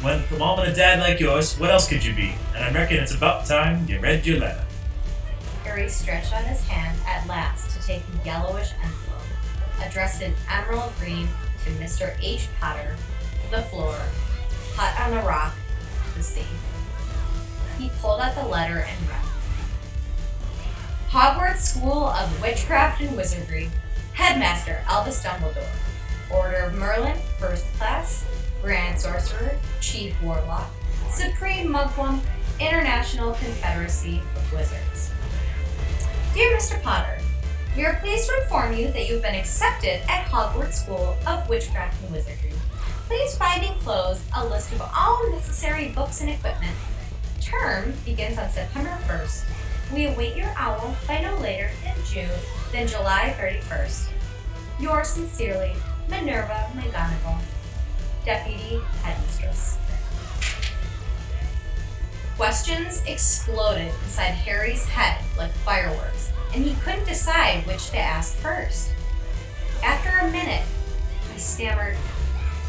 when a mom and a dad like yours, what else could you be? And I reckon it's about time you read your letter. Harry stretched out his hand at last to take the yellowish envelope, addressed in emerald green to Mr. H. Potter, the floor, hut on a rock, the sea. He pulled out the letter and read. Hogwarts School of Witchcraft and Wizardry, Headmaster Albus Dumbledore, Order of Merlin, First Class, Grand Sorcerer, Chief Warlock, Supreme Mugwump, International Confederacy of Wizards. Dear Mr. Potter, we are pleased to inform you that you've been accepted at Hogwarts School of Witchcraft and Wizardry. Please find enclosed a list of all necessary books and equipment. Term begins on September 1st. We await your owl by no later than July 31st. Yours sincerely, Minerva McGonagall, Deputy Headmistress. Questions exploded inside Harry's head like fireworks, and he couldn't decide which to ask first. After a minute, he stammered,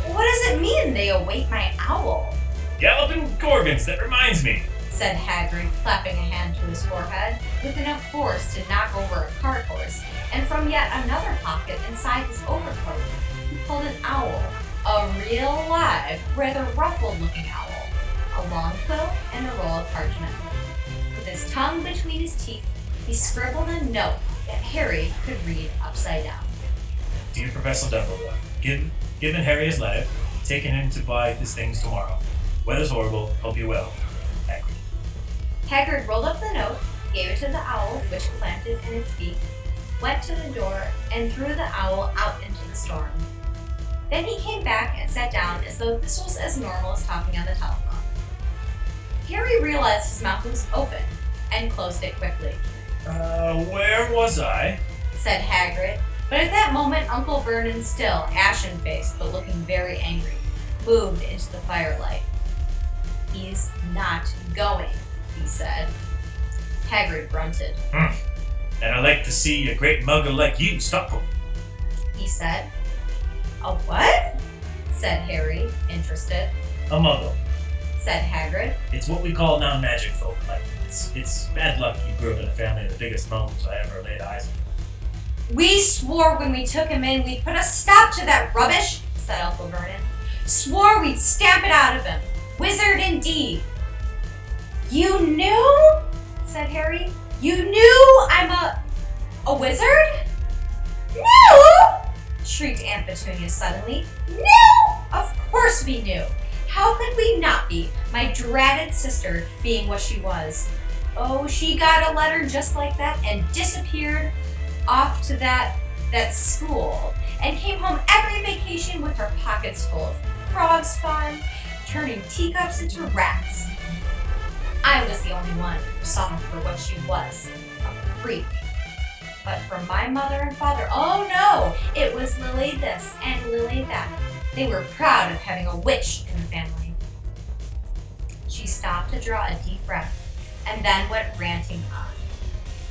What does it mean they await my owl? Galloping Gorgons, that reminds me. Said Hagrid, clapping a hand to his forehead, with enough force to knock over a cart horse, and from yet another pocket inside his overcoat, he pulled an owl, a real live, rather ruffled-looking owl, a long quill, and a roll of parchment. With his tongue between his teeth, he scribbled a note that Harry could read upside down. Dear Professor Dumbledore, given Harry his letter, taking him to buy his things tomorrow. Weather's horrible, hope you well. Hagrid. Hagrid rolled up the note, gave it to the owl, which planted in its beak, went to the door, and threw the owl out into the storm. Then he came back and sat down as though this was as normal as talking on the telephone. Harry realized his mouth was open and closed it quickly. Where was I? Said Hagrid, but at that moment Uncle Vernon, still ashen-faced but looking very angry, moved into the firelight. He's not going, he said. Hagrid grunted. And I'd like to see a great muggle like you stop him. He said. A what? Said Harry, interested. A muggle. Said Hagrid. It's what we call non-magic folk. Like, it's bad luck you grew up in a family of the biggest muggles I ever laid eyes on. We swore when we took him in we'd put a stop to that rubbish, said Uncle Vernon. Swore we'd stamp it out of him. Wizard indeed. You knew? Said Harry. You knew I'm a wizard? No! Shrieked Aunt Petunia suddenly. No! Of course we knew. How could we not be? My dratted sister being what she was. Oh, she got a letter just like that and disappeared off to that school and came home every vacation with her pockets full of frog spawn, turning teacups into rats. I was the only one who saw her for what she was, a freak. But from my mother and father, oh no, it was Lily this and Lily that. They were proud of having a witch in the family. She stopped to draw a deep breath and then went ranting on.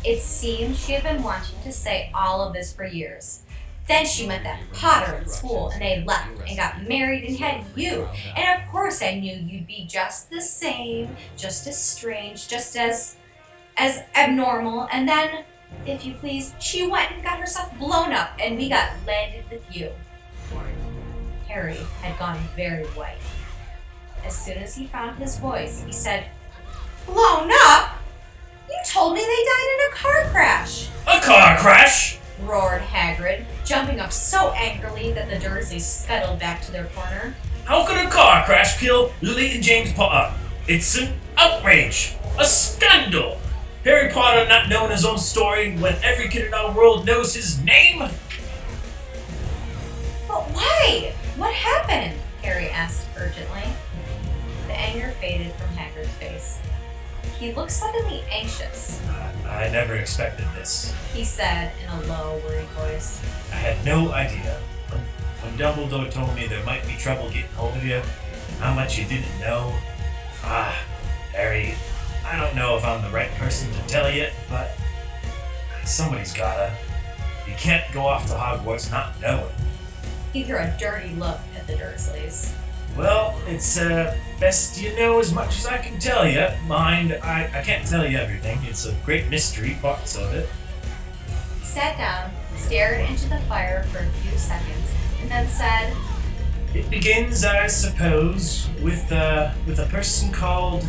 It seemed she had been wanting to say all of this for years. Then she met that Potter at school and they left and got married and had you. And of course I knew you'd be just the same, just as strange, just as abnormal. And then, if you please, she went and got herself blown up and we got landed with you. Harry had gone very white. As soon as he found his voice, he said, Blown up? You told me they died in a car crash. A car crash? Roared Hagrid, jumping up so angrily that the Dursleys scuttled back to their corner. How could a car crash kill Lily and James Potter? It's an outrage! A scandal! Harry Potter not knowing his own story when every kid in our world knows his name? But why? What happened? Harry asked urgently. The anger faded from Hagrid's face. He looked suddenly anxious. I never expected this. He said in a low, worried voice. I had no idea. When Dumbledore told me there might be trouble getting hold of you, how much you didn't know. Harry, I don't know if I'm the right person to tell you, but somebody's gotta. You can't go off to Hogwarts not knowing. He threw a dirty look at the Dursleys. Well, it's best you know as much as I can tell you. Mind, I can't tell you everything. It's a great mystery, parts of it. He sat down, stared into the fire for a few seconds, and then said, It begins, I suppose, with a person called...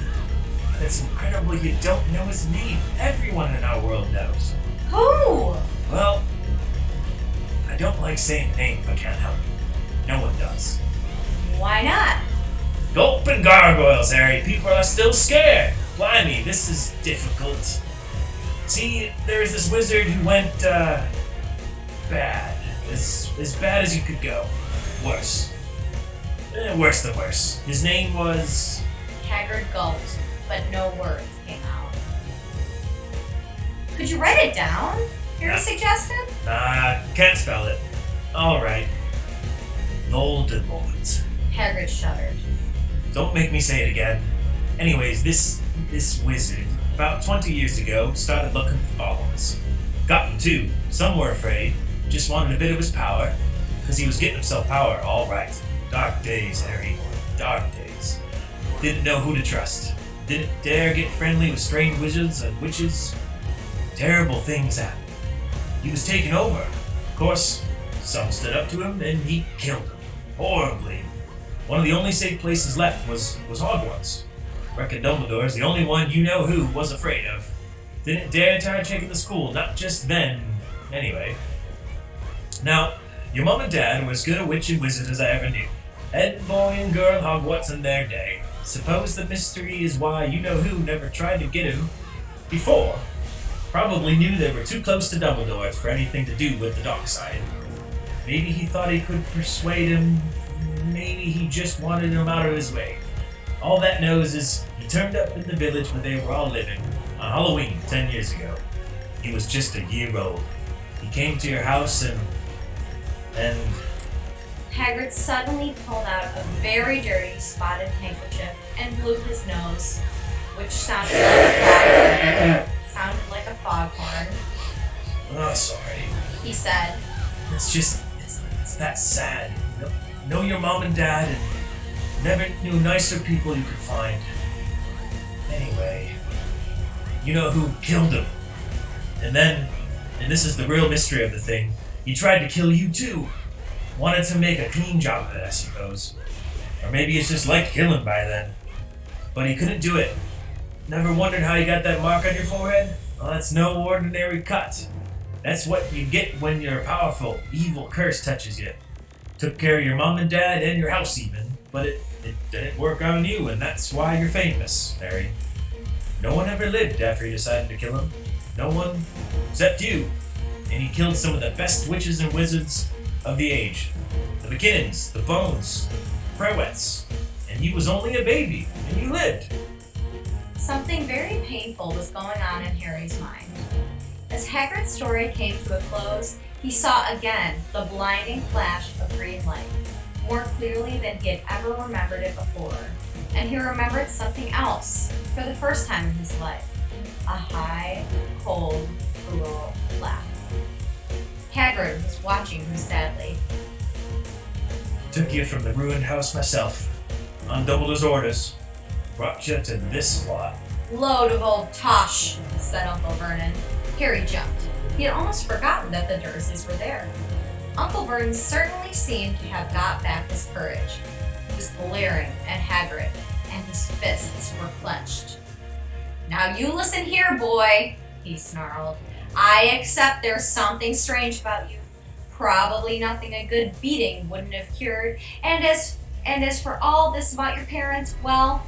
It's incredible you don't know his name. Everyone in our world knows. Who? Well, I don't like saying the name if I can't help it. No one does. Why not? Gulp and gargoyles, Harry. People are still scared. Blimey, this is difficult. See, there's this wizard who went, bad. As bad as you could go. Worse. Worse than worse. His name was... Hagrid gulped, but no words came out. Could you write it down? Harry suggested. Can't spell it. Alright. Voldemort. Hagrid shuddered. Don't make me say it again. Anyways, this wizard, about 20 years ago, started looking for followers. Got them too. Some were afraid. Just wanted a bit of his power. Because he was getting himself power, alright. Dark days, Harry. Dark days. Didn't know who to trust. Didn't dare get friendly with strange wizards and witches. Terrible things happened. He was taken over. Of course, some stood up to him and he killed them. Horribly. One of the only safe places left was Hogwarts. Reckon Dumbledore's the only one you know who was afraid of. Didn't dare try taking the school, not just then. Anyway. Now, your mom and dad were as good a witch and wizard as I ever knew. Head boy and girl Hogwarts in their day. Suppose the mystery is why you-know-who never tried to get him before. Probably knew they were too close to Dumbledore for anything to do with the dark side. Maybe he thought he could persuade him. Maybe he just wanted him out of his way. All that knows is he turned up in the village where they were all living on Halloween 10 years ago. He was just a year old. He came to your house and Hagrid suddenly pulled out a very dirty spotted handkerchief and blew his nose, which sounded like a foghorn. Oh, sorry. He said, It's that sad. Know your mom and dad and never knew nicer people you could find. Anyway, you know who killed him. And this is the real mystery of the thing, he tried to kill you too. Wanted to make a clean job of it, I suppose. Or maybe it's just liked killing by then. But he couldn't do it. Never wondered how you got that mark on your forehead? Well, that's no ordinary cut. That's what you get when your powerful, evil curse touches you. Took care of your mom and dad and your house even, but it didn't work on you, and that's why you're famous, Harry. No one ever lived after you decided to kill him. No one except you. And he killed some of the best witches and wizards of the age. The McKinnons, the Bones, the Prewetts. And you was only a baby, and you lived. something very painful was going on in Harry's mind. As Hagrid's story came to a close, he saw again the blinding flash of green light, more clearly than he had ever remembered it before. And he remembered something else for the first time in his life. A high, cold, cruel laugh. Hagrid was watching him sadly. Took you from the ruined house myself, on Dumbledore's orders. Brought you to this spot. Load of old tosh, said Uncle Vernon. Harry jumped. He had almost forgotten that the Dursleys were there. Uncle Vernon certainly seemed to have got back his courage. He was glaring at Hagrid, and his fists were clenched. Now you listen here, boy, he snarled. I accept there's something strange about you. Probably nothing a good beating wouldn't have cured. And as for all this about your parents, well,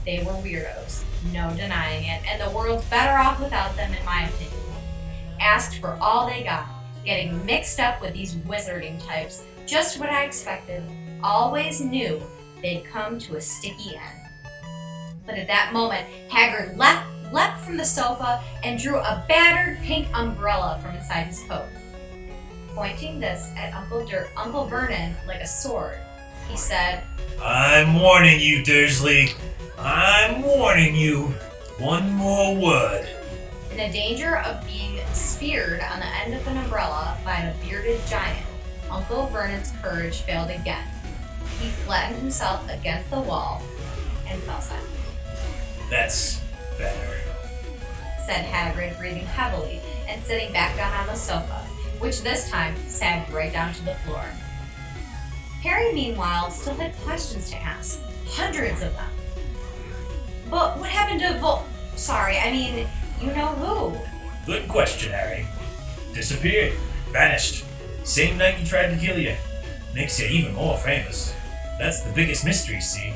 they were weirdos. No denying it, and the world's better off without them, in my opinion. Asked for all they got, getting mixed up with these wizarding types. Just what I expected. Always knew they'd come to a sticky end. But at that moment, Hagrid leapt from the sofa and drew a battered pink umbrella from inside his coat. Pointing this at Uncle Vernon like a sword, he said, I'm warning you, Dursley. I'm warning you. One more word. in a danger of being speared on the end of an umbrella by a bearded giant. Uncle Vernon's courage failed again. He flattened himself against the wall and fell silent. That's better. Said Hagrid, breathing heavily and sitting back down on the sofa, which this time sagged right down to the floor. Harry, meanwhile, still had questions to ask. Hundreds of them. But what happened to you know who? Good question, Harry. Disappeared. Vanished. Same night he tried to kill you. Makes you even more famous. That's the biggest mystery, see?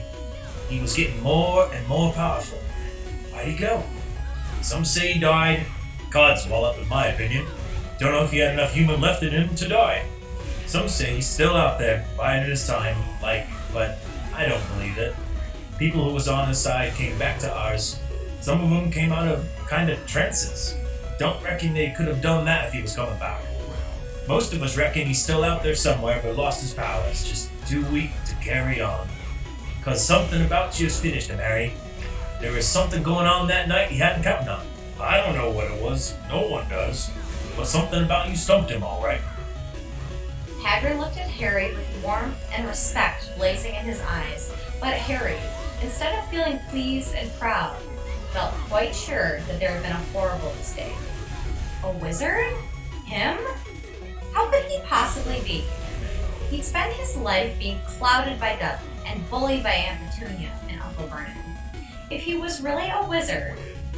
He was getting more and more powerful. Why'd he go? Some say he died. Codswallop, in my opinion. Don't know if he had enough human left in him to die. Some say he's still out there, biding his time, but I don't believe it. People who was on his side came back to ours. Some of them came out of kind of trances. Don't reckon they could have done that if he was coming back. Most of us reckon he's still out there somewhere but lost his powers, just too weak to carry on. 'Cause something about you's finished him, Harry. There was something going on that night he hadn't counted on. I don't know what it was, no one does. But something about you stumped him all right. Hagrid looked at Harry with warmth and respect blazing in his eyes, but Harry, instead of feeling pleased and proud, felt quite sure that there had been a horrible mistake. A wizard? Him? How could he possibly be? He'd spent his life being clouded by Dudley and bullied by Aunt Petunia and Uncle Vernon. If he was really a wizard,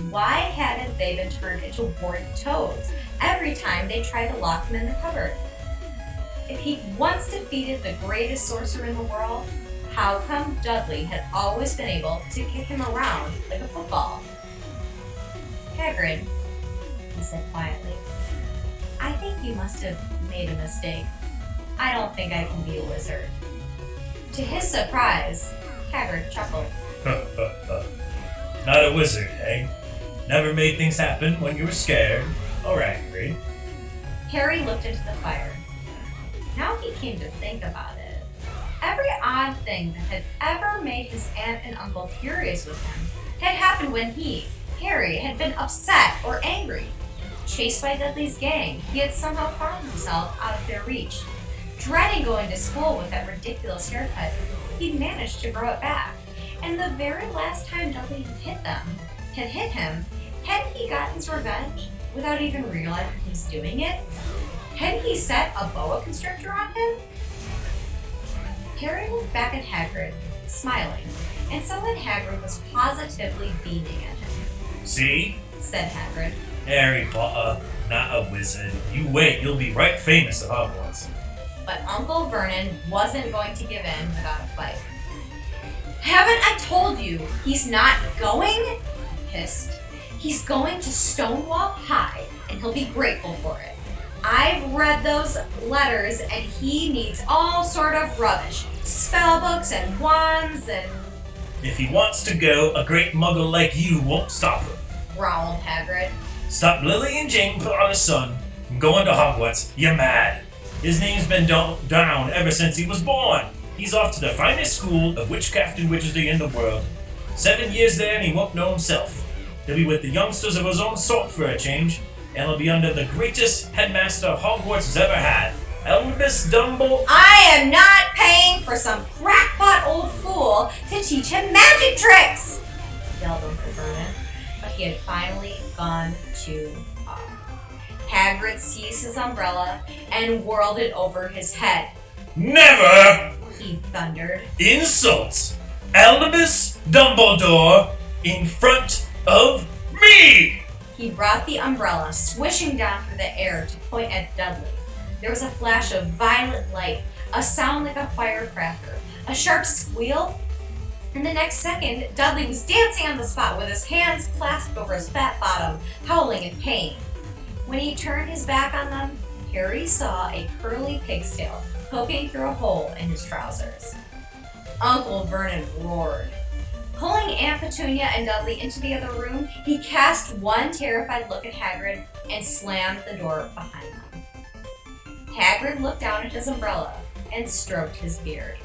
why hadn't they been turned into warded toads every time they tried to lock him in the cupboard? If he'd once defeated the greatest sorcerer in the world, how come Dudley had always been able to kick him around like a football? Hagrid, he said quietly, I think you must have made a mistake. I don't think I can be a wizard. To his surprise, Hagrid chuckled. Not a wizard, eh? Never made things happen when you were scared or angry. Harry looked into the fire. Now he came to think about it. Every odd thing that had ever made his aunt and uncle furious with him had happened when he, Harry, had been upset or angry. Chased by Dudley's gang, he had somehow found himself out of their reach. Dreading going to school with that ridiculous haircut, he'd managed to grow it back. And the very last time Dudley had hit him, hadn't he gotten his revenge without even realizing he was doing it? Hadn't he set a boa constrictor on him? Harry looked back at Hagrid, smiling, and saw that Hagrid was positively beaming at him. See? Said Hagrid. Harry Potter, not a wizard. You wait, you'll be right famous at Hogwarts. But Uncle Vernon wasn't going to give in without a fight. Haven't I told you he's not going? He hissed. He's going to Stonewall High, and he'll be grateful for it. I've read those letters, and he needs all sort of rubbish. Spell books and wands and... If he wants to go, a great muggle like you won't stop him. growled Hagrid. Stop Lily and Jane Potter's son from going to Hogwarts. You're mad. His name's been down ever since he was born. He's off to the finest school of witchcraft and wizardry in the world. 7 years there and he won't know himself. He'll be with the youngsters of his own sort for a change, and he'll be under the greatest headmaster Hogwarts has ever had, Albus Dumbledore. I am not paying for some crackpot old fool to teach him magic tricks! Yelled Uncle Vernon, but he had finally gone too far. Hagrid seized his umbrella and whirled it over his head. Never! He thundered. Insult Albus Dumbledore in front of me! He brought the umbrella swishing down through the air to point at Dudley. There was a flash of violet light, a sound like a firecracker, a sharp squeal, and the next second, Dudley was dancing on the spot with his hands clasped over his fat bottom, howling in pain. When he turned his back on them, Harry saw a curly pig's tail poking through a hole in his trousers. Uncle Vernon roared. Pulling Aunt Petunia and Dudley into the other room, he cast one terrified look at Hagrid and slammed the door behind them. Hagrid looked down at his umbrella and stroked his beard.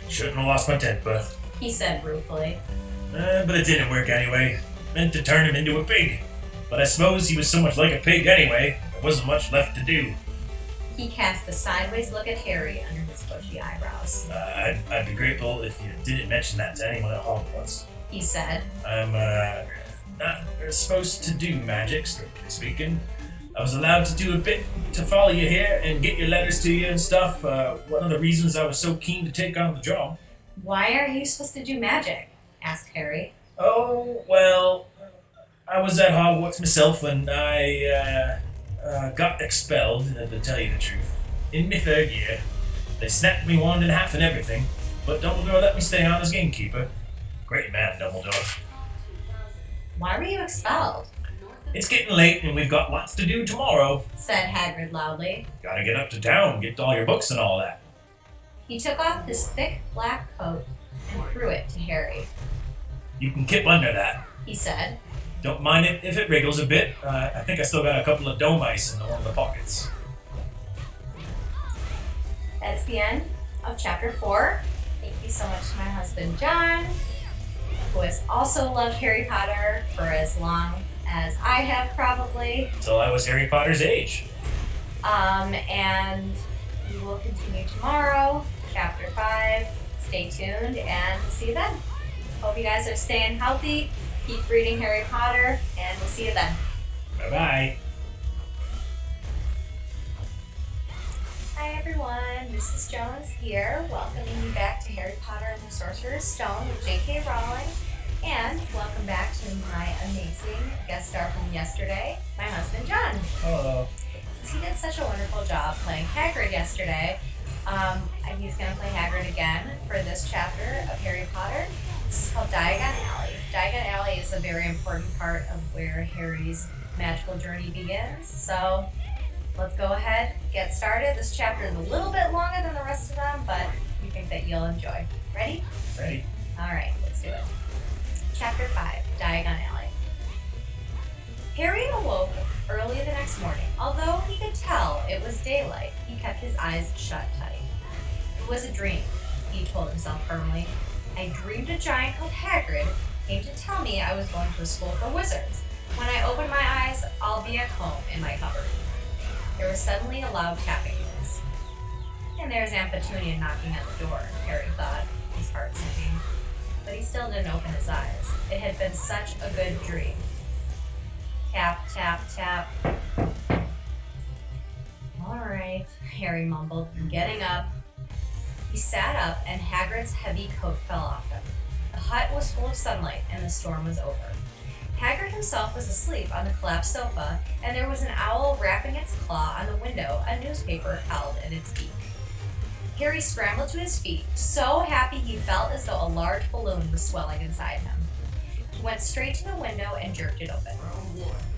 Shouldn't have lost my temper. He said ruefully. But it didn't work anyway. Meant to turn him into a pig. But I suppose he was so much like a pig anyway, there wasn't much left to do. He cast a sideways look at Harry under his bushy eyebrows. I'd be grateful if you didn't mention that to anyone at Hogwarts. He said. I'm, not supposed to do magic, strictly speaking. I was allowed to do a bit to follow you here and get your letters to you and stuff. One of the reasons I was so keen to take on the job. Why are you supposed to do magic? Asked Harry. Oh, well, I was at Hogwarts myself when I, got expelled, to tell you the truth. In my 3rd year. They snapped me wand in half and everything, but Dumbledore let me stay on as gamekeeper. Great man, Dumbledore. Why were you expelled? It's getting late and we've got lots to do tomorrow. Said Hagrid loudly. Gotta get up to town, get all your books and all that. He took off his thick black coat and threw it to Harry. You can kip under that. He said. Don't mind it if it wriggles a bit. I think I still got a couple of dome ice in one of the pockets. That's the end of chapter 4. Thank you so much to my husband John, who has also loved Harry Potter for as long as I have probably. Until I was Harry Potter's age. And we will continue tomorrow, chapter 5. Stay tuned and see you then. Hope you guys are staying healthy. Keep reading Harry Potter, and we'll see you then. Bye-bye. Hi everyone, Mrs. Jones here, welcoming you back to Harry Potter and the Sorcerer's Stone with J.K. Rowling, and welcome back to my amazing guest star from yesterday, my husband John. Hello. Since he did such a wonderful job playing Hagrid yesterday, he's going to play Hagrid again for this chapter of Harry Potter. This is called Diagon Alley. Diagon Alley is a very important part of where Harry's magical journey begins, so let's go ahead, get started. This chapter is a little bit longer than the rest of them, but we think that you'll enjoy. Ready? Ready? Alright, let's do it. Chapter 5, Diagon Alley. Harry awoke early the next morning. Although he could tell it was daylight, he kept his eyes shut tight. It was a dream, he told himself firmly. I dreamed a giant called Hagrid came to tell me I was going to a school for wizards. When I open my eyes, I'll be at home in my cupboard. There was suddenly a loud tapping noise. And there's Aunt Petunia knocking at the door, Harry thought, his heart sinking. But he still didn't open his eyes. It had been such a good dream. Tap, tap, tap. All right, Harry mumbled, getting up. He sat up and Hagrid's heavy coat fell off him. The hut was full of sunlight and the storm was over. Hagrid himself was asleep on the collapsed sofa, and there was an owl rapping its claw on the window, a newspaper held in its beak. Harry scrambled to his feet, so happy he felt as though a large balloon was swelling inside him. He went straight to the window and jerked it open.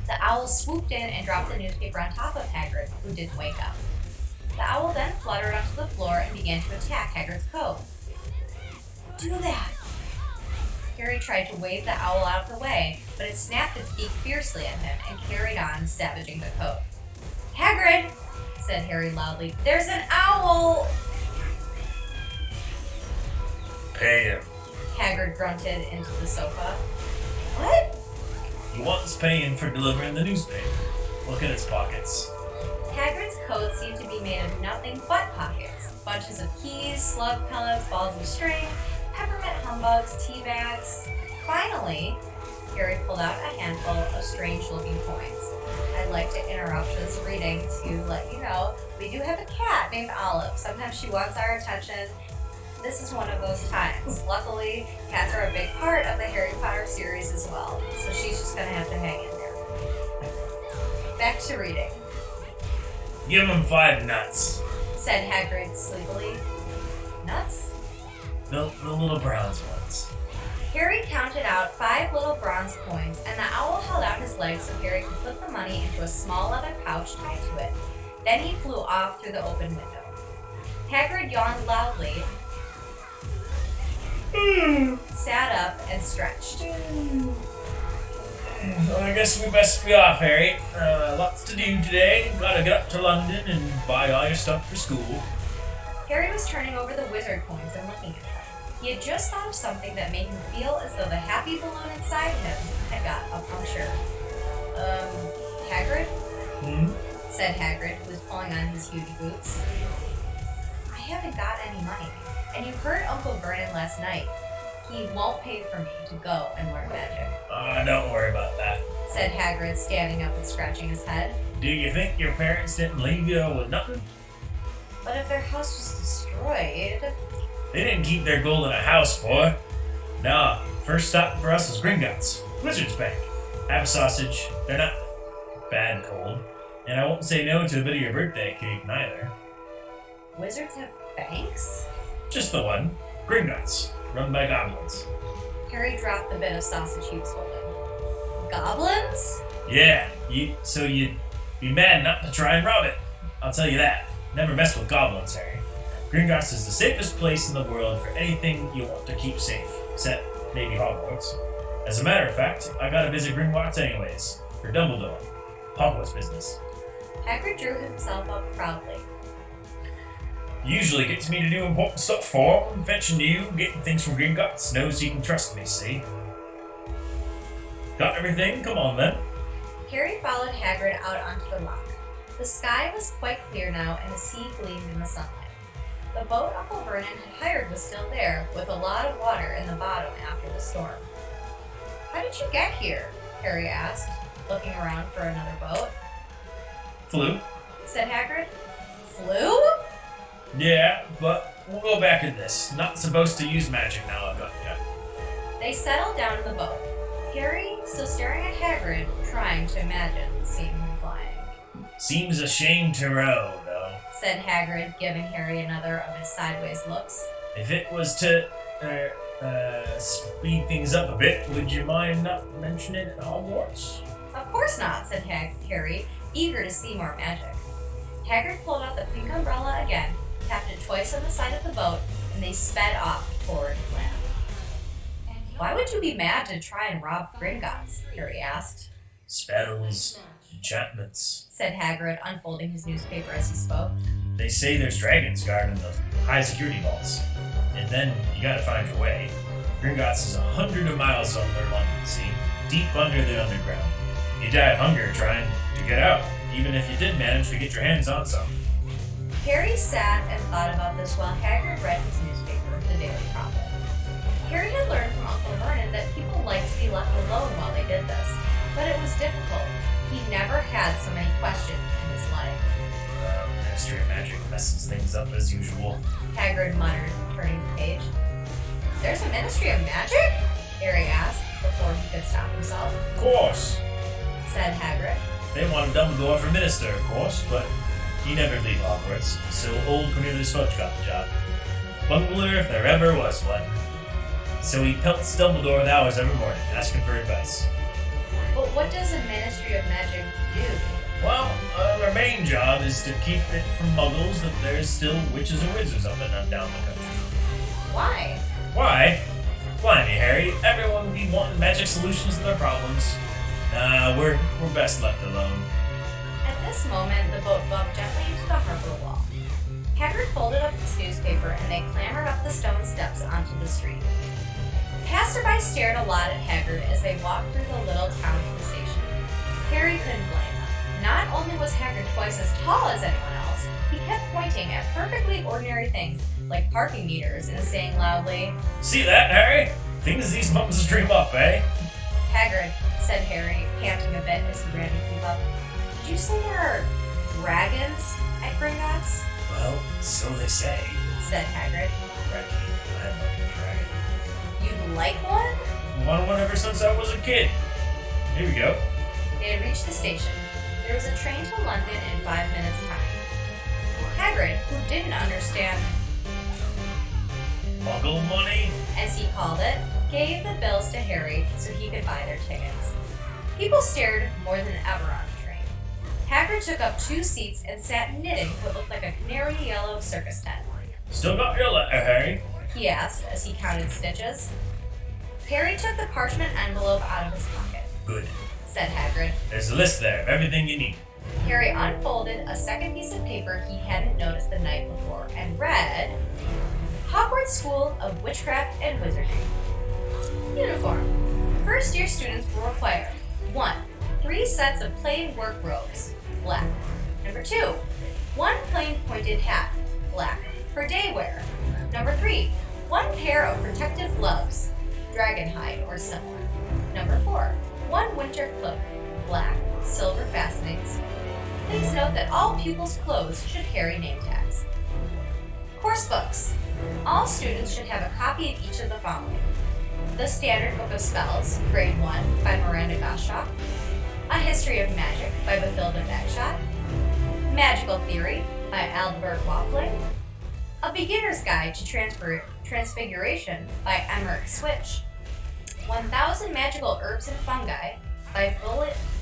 The owl swooped in and dropped the newspaper on top of Hagrid, who didn't wake up. The owl then fluttered onto the floor and began to attack Hagrid's coat. Do that! Harry tried to wave the owl out of the way, but it snapped its beak fiercely at him and carried on, savaging the coat. Hagrid! Said Harry loudly. There's an owl! Pay him. Hagrid grunted into the sofa. What? He wants paying for delivering the newspaper. Look at his pockets. Hagrid's coat seemed to be made of nothing but pockets. Bunches of keys, slug pellets, balls of string, peppermint humbugs, tea bags. Finally, Harry pulled out a handful of strange-looking coins. I'd like to interrupt this reading to let you know we do have a cat named Olive. Sometimes she wants our attention. This is one of those times. Luckily, cats are a big part of the Harry Potter series as well, so she's just gonna have to hang in there. Back to reading. Give him 5 nuts. Said Hagrid sleepily. Nuts? The little bronze ones. Harry counted out 5 little bronze coins, and the owl held out his legs so Harry could put the money into a small leather pouch tied to it. Then he flew off through the open window. Hagrid yawned loudly, sat up, and stretched. Well, I guess we best be off, Harry. Lots to do today. Gotta get up to London and buy all your stuff for school. Harry was turning over the wizard coins and looking at them. He had just thought of something that made him feel as though the happy balloon inside him had got a puncture. Hagrid? Said Hagrid, who was pulling on his huge boots. I haven't got any money, and you heard Uncle Vernon last night. He won't pay for me to go and learn magic. Don't worry about that. Said Hagrid, standing up and scratching his head. Do you think your parents didn't leave you with nothing? But if their house was destroyed... They didn't keep their gold in a house, boy. Nah, first stop for us is Gringotts, Wizard's Bank. Have a sausage. They're not bad cold. And I won't say no to a bit of your birthday cake, neither. Wizards have banks? Just the one. Gringotts, run by goblins. Harry dropped the bit of sausage he was holding. Goblins? Yeah, you'd be mad not to try and rob it. I'll tell you that. Never mess with goblins, Harry. Gringotts is the safest place in the world for anything you want to keep safe, except maybe Hogwarts. As a matter of fact, I gotta visit Gringotts anyways, for Dumbledore. Hogwarts business. Hagrid drew himself up proudly. Usually gets me to do important stuff for him, fetching you, getting things from Gringotts, knows he can trust me, see? Got everything? Come on then. Harry followed Hagrid out onto the rock. The sky was quite clear now, and the sea gleamed in the sunlight. The boat Uncle Vernon had hired was still there, with a lot of water in the bottom after the storm. How did you get here? Harry asked, looking around for another boat. Flew. Said Hagrid. Flew? Yeah, but we'll go back in this. Not supposed to use magic now I've got you. They settled down in the boat. Harry, still staring at Hagrid, trying to imagine seeing him flying. Seems a shame to row, though. Said Hagrid, giving Harry another of his sideways looks. If it was to, speed things up a bit, would you mind not mentioning it at Hogwarts? Of course not, said Harry, eager to see more magic. Hagrid pulled out the pink umbrella again, tapped it twice on the side of the boat, and they sped off toward land. Why would you be mad to try and rob Gringotts? Harry asked. Spells, enchantments. Said Hagrid, unfolding his newspaper as he spoke. They say there's dragons guarding the high security vaults. And then you gotta find your way. Gringotts is 100 miles under London, see? Deep under the underground. You die of hunger trying to get out, even if you did manage to get your hands on some. Harry sat and thought about this while Hagrid read his newspaper, The Daily Prophet. Harry had learned from Uncle Vernon that people liked to be left alone while they did this, but it was difficult. He never had so many questions in his life. Ministry of Magic messes things up as usual. Hagrid muttered, turning the page. There's a Ministry of Magic? Harry asked, before he could stop himself. Of course, Said Hagrid. they wanted Dumbledore for minister, of course, but he never leave Hogwarts, so old Cornelius Fudge got the job. Bungler if there ever was one. So he pelts Dumbledore with hours every morning, asking for advice. But what does a Ministry of Magic do? Well, our main job is to keep it from muggles that there's still witches and wizards up and down the country. Why? Why? Blimey, Harry, everyone would be wanting magic solutions to their problems. Nah, we're best left alone. At this moment, the boat bumped gently into the harbor wall. Hagrid folded up his newspaper and they clambered up the stone steps onto the street. Passerby stared a lot at Hagrid as they walked through the little town to the station. Harry couldn't blame them. Not only was Hagrid twice as tall as anyone else, he kept pointing at perfectly ordinary things like parking meters and saying loudly, See that, Harry? Things these mums dream up, eh? Hagrid, said Harry, panting a bit as he ran to keep up. Did you say there are dragons at Gringotts? Well, so they say. Said Hagrid. Frankie, I love a dragon. You'd like one? Wanted one ever since I was a kid. Here we go. They had reached the station. There was a train to London in 5 minutes' time. Hagrid, who didn't understand, Muggle money? as he called it, gave the bills to Harry so he could buy their tickets. People stared more than ever on the train. Hagrid took up 2 seats and sat knitting what looked like a canary yellow circus tent. Still got your letter, Harry? He asked as he counted stitches. Harry took the parchment envelope out of his pocket. Good. Said Hagrid. There's a list there of everything you need. Harry unfolded a second piece of paper he hadn't noticed the night before and read, Hogwarts School of Witchcraft and Wizardry. Uniform. First-year students will require 1. 3 sets of plain work robes, black. Number 2. 1 plain pointed hat, black, for day wear. Number 3. 1 pair of protective gloves, dragon hide or similar. Number 4. 1 winter cloak, black, silver fastenings. Please note that all pupils' clothes should carry name tags. Course books. All students should have a copy of each of the following. The Standard Book of Spells, Grade 1, by Miranda Gottschalk. A History of Magic, by Bathilda Bagshot. Magical Theory, by Albert Waffling. A Beginner's Guide to Transfiguration, by Emmerich Switch. 1000 Magical Herbs and Fungi, by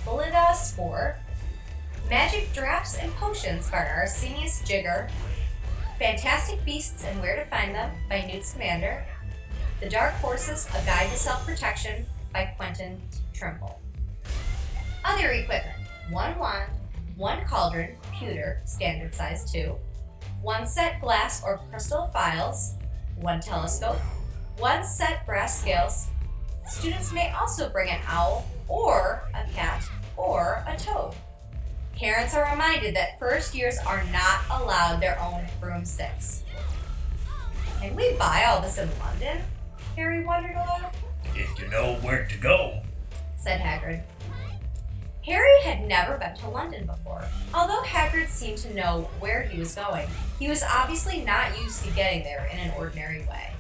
Phillida Spore. Magic Drafts and Potions by Arsenius Jigger. Fantastic Beasts and Where to Find Them by Newt Scamander. The Dark Forces, A Guide to Self-Protection by Quentin Trimble. Other equipment. 1 wand, 1 cauldron, pewter, standard size 2. 1 set glass or crystal phials, 1 telescope, 1 set brass scales. Students may also bring an owl or a cat or a toad. Parents are reminded that first years are not allowed their own broomsticks. Can we buy all this in London? Harry wondered aloud. If you know where to go. Said Hagrid. Harry had never been to London before. Although Hagrid seemed to know where he was going, he was obviously not used to getting there in an ordinary way.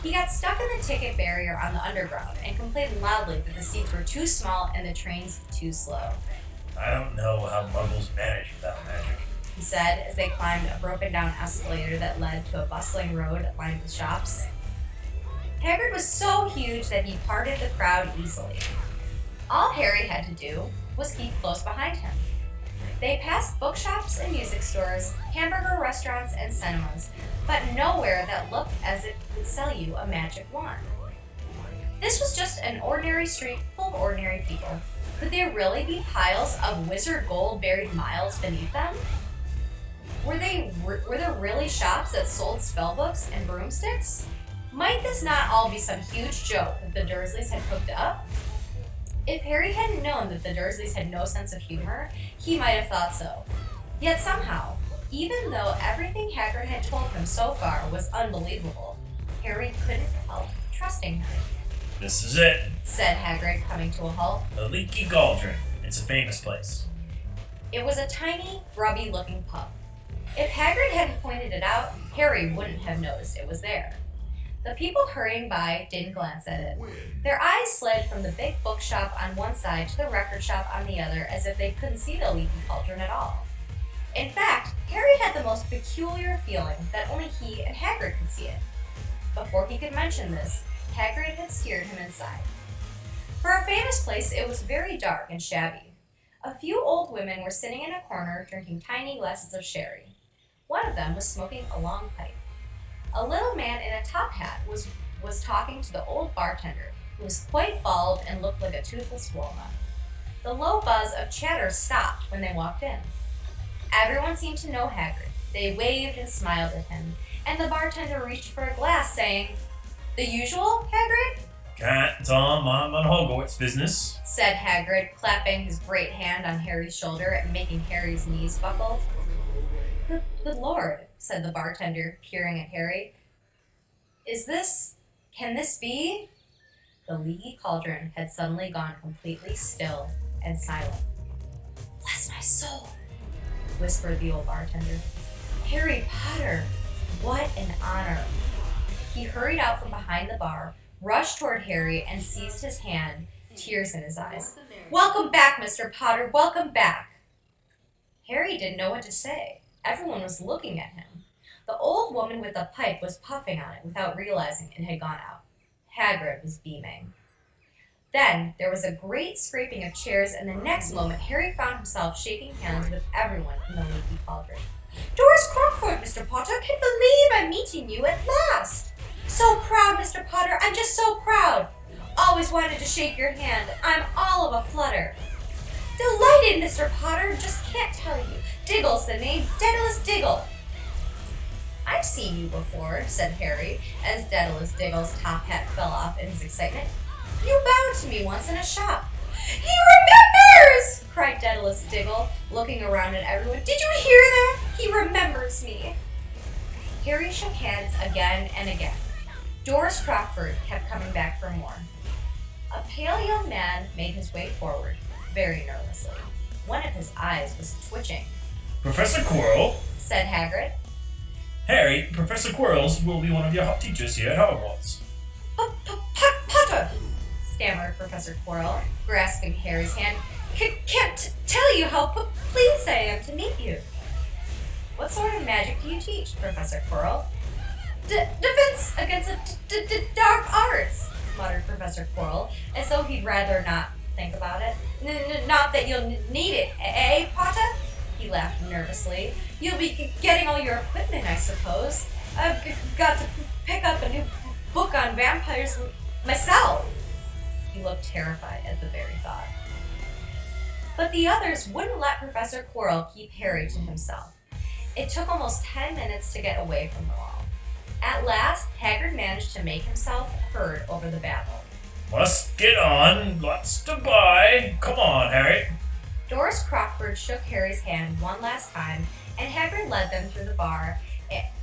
He got stuck in the ticket barrier on the underground and complained loudly that the seats were too small and the trains too slow. I don't know how muggles manage without magic. He said as they climbed a broken-down escalator that led to a bustling road lined with shops. Hagrid was so huge that he parted the crowd easily. All Harry had to do was keep close behind him. They passed bookshops and music stores, hamburger restaurants and cinemas, but nowhere that looked as if it could sell you a magic wand. This was just an ordinary street full of ordinary people. Could there really be piles of wizard gold buried miles beneath them? Were there really shops that sold spellbooks and broomsticks? Might this not all be some huge joke that the Dursleys had cooked up? If Harry hadn't known that the Dursleys had no sense of humor, he might have thought so. Yet somehow, even though everything Hagrid had told him so far was unbelievable, Harry couldn't help trusting him. This is it. Said Hagrid, coming to a halt. The Leaky Cauldron. It's a famous place. It was a tiny, grubby-looking pub. If Hagrid hadn't pointed it out, Harry wouldn't have noticed it was there. The people hurrying by didn't glance at it. Their eyes slid from the big bookshop on one side to the record shop on the other as if they couldn't see the Leaky Cauldron at all. In fact, Harry had the most peculiar feeling that only he and Hagrid could see it. Before he could mention this, Hagrid had steered him inside. For a famous place, it was very dark and shabby. A few old women were sitting in a corner drinking tiny glasses of sherry. One of them was smoking a long pipe. A little man in a top hat was talking to the old bartender, who was quite bald and looked like a toothless walnut. The low buzz of chatter stopped when they walked in. Everyone seemed to know Hagrid. They waved and smiled at him, and the bartender reached for a glass, saying, "The usual, Hagrid?" "Can't, Tom. I'm on Hogwarts business," said Hagrid, clapping his great hand on Harry's shoulder and making Harry's knees buckle. Good Lord," said the bartender, peering at Harry. Can this be? The Leaky Cauldron had suddenly gone completely still and silent. "Bless my soul," whispered the old bartender. "Harry Potter, what an honor." He hurried out from behind the bar, rushed toward Harry, and seized his hand, tears in his eyes. "Welcome back, Mr. Potter, welcome back." Harry didn't know what to say. Everyone was looking at him. The old woman with the pipe was puffing on it without realizing it had gone out. Hagrid was beaming. Then there was a great scraping of chairs, and the next moment Harry found himself shaking hands with everyone in the Leaky Cauldron. "Doris Crockford, Mr. Potter, I can't believe I'm meeting you at last. So proud, Mr. Potter, I'm just so proud. Always wanted to shake your hand. I'm all of a flutter." "Delighted, Mr. Potter, just can't tell you. Diggle's the name, Daedalus Diggle." "I've seen you before," said Harry, as Daedalus Diggle's top hat fell off in his excitement. "You bowed to me once in a shop." "He remembers!" cried Daedalus Diggle, looking around at everyone. "Did you hear that? He remembers me." Harry shook hands again and again. Doris Crockford kept coming back for more. A pale young man made his way forward, very nervously. One of his eyes was twitching. "Professor Quirrell," said Hagrid. "Harry, Professor Quirrells will be one of your hot teachers here at Hogwarts." "Potter," stammered Professor Quirrell, grasping Harry's hand. "Can't tell you how pleased I am to meet you." "What sort of magic do you teach, Professor Quirrell?" Defense against the dark arts," muttered Professor Quirrell, as though he'd rather not think about it. Not that you'll need it, eh, Potter?" He laughed nervously. "You'll be getting all your equipment, I suppose. I've got to pick up a new book on vampires myself." He looked terrified at the very thought. But the others wouldn't let Professor Quirrell keep Harry to himself. It took almost 10 minutes to get away from them all. At last, Hagrid managed to make himself heard over the babble. "Must get on. Lots to buy. Come on, Harry." Doris Crockford shook Harry's hand one last time, and Hagrid led them through the bar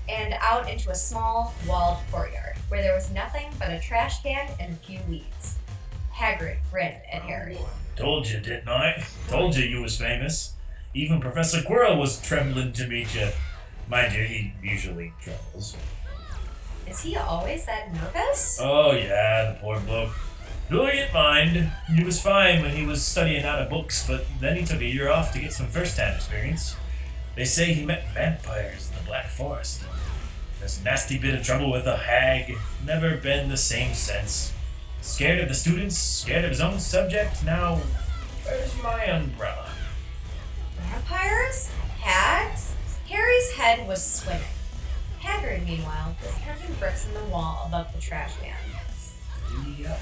and out into a small, walled courtyard, where there was nothing but a trash can and a few weeds. Hagrid grinned at Harry. "Told you, didn't I? Told you was famous. Even Professor Quirrell was trembling to meet you. Mind you, he usually trembles." "Is he always that nervous?" "Oh yeah, the poor bloke. Brilliant mind. He was fine when he was studying out of books, but then he took a year off to get some first-hand experience. They say he met vampires in the Black Forest. There's a nasty bit of trouble with a hag. Never been the same since. Scared of the students, scared of his own subject. Now, where's my umbrella?" Vampires? Hags? Harry's head was swimming. Hagrid, meanwhile, was counting bricks in the wall above the trash can. Yep.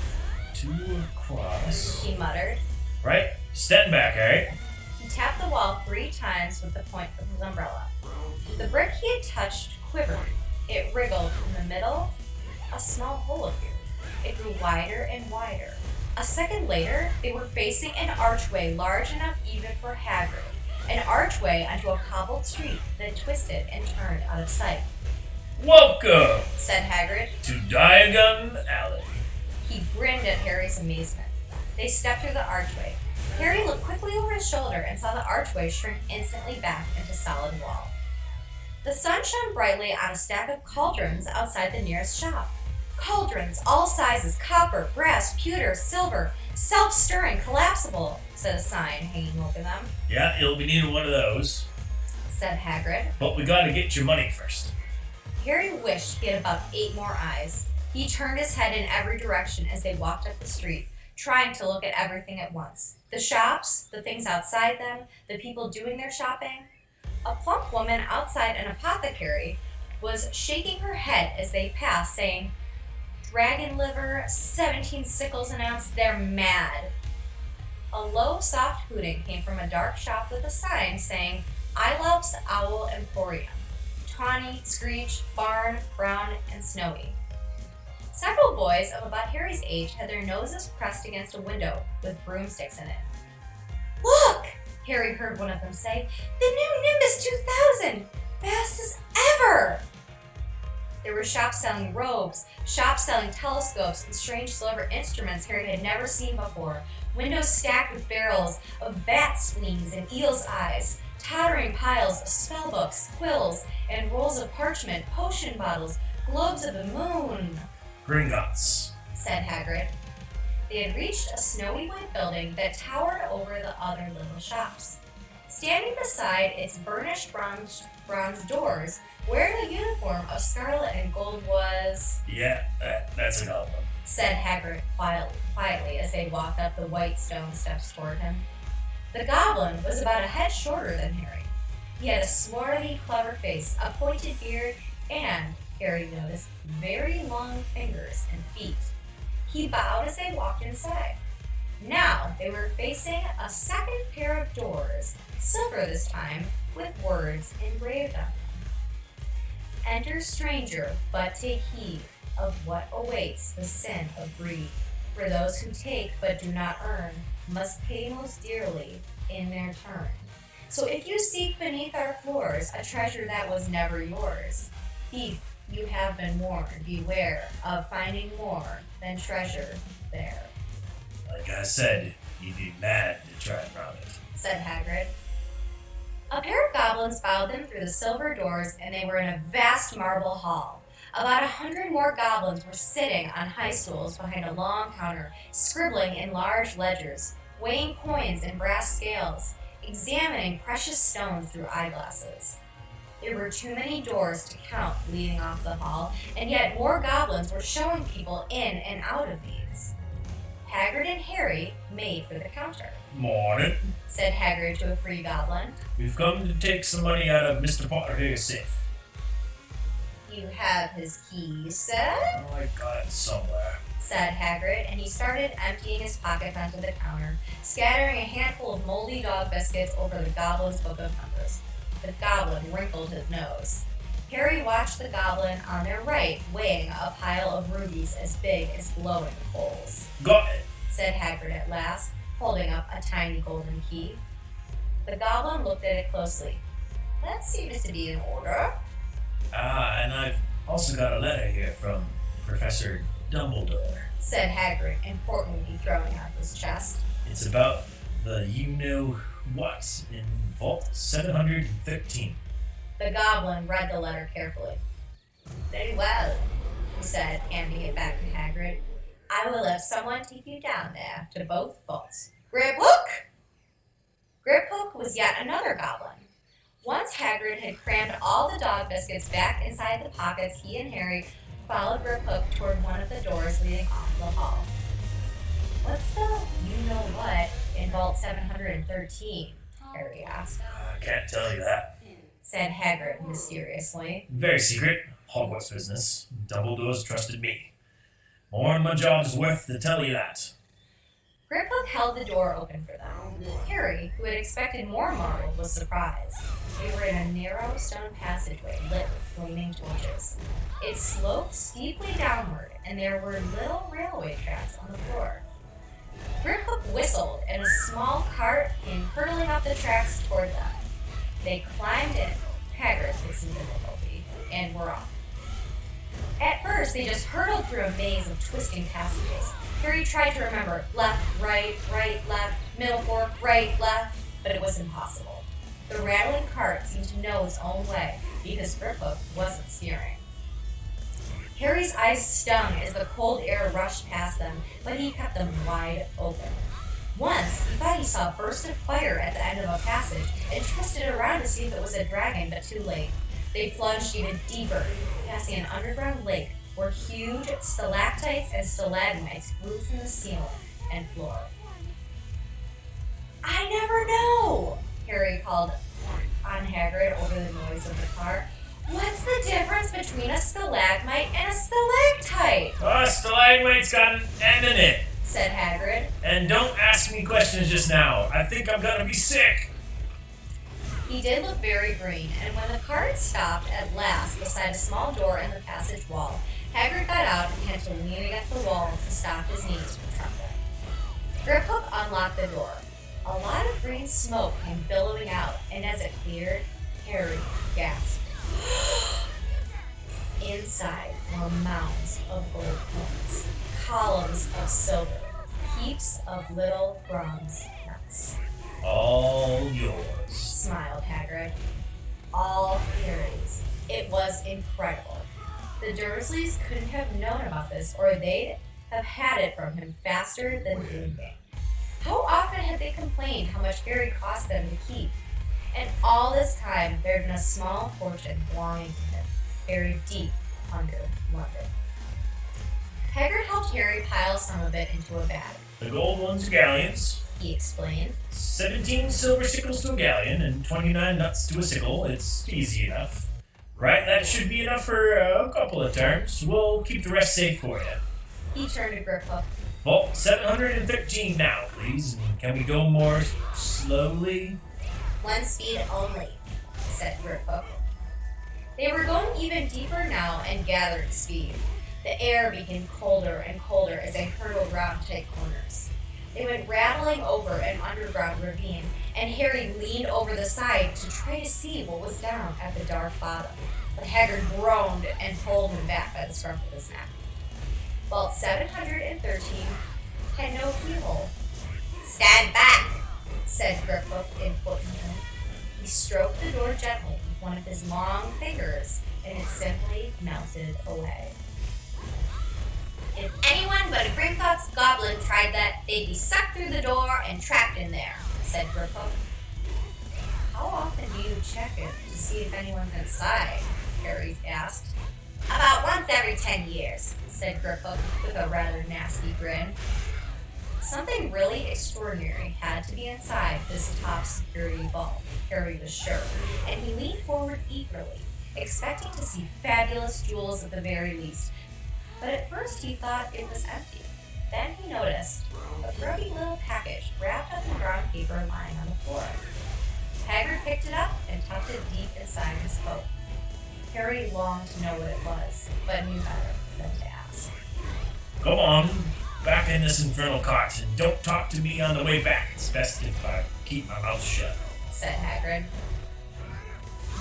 2 across. He muttered. Right? Stand back, alright? He tapped the wall 3 times with the point of his umbrella. The brick he had touched quivered. It wriggled in the middle. A small hole appeared. It grew wider and wider. A second later, they were facing an archway large enough even for Hagrid. An archway onto a cobbled street that twisted and turned out of sight. Welcome Said Hagrid. to Diagon Alley. He grinned at Harry's amazement. They stepped through the archway. Harry looked quickly over his shoulder and saw the archway shrink instantly back into solid wall. The sun shone brightly on a stack of cauldrons outside the nearest shop. Cauldrons, all sizes, copper, brass, pewter, silver, self-stirring, collapsible, said a sign hanging over them. Yeah, you'll be needing one of those. Said Hagrid. But we gotta get your money first. Harry wished he had about 8 more eyes. He turned his head in every direction as they walked up the street, trying to look at everything at once. The shops, the things outside them, the people doing their shopping. A plump woman outside an apothecary was shaking her head as they passed, saying, "Dragon liver, 17 sickles an ounce, they're mad." A low, soft hooting came from a dark shop with a sign saying, "Ilops Owl Emporium. Tawny, Screech, Barn, Brown, and Snowy." Several boys of about Harry's age had their noses pressed against a window with broomsticks in it. "Look!" Harry heard one of them say. "The new Nimbus 2000! Fast as ever!" There were shops selling robes, shops selling telescopes and strange silver instruments Harry had never seen before, windows stacked with barrels of bats' wings and eels' eyes, tottering piles of spellbooks, quills, and rolls of parchment, potion bottles, globes of the moon. Gringotts, said Hagrid. They had reached a snowy white building that towered over the other little shops. Standing beside its burnished bronze doors, wearing a uniform of scarlet and gold was... Yeah, that's a goblin, said Hagrid quietly as they walked up the white stone steps toward him. The goblin was about a head shorter than Harry. He had a swarthy, clever face, a pointed beard, and, Harry noticed, very long fingers and feet. He bowed as they walked inside. Now they were facing a second pair of doors, silver this time, with words engraved on them. "Enter stranger, but take heed of what awaits the sin of greed. For those who take but do not earn must pay most dearly in their turn. So if you seek beneath our floors a treasure that was never yours, thief, you have been warned, beware of finding more than treasure there," Like I said, you'd be mad to try and rob it, said Hagrid. A pair of goblins followed them through the silver doors, and they were in a vast marble hall. About 100 more goblins were sitting on high stools behind a long counter, scribbling in large ledgers, weighing coins in brass scales, examining precious stones through eyeglasses. There were too many doors to count leading off the hall, and yet more goblins were showing people in and out of these. Hagrid and Harry made for the counter. "Morning. Said Hagrid to a free goblin. We've come to take some money out of Mr. Potter's safe." "You have his keys, sir?" Oh, I got it somewhere. Said Hagrid, and he started emptying his pockets onto the counter, scattering a handful of moldy dog biscuits over the goblin's book of numbers. The goblin wrinkled his nose. Harry watched the goblin on their right weighing a pile of rubies as big as glowing coals. "Got it." Said Hagrid at last, holding up a tiny golden key. The goblin looked at it closely. "That seems to be in order," And I've also got a letter here from Professor Dumbledore. said Hagrid, importantly throwing out his chest. It's about the you-know-what in Vault 713. The goblin read the letter carefully. "Very well," he said, handing it back to Hagrid. "I will have someone take you down there to both vaults. Griphook!" Griphook was yet another goblin. Once Hagrid had crammed all the dog biscuits back inside the pockets, he and Harry followed Griphook toward one of the doors leading off the hall. "What's the you-know-what in Vault 713? Harry asked. I can't tell you that. Said Hagrid mysteriously. Very secret. Hogwarts business. Dumbledore's trusted me. More than my job is worth to tell you that. Griphook held the door open for them. Harry, who had expected more marble, was surprised. They were in a narrow stone passageway lit with flaming torches. It sloped steeply downward, and there were little railway tracks on the floor. Griphook whistled, and a small cart came hurtling up the tracks toward them. They climbed in, Hagrid with some difficulty, and were off. At first, they just hurtled through a maze of twisting passages. Harry tried to remember left, right, left, middle fork, right, left, but it was impossible. The rattling cart seemed to know its own way because Griphook wasn't steering. Harry's eyes stung as the cold air rushed past them, but he kept them wide open. Once, he thought he saw a burst of fire at the end of a passage and twisted around to see if it was a dragon, but too late. They plunged even deeper, passing an underground lake where huge stalactites and stalagmites grew from the ceiling and floor. I never know, Harry called on Hagrid over the noise of the car. What's the difference between a stalagmite and a stalactite? A stalagmite's got an N in it. Said Hagrid. And don't ask me questions just now. I think I'm gonna be sick. He did look very green, and when the cart stopped at last beside a small door in the passage wall, Hagrid got out and had to lean against the wall to stop his knees from trembling. Griphook unlocked the door. A lot of green smoke came billowing out, and as it cleared, Harry gasped. Inside were mounds of gold coins, columns of silver, heaps of little bronze nuts. All yours, Smiled Hagrid. All Harry's. It was incredible. The Dursleys couldn't have known about this, or they'd have had it from him faster than Videogame. How often had they complained how much Harry cost them to keep? And all this time, there had been a small fortune belonging to him, buried deep under London. Hagrid helped Harry pile some of it into a bag. The gold ones are galleons. He explained. 17 silver sickles to a galleon and 29 nuts to a sickle. It's easy enough. Right, that should be enough for a couple of turns. We'll keep the rest safe for you. He turned to Griphook. Vault 713 now, please. And can we go more slowly? One speed only, said Griphook. They were going even deeper now and gathered speed. The air became colder and colder as they hurtled round tight corners. They went rattling over an underground ravine, and Harry leaned over the side to try to see what was down at the dark bottom. But Hagrid groaned and pulled him back by the scruff of his neck. Vault 713 had no keyhole. Stand back, said Griphook importantly. He stroked the door gently with one of his long fingers, and it simply melted away. If anyone but a Grimthoughts goblin tried that, they'd be sucked through the door and trapped in there, said Griphook. How often do you check it to see if anyone's inside? Harry asked. About once every 10 years, said Griphook with a rather nasty grin. Something really extraordinary had to be inside this top security vault, Harry was sure, and he leaned forward eagerly, expecting to see fabulous jewels at the very least. But at first he thought it was empty. Then he noticed a grubby little package wrapped up in brown paper lying on the floor. Hagrid picked it up and tucked it deep inside his coat. Harry longed to know what it was, but knew better than to ask. Come on, back in this infernal cart, and don't talk to me on the way back. It's best if I keep my mouth shut, said Hagrid.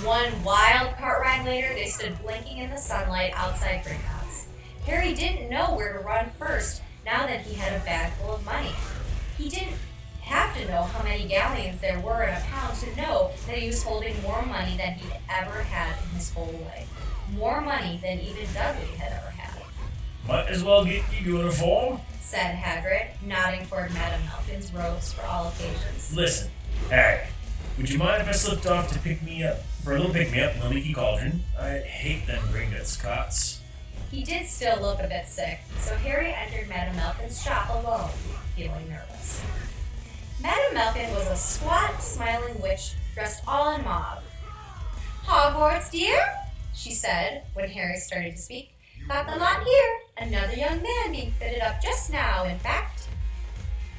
One wild cart ride later, they stood blinking in the sunlight outside Gringotts. Harry didn't know where to run first, now that he had a bag full of money. He didn't have to know how many galleons there were in a pound to know that he was holding more money than he'd ever had in his whole life. More money than even Dudley had ever had. Might as well get your uniform, said Hagrid, nodding toward Madame Malkin's robes for all occasions. Listen, Harry, would you mind if I slipped off to pick me up for a little pick-me-up in the leaky cauldron? I hate them Gringotts cots. He did still look a bit sick, so Harry entered Madame Malkin's shop alone, feeling nervous. Madame Malkin was a squat, smiling witch dressed all in mauve. "Hogwarts, dear?" she said when Harry started to speak. "Got the lot here. Another young man being fitted up just now, in fact."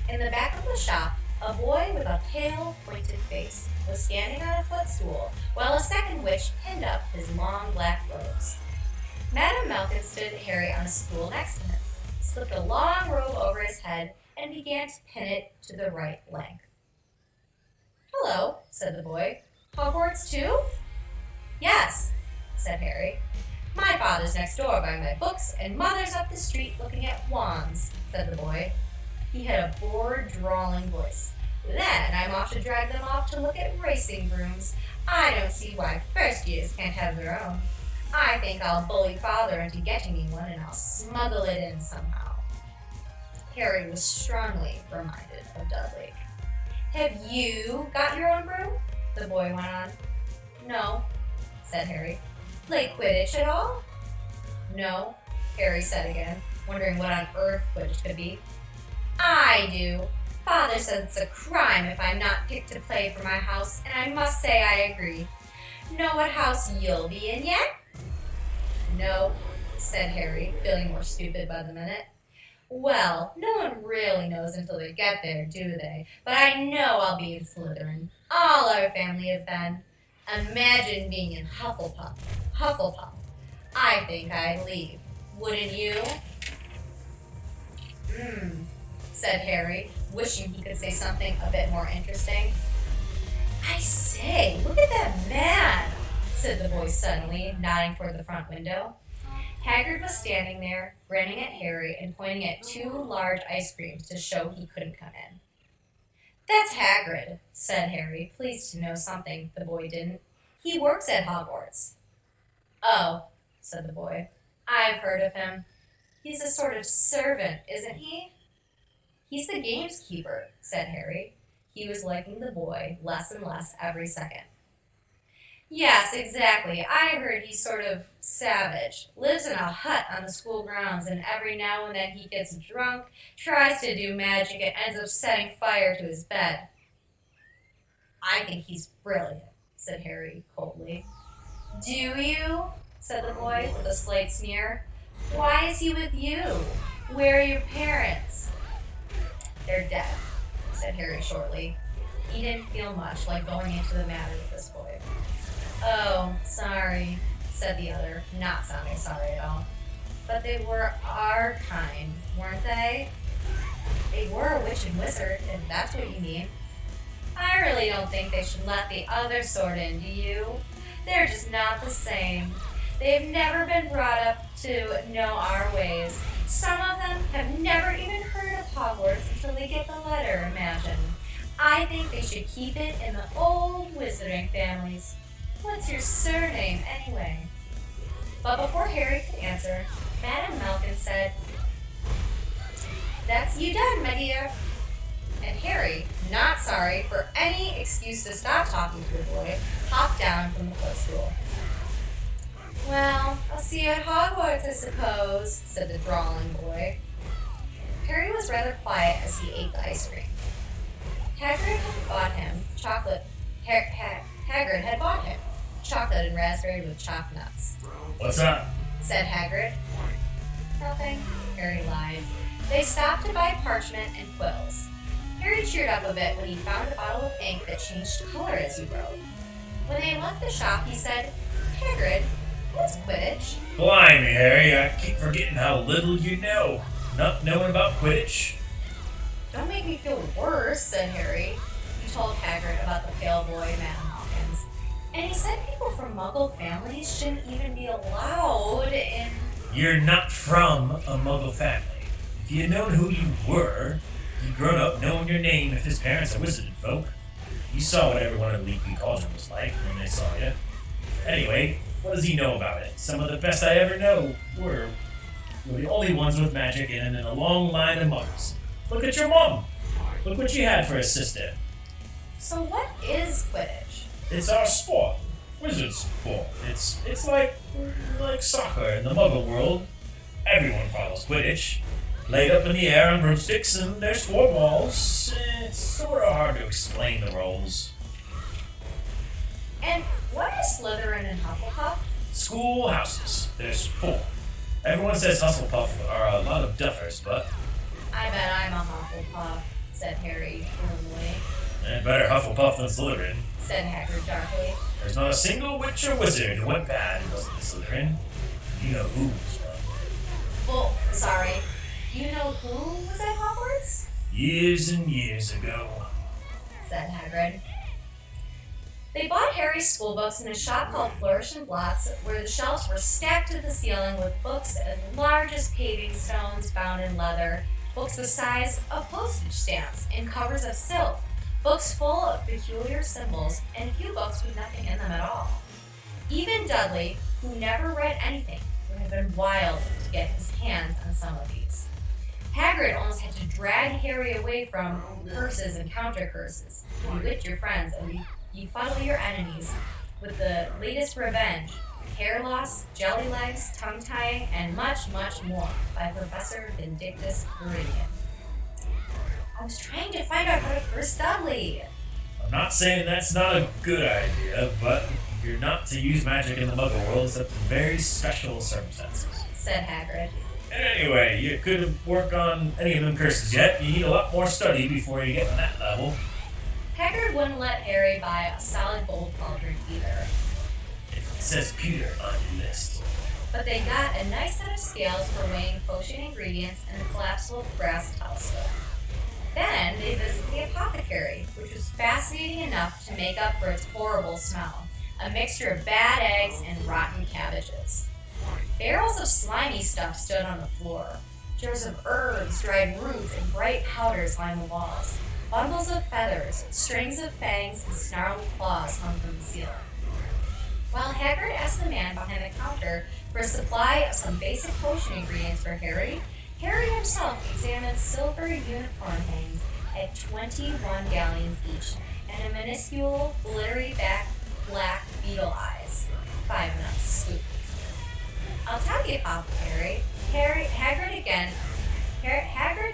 In the back of the shop, a boy with a pale, pointed face was standing on a footstool, while a second witch pinned up his long black robes. Madame Malkin stood Harry on a stool next to him, slipped a long robe over his head, and began to pin it to the right length. "Hello," said the boy. "Hogwarts too?" "Yes," said Harry. "My father's next door buying my books, and mother's up the street looking at wands," said the boy. He had a bored, drawling voice. "Then I'm off to drag them off to look at racing brooms. I don't see why first years can't have their own. I think I'll bully father into getting me one, and I'll smuggle it in somehow." Harry was strongly reminded of Dudley. "Have you got your own broom?" the boy went on. "No," said Harry. "Play Quidditch at all?" "No," Harry said again, wondering what on earth Quidditch could be. "I do. Father says it's a crime if I'm not picked to play for my house, and I must say I agree. Know what house you'll be in yet?" "No," said Harry, feeling more stupid by the minute. "Well, no one really knows until they get there, do they? But I know I'll be in Slytherin. All our family has been. Imagine being in Hufflepuff. Hufflepuff. I think I'd leave. Wouldn't you?" Said Harry, wishing he could say something a bit more interesting. "I say, look at that man," said the boy suddenly, nodding toward the front window. Hagrid was standing there, grinning at Harry and pointing at 2 large ice creams to show he couldn't come in. "That's Hagrid," said Harry, pleased to know something the boy didn't. "He works at Hogwarts." "Oh," said the boy. "I've heard of him. He's a sort of servant, isn't he?" "He's the gameskeeper," said Harry. He was liking the boy less and less every second. "Yes, exactly. I heard he's sort of savage. Lives in a hut on the school grounds, and every now and then he gets drunk, tries to do magic, and ends up setting fire to his bed." "I think he's brilliant," said Harry coldly. "Do you?" said the boy with a slight sneer. "Why is he with you? Where are your parents?" "They're dead," said Harry shortly. He didn't feel much like going into the matter with this boy. "Oh, sorry," said the other, not sounding sorry at all. "But they were our kind, weren't they?" "They were a witch and wizard, if that's what you mean." "I really don't think they should let the other sort in, do you? They're just not the same. They've never been brought up to know our ways. Some of them have never even heard of Hogwarts until they get the letter, imagine. I think they should keep it in the old wizarding families. What's your surname, anyway?" But before Harry could answer, Madame Malkin said, "That's you done, my dear." And Harry, not sorry for any excuse to stop talking to the boy, hopped down from the footstool. "Well, I'll see you at Hogwarts, I suppose," said the drawling boy. Harry was rather quiet as he ate the ice cream. Hagrid had bought him chocolate. Hagrid had bought him chocolate and raspberry with chopped nuts. "What's up?" said Hagrid. "Nothing," Harry lied. They stopped to buy parchment and quills. Harry cheered up a bit when he found a bottle of ink that changed color as he wrote. When they left the shop, he said, "Hagrid, what's Quidditch?" "Blimey, Harry, I keep forgetting how little you know. Not knowing about Quidditch." "Don't make me feel worse," said Harry. He told Hagrid about the pale boy, Madame Hawkins. And he said people from Muggle families shouldn't even be allowed in... "You're not from a Muggle family. If you'd known who you were, you'd grown up knowing your name if his parents are wizarding folk. You saw what everyone at Leaky Cauldron was like when they saw you. Anyway, what does he know about it? Some of the best I ever know were the only ones with magic and in a long line of muggles. Look at your mom. Look what she had for a sister." So what is Quidditch? "It's our sport. Wizard sport. It's like soccer in the Muggle world. Everyone follows Quidditch. laid up in the air on broomsticks, and there's 4 walls. It's sort of hard to explain the roles. And what are Slytherin and Hufflepuff? Schoolhouses. There's 4. Everyone says Hufflepuff are a lot of duffers, but I bet I'm a Hufflepuff, said Harry gloomily. better Hufflepuff than Slytherin. Said Hagrid darkly. There's not a single witch or wizard who went bad who wasn't a Slytherin. You know who was one. Well, sorry. You know who was at Hogwarts? Years and years ago. Said Hagrid. They bought Harry's school books in a shop called Flourish and Blots, where the shelves were stacked to the ceiling with books as large as paving stones bound in leather, books the size of postage stamps in covers of silk, books full of peculiar symbols, and a few books with nothing in them at all. Even Dudley, who never read anything, would have been wild to get his hands on some of these. Hagrid almost had to drag Harry away from curses and counter curses. You wit your friends and you fuddle your enemies with the latest revenge, hair loss, jelly legs, tongue tying, and much, much more by Professor Vindictus Viridian. I was trying to find out how to curse Dudley. I'm not saying that's not a good idea, but you're not to use magic in the Muggle world except in very special circumstances. Said Hagrid. And anyway, you couldn't work on any of them curses yet. You need a lot more study before you get to that level. Hagrid wouldn't let Harry buy a solid gold cauldron either. It says Peter on your list. But they got a nice set of scales for weighing potion ingredients and a collapsible brass telescope. Then they visited the apothecary, which was fascinating enough to make up for its horrible smell, a mixture of bad eggs and rotten cabbages. Barrels of slimy stuff stood on the floor. Jars of herbs, dried roots, and bright powders lined the walls. Bundles of feathers, strings of fangs, and snarled claws hung from the ceiling. While Hagrid asked the man behind the counter for a supply of some basic potion ingredients for Harry, Harry himself examined silver unicorn hangs at 21 galleons each, and a minuscule, glittery black beetle eyes, 5 nuts scoop. I'll tell you, apothecary. Hagrid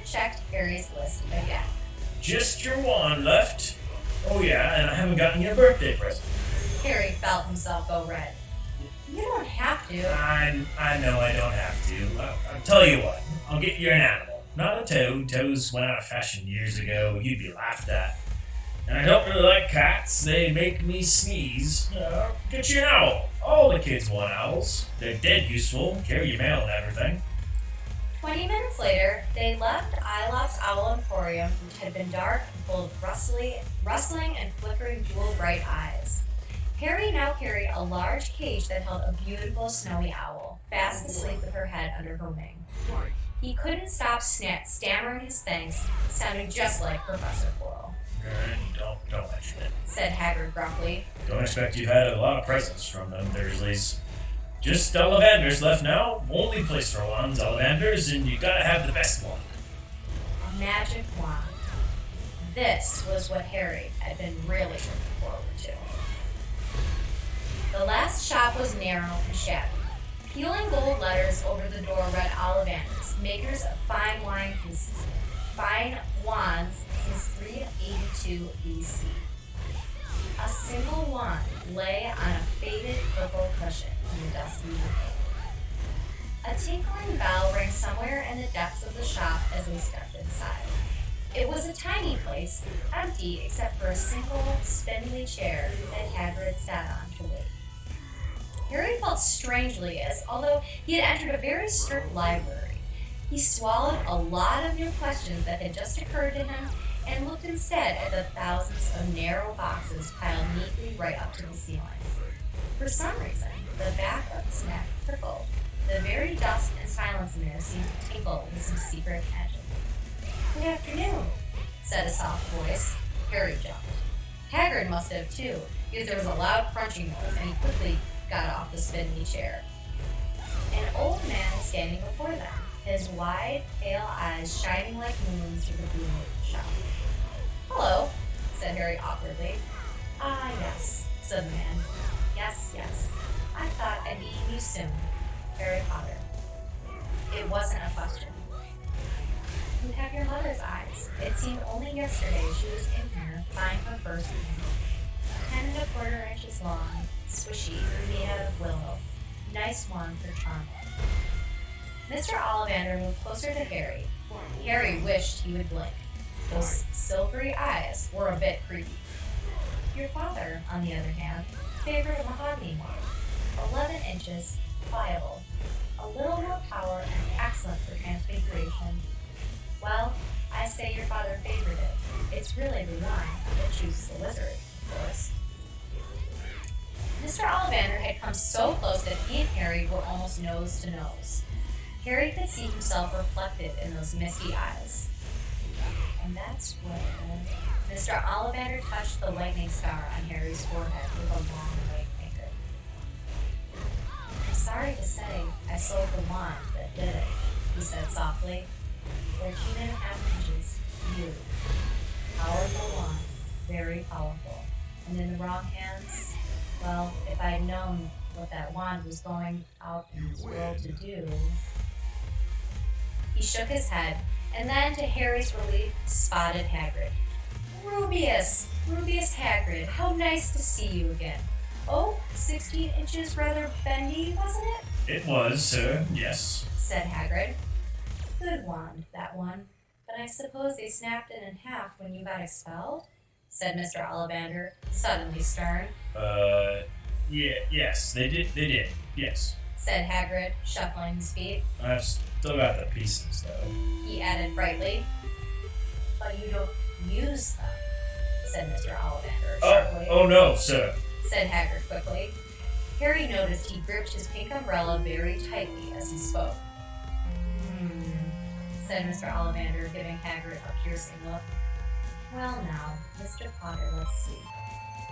checked Harry's list again. Just your wand left. Oh yeah, and I haven't gotten you a birthday present. Harry felt himself go red. You don't have to. I know I don't have to. I'll tell you what, I'll get you an animal. Not a toad. Toads went out of fashion years ago. You'd be laughed at. And I don't really like cats. They make me sneeze. Get you an owl. All the kids want owls. They're dead useful. Carry your mail and everything. 20 minutes later, they left Iloft's Owl Emporium, which had been dark and full of rustling and flickering jewel-bright eyes. Harry now carried a large cage that held a beautiful snowy owl, fast asleep with her head under her wing. He couldn't stop stammering his thanks, sounding just like Professor Quirrell. Don't mention it. Said Hagrid gruffly. Don't expect you've had a lot of presents from them Dursleys. Just Ollivanders left now. Only place for wands, Ollivanders, and you gotta have the best one. A magic wand. This was what Harry had been really looking forward to. The last shop was narrow and shabby. Peeling gold letters over the door read Ollivanders, makers of fine wands since 382 BC. A single wand lay on a faded purple cushion in the dusty room. A tinkling bell rang somewhere in the depths of the shop as they stepped inside. It was a tiny place, empty except for a single, spindly chair that Hagrid sat on to wait. Harry felt strangely as although he had entered a very strict library. He swallowed a lot of new questions that had just occurred to him and looked instead at the thousands of narrow boxes piled neatly right up to the ceiling. For some reason, the back of his neck prickled. The very dust and silence in there seemed to tinkle with some secret magic. "Good afternoon," said a soft voice. Harry jumped. Hagrid must have too, because there was a loud crunching noise and he quickly got off the spindly chair. An old man was standing before them, his wide, pale eyes shining like moons through the gloom of the shop. "Hello," said Harry awkwardly. "Ah, yes," said the man. Yes. I thought I'd meet you soon. Harry Potter." It wasn't a question. seemed only yesterday she was in here buying her first wand. 10 1/4 inches long, swishy, made out of willow. Nice wand for charm. Mr. Ollivander moved closer to Harry. Harry wished he would blink. Those silvery eyes were a bit creepy. Your father, on the other hand, favored a mahogany wand. 11 inches, pliable. A little more power and excellent for transfiguration. Well, I say your father favored it. It's really the wand that chooses the wizard, of course. Mr. Ollivander had come so close that he and Harry were almost nose to nose. Harry could see himself reflected in those misty eyes. And that's when Mr. Ollivander touched the lightning star on Harry's forehead with a long white finger. I'm sorry to say I sold the wand that did it, he said softly. 13 1/2 inches, huge. Powerful wand, very powerful. And in the wrong hands, well, if I'd known what that wand was going out in this world to do. He shook his head, and then, to Harry's relief, spotted Hagrid. Rubius Hagrid, how nice to see you again. Oh, 16 inches rather bendy, wasn't it? It was, sir, yes, said Hagrid. Good wand, that one, but I suppose they snapped it in half when you got expelled? Said Mr. Ollivander, suddenly stern. Yes, they did, yes. Said Hagrid, shuffling his feet. I've still got the pieces, though. He added brightly. But you don't use them, said Mr. Ollivander sharply. Oh no, sir, said Hagrid quickly. Harry noticed he gripped his pink umbrella very tightly as he spoke. Said Mr. Ollivander, giving Hagrid a piercing look. Well now, Mr. Potter, let's see.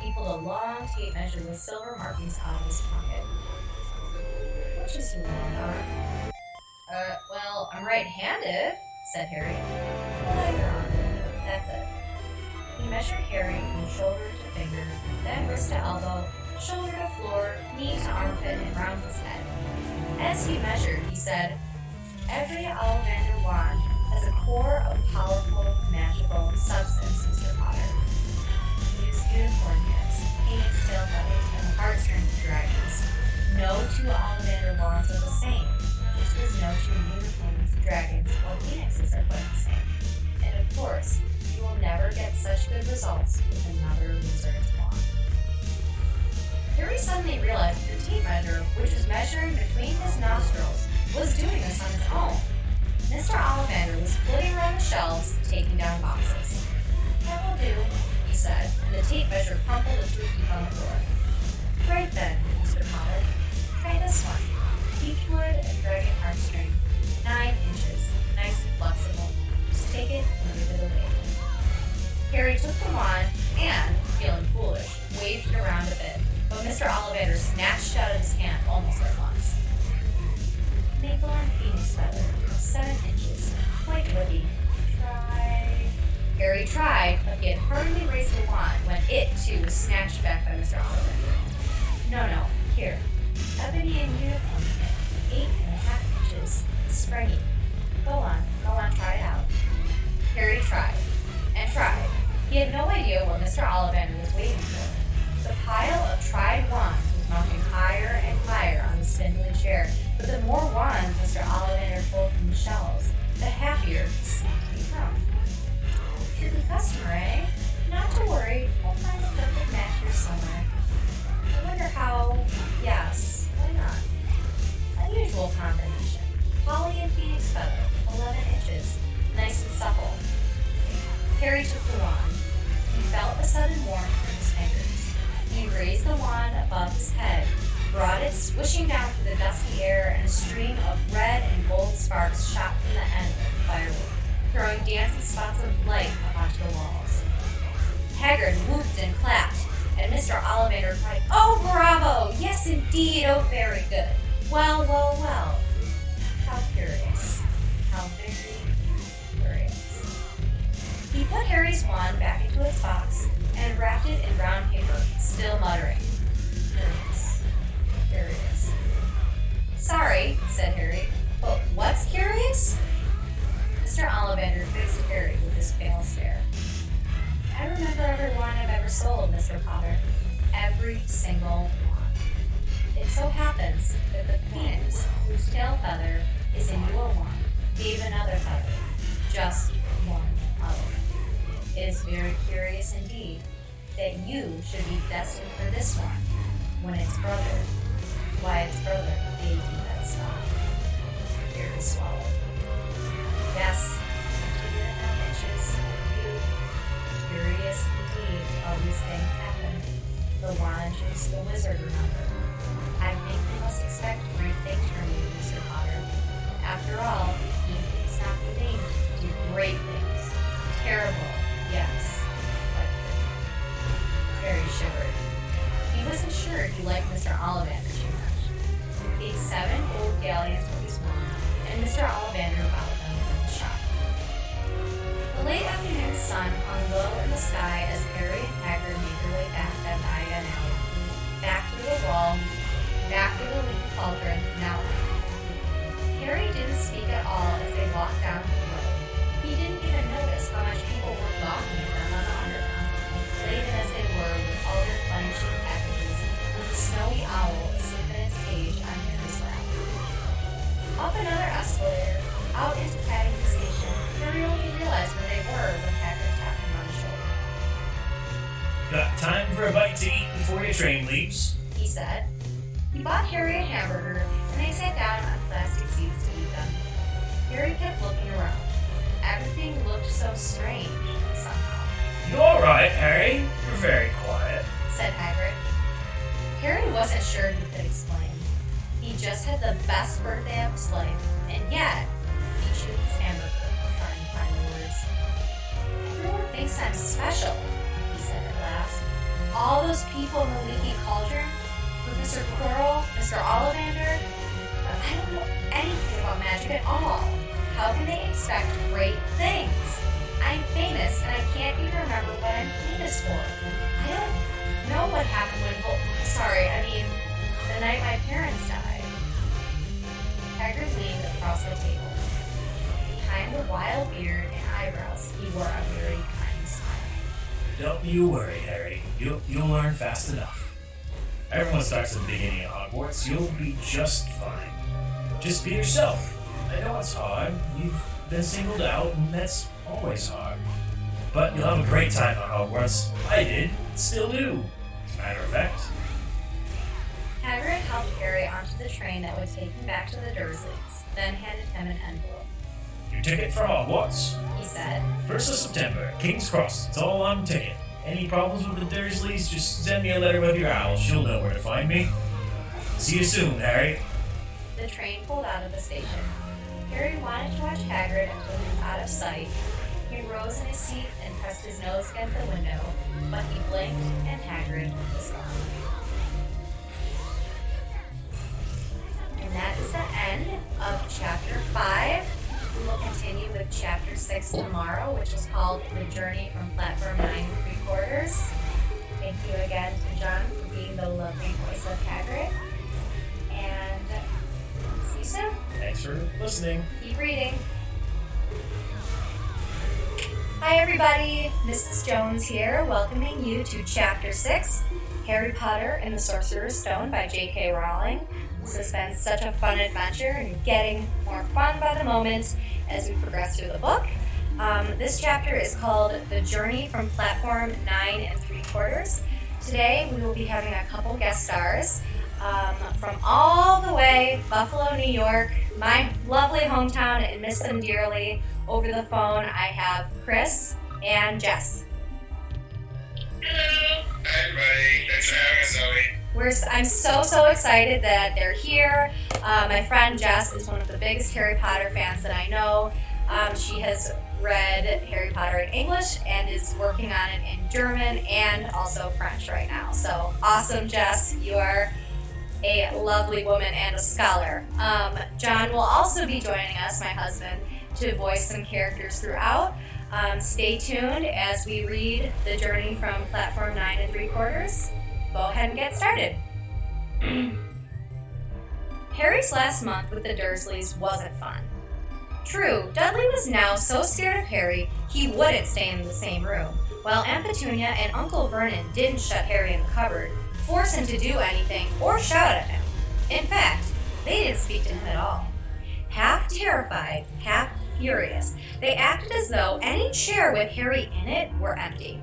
He pulled a long tape measure with silver markings out of his pocket. Which is your long arm? Well, I'm right-handed, said Harry. Well, your arm. That's it. He measured Harry from shoulder to finger, then wrist to elbow, shoulder to floor, knee to armpit, and round his head. As he measured, he said, Every Ollivander wand has a core of powerful, magical substance, Mr. Potter. Use unicorn heads, phoenix tail feathers, and the heartstrings of dragons. No 2 Ollivander wands are the same, just as no 2 unicorns, dragons, or phoenixes are quite the same. And of course, you will never get such good results with another wizard's wand. Harry suddenly realized that the tape measure, which was measuring between his nostrils, was doing this on its own. Mr. Ollivander was flitting around the shelves, taking down boxes. That will do, he said, and the tape measure crumpled into a heap on the floor. Right then, Mr. Potter. Try this one. Beechwood and dragon heartstring. 9 inches. Nice and flexible. Just take it and give it away. Harry took the wand and, feeling foolish, waved it around a bit, but Mr. Ollivander snatched it out of his hand almost at once. Maple and phoenix feather, 7 inches, quite woody. Try. Harry tried, but he had hurriedly raised the wand when it, too, was snatched back by Mr. Ollivander. No, here. Ebony and unicorn knit, 8 1/2 inches, springy. Go on, try it out. Harry tried, and tried. He had no idea what Mr. Ollivander was waiting for. The pile of tried wands was mounting higher and higher on the spindly chair, but the more wands Mr. Ollivander pulled from the shelves, the happier he seemed to become. You're the customer, eh? Not to worry, we'll find the perfect match here somewhere. I wonder how... Yes, why not? Unusual combination. Holly and phoenix feather, 11 inches, nice and supple. Harry took the wand. He felt a sudden warmth in his fingers. He raised the wand above his head, brought it swishing down through the dusty air, and a stream of red and gold sparks shot from the end of the firewood, throwing dancing spots of light up onto the walls. Hagrid whooped and clapped, and Mr. Ollivander cried, "Oh, bravo! Yes, indeed! Oh, very good! Well. How curious. How very curious." He put Harry's wand back into its box and wrapped it in brown paper, still muttering, Curious. Sorry, said Harry, but what's curious? Mr. Ollivander fixed Harry with his pale stare. Mr. Potter. Every single one. It so happens that the phoenix, whose tail feather is in your wand, gave another feather, just one other. It is very curious indeed that you should be destined for this one, when its brother gave you that star. Harry swallowed. Yes, continue to have itches. You, curious indeed how these things happen. The Wandages, the wizard, remember. I think we must expect great things from you, Mr. Potter. After all, he is not the name to do great things. Terrible, yes, but Harry shivered. He wasn't sure he liked Mr. Ollivander too much. He ate 7 gold galleons for his mom, and Mr. Ollivander bowed them with a shock. The late afternoon sun hung low in the sky as Harry and Hagrid made their way back down Diagon Alley. Back through the wall, back through the leaky cauldron, now out. Harry didn't speak at all as they walked down the road. He didn't even notice how much people were gawking at them on the underground, laden as they were with all their fun-shaped packages, with the snowy owl asleep in its cage on Harry's lap. Up another escalator, out into Paddington Station, Harry only realized where they were when Hagrid tapped him on the shoulder. Got time for a bite to eat before your train leaves? He said. He bought Harry a hamburger, and they sat down on plastic seats to eat them. Harry kept looking around. Everything looked so strange, somehow. You alright, Harry? You're very quiet. Said Hagrid. Harry wasn't sure he could explain. He just had the best birthday of his life, and yet he chewed his hamburger, trying to find the words. Everyone thinks I'm special, he said at last. All those people in the leaky cauldron, Professor Quirrell, Mr. Ollivander, but I don't know anything about magic at all. How can they expect great things? I'm famous, and I can't even remember what I'm famous for. I don't know what happened when the night my parents died. Hagrid leaned across the table. Behind the wild beard and eyebrows, he wore a very kind smile. Don't you worry, Harry. You'll learn fast enough. Everyone starts at the beginning of Hogwarts. You'll be just fine. Just be yourself. I know it's hard. You've been singled out, and that's always hard. But you'll have a great time at Hogwarts. I did. Still do. As a matter of fact. Hagrid helped Harry onto the train that would take him back to the Dursleys, then handed him an envelope. Your ticket for Hogwarts? He said. 1st of September, King's Cross. It's all on the ticket. Any problems with the Dursleys, just send me a letter with your owl. She'll know where to find me. See you soon, Harry. The train pulled out of the station. Harry wanted to watch Hagrid until he was out of sight. He rose in his seat and pressed his nose against the window, but he blinked and Hagrid was gone. And that is the end of Chapter 5. We will continue with Chapter 6 tomorrow, which is called The Journey from Platform 9 3/4. Thank you again to John for being the lovely voice of Hagrid. And see you soon. Thanks for listening. Keep reading. Hi everybody, Mrs. Jones here, welcoming you to Chapter 6, Harry Potter and the Sorcerer's Stone by J.K. Rowling. This has been such a fun adventure and getting more fun by the moment as we progress through the book. This chapter is called The Journey from Platform 9 3/4. Today we will be having a couple guest stars from all the way Buffalo, New York, my lovely hometown, and miss them dearly. Over the phone I have Chris and Jess. Hello. Hi everybody. Thanks for having us, Zoe. I'm so excited that they're here. My friend Jess is one of the biggest Harry Potter fans that I know. She has read Harry Potter in English and is working on it in German and also French right now. So awesome, Jess. You are a lovely woman and a scholar. John will also be joining us, my husband, to voice some characters throughout. Stay tuned as we read The Journey from Platform 9 3/4. Go ahead and get started. Harry's last month with the Dursleys wasn't fun. True, Dudley was now so scared of Harry he wouldn't stay in the same room, while Aunt Petunia and Uncle Vernon didn't shut Harry in the cupboard, force him to do anything, or shout at him. In fact, they didn't speak to him at all. Half terrified, half furious, they acted as though any chair with Harry in it were empty.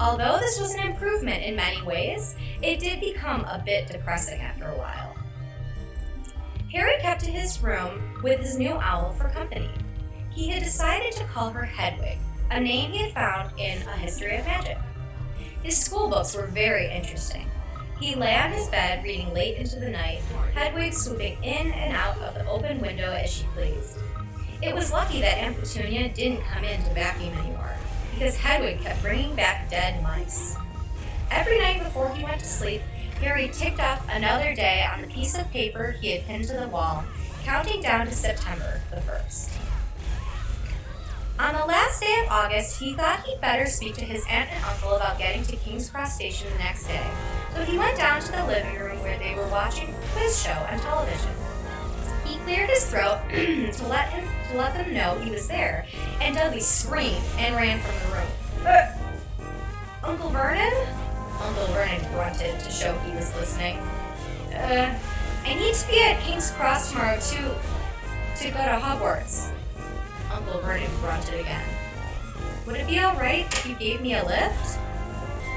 Although this was an improvement in many ways, it did become a bit depressing after a while. Harry kept to his room with his new owl for company. He had decided to call her Hedwig, a name he had found in A History of Magic. His school books were very interesting. He lay on his bed reading late into the night, Hedwig swooping in and out of the open window as she pleased. It was lucky that Aunt Petunia didn't come in to vacuum anymore, because Hedwig kept bringing back dead mice. Every night before he went to sleep, Harry ticked off another day on the piece of paper he had pinned to the wall, counting down to September the 1st. On the last day of August, he thought he'd better speak to his aunt and uncle about getting to King's Cross Station the next day, so he went down to the living room where they were watching a quiz show on television. He cleared his throat to let them know he was there, and Dudley screamed and ran from the room. Uncle Vernon? Uncle Vernon grunted to show he was listening. I need to be at King's Cross tomorrow to go to Hogwarts. Uncle Vernon grunted again. Would it be alright if you gave me a lift?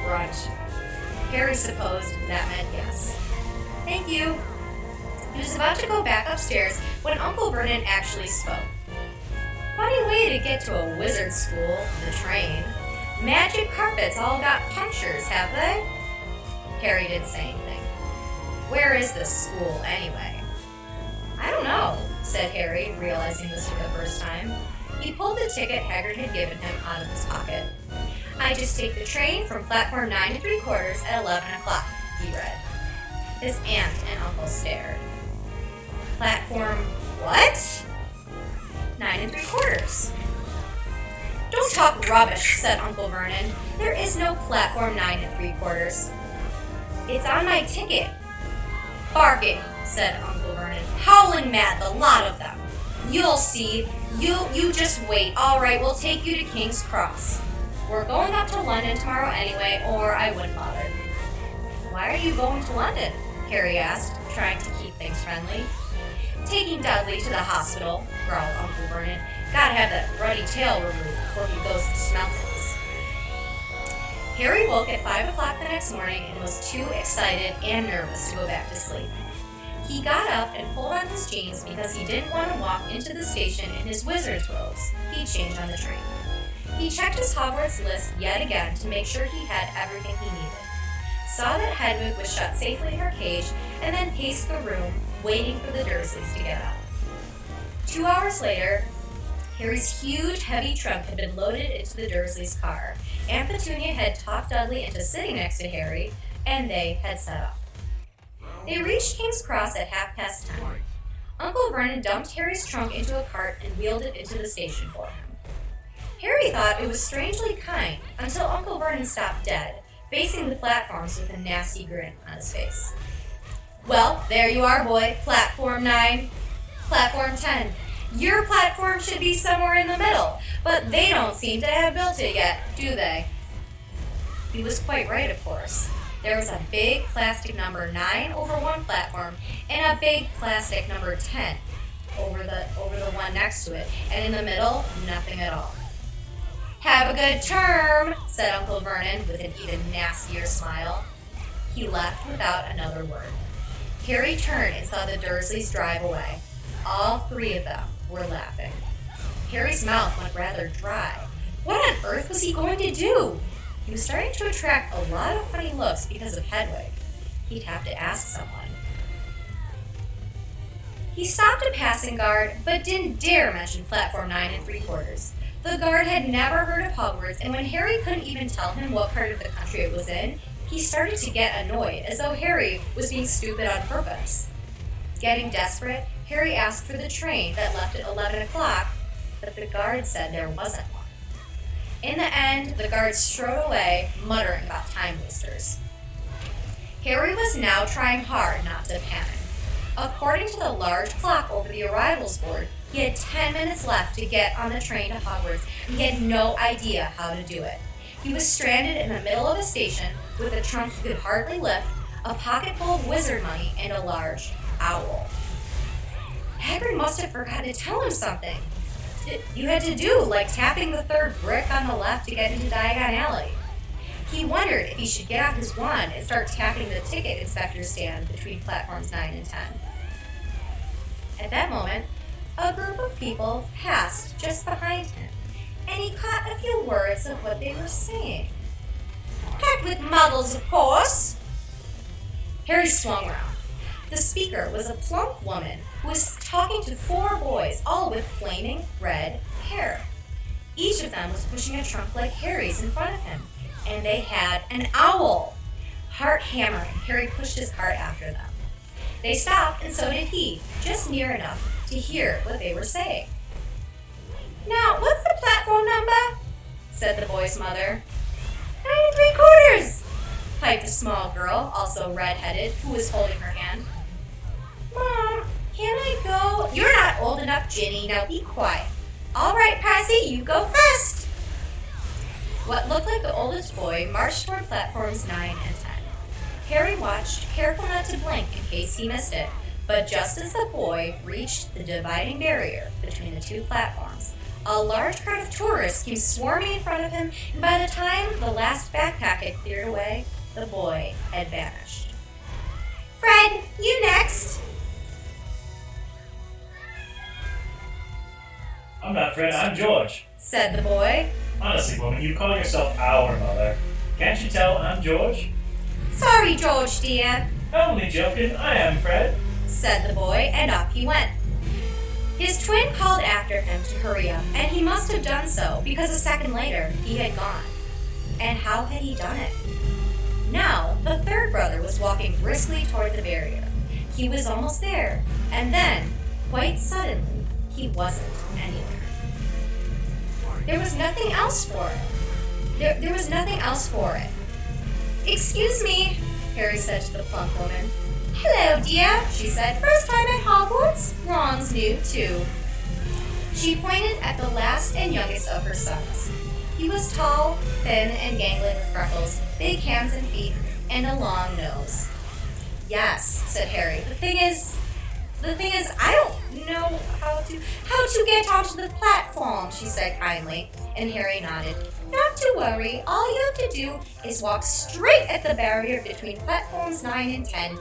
Grunt. Harry supposed that meant yes. Thank you. He was about to go back upstairs when Uncle Vernon actually spoke. Funny way to get to a wizard school, the train. Magic carpets all got punctures, have they? Harry didn't say anything. Where is this school, anyway? I don't know, said Harry, realizing this for the first time. He pulled the ticket Hagrid had given him out of his pocket. I just take the train from platform 9 3/4 at 11 o'clock, he read. His aunt and uncle stared. Platform what? 9 3/4. Don't talk rubbish, said Uncle Vernon. There is no platform 9 3/4. It's on my ticket. Barking, said Uncle Vernon. Howling mad, the lot of them. You'll see. You just wait. All right, we'll take you to King's Cross. We're going up to London tomorrow anyway, or I wouldn't bother. Why are you going to London? Harry asked, trying to keep things friendly. Taking Dudley to the hospital, growled Uncle Vernon. Gotta have that ruddy tail removed before he goes to Smeltings. Harry woke at 5 o'clock the next morning and was too excited and nervous to go back to sleep. He got up and pulled on his jeans because he didn't want to walk into the station in his wizard's robes. He'd change on the train. He checked his Hogwarts list yet again to make sure he had everything he needed. Saw that Hedwig was shut safely in her cage, and then paced the room, waiting for the Dursleys to get up. 2 hours later, Harry's huge, heavy trunk had been loaded into the Dursleys' car. Aunt Petunia had talked Dudley into sitting next to Harry, and they had set off. They reached King's Cross at 10:30. Uncle Vernon dumped Harry's trunk into a cart and wheeled it into the station for him. Harry thought it was strangely kind until Uncle Vernon stopped dead, facing the platforms with a nasty grin on his face. Well, there you are, boy. Platform 9. Platform 10. Your platform should be somewhere in the middle, but they don't seem to have built it yet, do they? He was quite right, of course. There was a big plastic number 9 over one platform and a big plastic number 10 over the one next to it, and in the middle, nothing at all. Have a good term, said Uncle Vernon with an even nastier smile. He left without another word. Harry turned and saw the Dursleys drive away. All 3 of them were laughing. Harry's mouth went rather dry. What on earth was he going to do? He was starting to attract a lot of funny looks because of Hedwig. He'd have to ask someone. He stopped a passing guard, but didn't dare mention platform 9 3/4. The guard had never heard of Hogwarts, and when Harry couldn't even tell him what part of the country it was in, he started to get annoyed, as though Harry was being stupid on purpose. Getting desperate, Harry asked for the train that left at 11 o'clock, but the guard said there wasn't one. In the end, the guard strode away, muttering about time wasters. Harry was now trying hard not to panic. According to the large clock over the arrivals board, he had 10 minutes left to get on the train to Hogwarts, and he had no idea how to do it. He was stranded in the middle of a station with a trunk he could hardly lift, a pocket full of wizard money, and a large owl. Hagrid must have forgotten to tell him something. You had to do, like tapping the third brick on the left to get into Diagon Alley. He wondered if he should get out his wand and start tapping the ticket inspector stand between platforms 9 and 10. At that moment, a group of people passed just behind him, and he caught a few words of what they were saying. Packed with muggles, of course. Harry swung around. The speaker was a plump woman who was talking to 4 boys, all with flaming red hair. Each of them was pushing a trunk like Harry's in front of him, and they had an owl. Heart hammering, Harry pushed his cart after them. They stopped, and so did he, just near enough to hear what they were saying. Now, what's the platform number? Said the boy's mother. 9 3/4, piped a small girl, also red-headed, who was holding her hand. Mom, can I go? You're not old enough, Ginny. Now be quiet. All right, Percy, you go first. What looked like the oldest boy marched toward platforms 9 and 10. Harry watched, careful not to blink in case he missed it, but just as the boy reached the dividing barrier between the 2 platforms, a large crowd of tourists came swarming in front of him, and by the time the last backpack had cleared away, the boy had vanished. Fred, you next. I'm not Fred, I'm George. Said the boy. Honestly, woman, you call yourself our mother. Can't you tell I'm George? Sorry, George, dear, Only joking, I am Fred. said the boy, and off he went. His twin called after him to hurry up, and he must have done so, because a second later, he had gone. And how had he done it? Now, the third brother was walking briskly toward the barrier. He was almost there, and then, quite suddenly, he wasn't anywhere. There was nothing else for it. There was nothing else for it. Excuse me, Harry said to the plump woman. Hello, dear, she said. First time at Hogwarts? Ron's new, too. She pointed at the last and youngest of her sons. He was tall, thin, and gangling with freckles, big hands and feet, and a long nose. Yes, said Harry. The thing is, I don't know how to get onto the platform, she said kindly, and Harry nodded. Not to worry, all you have to do is walk straight at the barrier between platforms 9 and 10.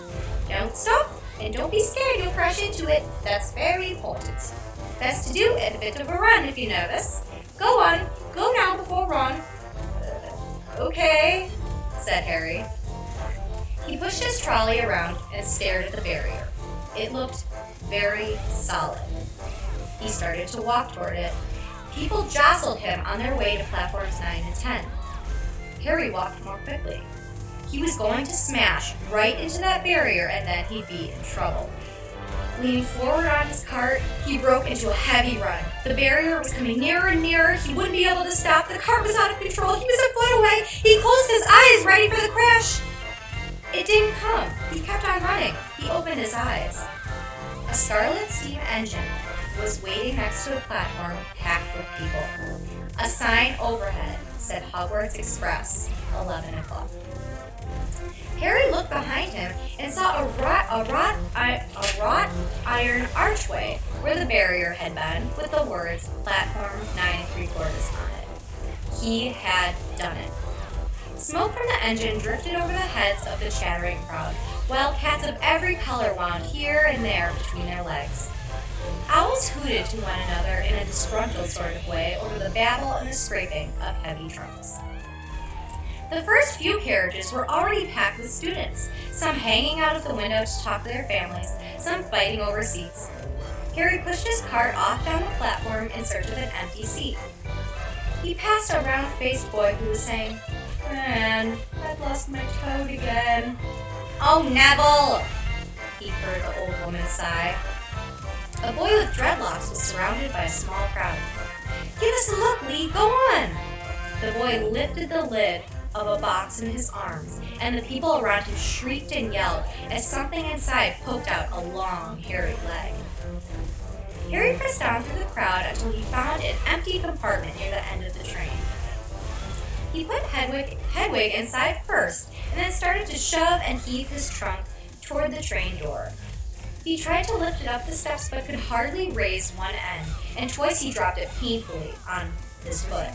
Don't stop, and don't be scared you'll crash into it. That's very important. Best to do at a bit of a run if you're nervous. Go on, go now before Ron. Okay, said Harry. He pushed his trolley around and stared at the barrier. It looked very solid. He started to walk toward it. People jostled him on their way to platforms 9 and 10. Harry walked more quickly. He was going to smash right into that barrier and then he'd be in trouble. Leaning forward on his cart, he broke into a heavy run. The barrier was coming nearer and nearer. He wouldn't be able to stop. The cart was out of control. He was a foot away. He closed his eyes, ready for the crash. It didn't come. He kept on running. He opened his eyes. A scarlet steam engine was waiting next to a platform packed with people. A sign overhead said Hogwarts Express, 11 o'clock. Harry looked behind him and saw a wrought iron archway where the barrier had been, with the words platform 9 3/4 on it. He had done it. Smoke from the engine drifted over the heads of the chattering crowd, while cats of every color wound here and there between their legs. Owls hooted to one another in a disgruntled sort of way over the babble and the scraping of heavy trunks. The first few carriages were already packed with students, some hanging out of the window to talk to their families, some fighting over seats. Harry pushed his cart off down the platform in search of an empty seat. He passed a round-faced boy who was saying, Man, I've lost my toad again. Oh, Neville! He heard the old woman sigh. A boy with dreadlocks was surrounded by a small crowd. Give us a look, Lee, go on! The boy lifted the lid of a box in his arms, and the people around him shrieked and yelled as something inside poked out a long, hairy leg. Harry pressed on through the crowd until he found an empty compartment near the end of the train. He put Hedwig inside first, and then started to shove and heave his trunk toward the train door. He tried to lift it up the steps but could hardly raise one end, and twice he dropped it painfully on his foot.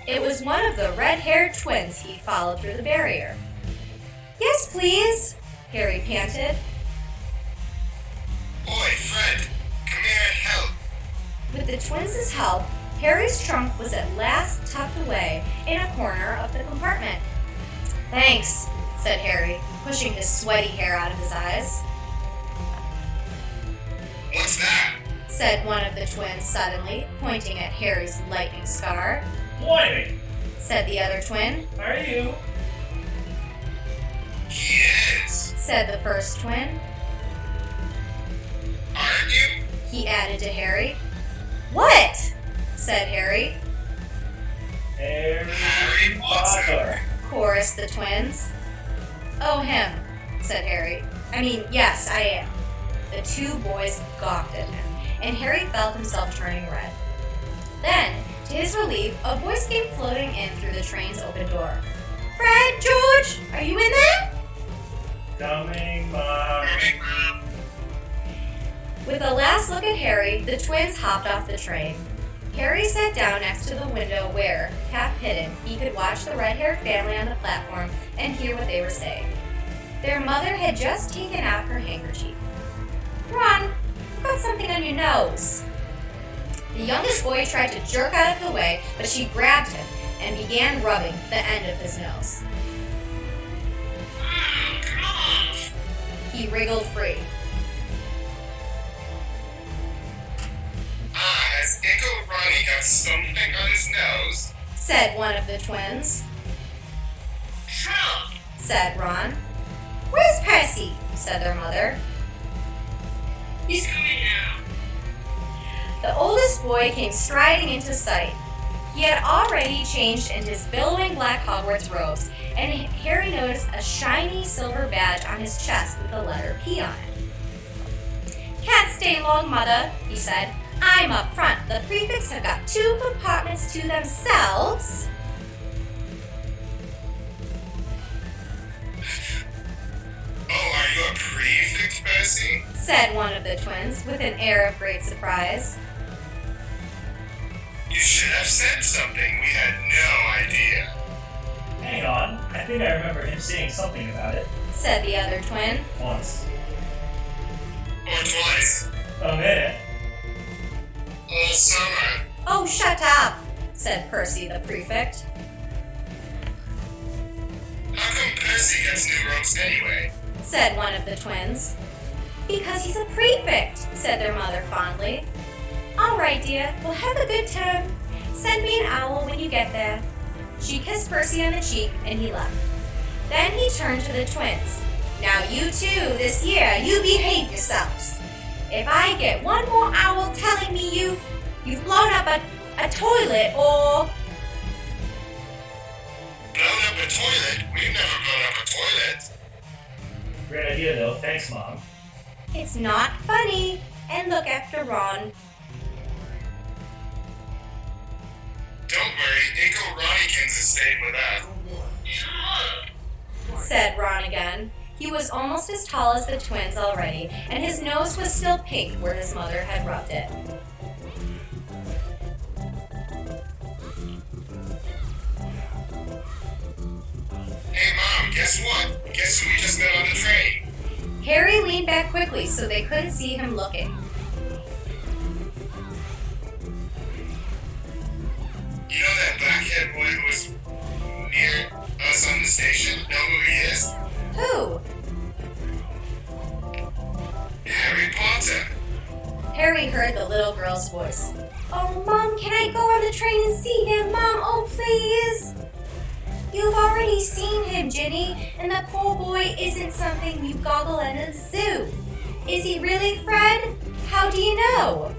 It was one of the red-haired twins he followed through the barrier. "Yes, please," Harry panted. Boy, Fred, come here and help. With the twins' help, Harry's trunk was at last tucked away in a corner of the compartment. "Thanks," said Harry, pushing his sweaty hair out of his eyes. What's that? Said one of the twins suddenly, pointing at Harry's lightning scar. Boy, Said the other twin. are you? He is. Said the first twin. Aren't you? He added to Harry. "What?" said Harry. Harry Potter. Chorused the twins. "Oh, him," said Harry. "I mean, yes, I am." The two boys gawked at him, and Harry felt himself turning red. Then, to his relief, a voice came floating in through the train's open door. "Fred, George, are you in there?" Coming, Mom. With a last look at Harry, the twins hopped off the train. Harry sat down next to the window where, half hidden, he could watch the red-haired family on the platform and hear what they were saying. Their mother had just taken out her handkerchief. "Ron, you've got something on your nose." The youngest boy tried to jerk out of the way, but she grabbed him and began rubbing the end of his nose. Come off. He wriggled free. Has Uncle Ronnie got something on his nose? Said one of the twins. Help! Said Ron. "Where's Percy?" said their mother. He's coming now. The oldest boy came striding into sight. He had already changed into his billowing black Hogwarts robes, and Harry noticed a shiny silver badge on his chest with the letter P on it. "Can't stay long, Mother," he said. "I'm up front. The prefects have got 2 compartments to themselves." Oh, are you a prefect, Percy? Said one of the twins with an air of great surprise. You should have said something. We had no idea. Hang on, I think I remember him saying something about it. Said the other twin. Once. Or twice. A minute. All summer. "Oh, shut up," said Percy the prefect. How come Percy gets new robes anyway? Said one of the twins. "Because he's a prefect," said their mother fondly. "All right, dear, we'll have a good time. Send me an owl when you get there." She kissed Percy on the cheek, and he left. Then he turned to the twins. "Now you two, this year, you behave yourselves. If I get one more owl telling me you've blown up a toilet or..." Blown up a toilet? We've never blown up a toilet. Great idea, though. Thanks, Mom. "It's not funny, and look after Ron." Don't worry, Uncle Ronikins has stayed with us. Said Ron again. He was almost as tall as the twins already, and his nose was still pink where his mother had rubbed it. Hey, Mom, guess what? Guess who we just met on the train? Harry leaned back quickly so they couldn't see him looking. You know that black-haired boy who was near us on the station? Know who he is? Who? Harry Potter. Harry heard the little girl's voice. "Oh, Mom, can I go on the train and see him? Mom, oh, please!" "You've already seen him, Ginny, and the poor boy isn't something you goggle in a zoo. Is he really, Fred? How do you know?"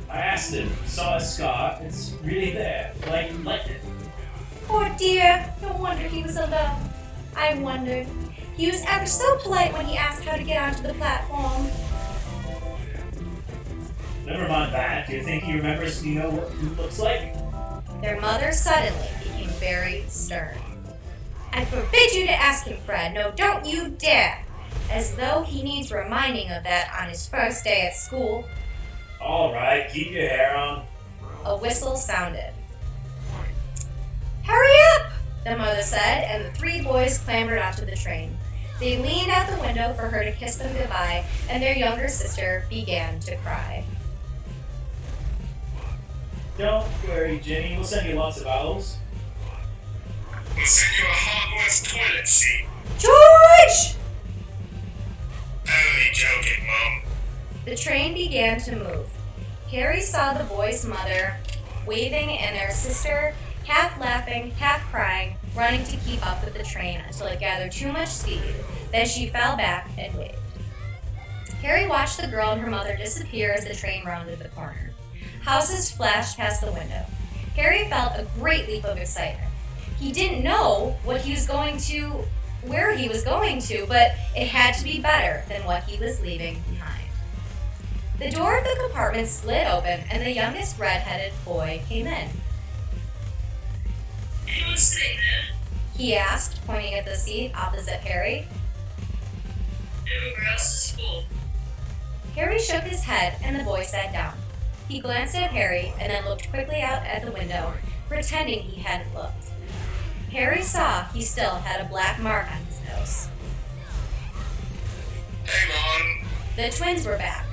I asked him, saw a scar, it's really there, like it. Poor dear, no wonder he was alone. I wondered. He was ever so polite when he asked how to get onto the platform. Never mind that. Do you think he remembers, what he looks like? Their mother suddenly became very stern. I forbid you to ask him, Fred. No, don't you dare. As though he needs reminding of that on his first day at school. All right, keep your hair on. A whistle sounded. Hurry up, the mother said, and the three boys clambered onto the train. They leaned out the window for her to kiss them goodbye, and their younger sister began to cry. Don't worry, Jenny. We'll send you lots of owls. We'll send you a Hogwarts toilet seat. George! Only joking, Mom. The train began to move. Harry saw the boys' mother waving and their sister, half laughing, half crying, running to keep up with the train until it gathered too much speed. Then she fell back and waved. Harry watched the girl and her mother disappear as the train rounded the corner. Houses flashed past the window. Harry felt a great leap of excitement. He didn't know where he was going to, but it had to be better than what he was leaving behind. The door of the compartment slid open, and the youngest red-headed boy came in. Anyone sitting there? He asked, pointing at the seat opposite Harry. Everywhere else is full. Harry shook his head, and the boy sat down. He glanced at Harry and then looked quickly out at the window, pretending he hadn't looked. Harry saw he still had a black mark on his nose. Hey, Ron. The twins were back.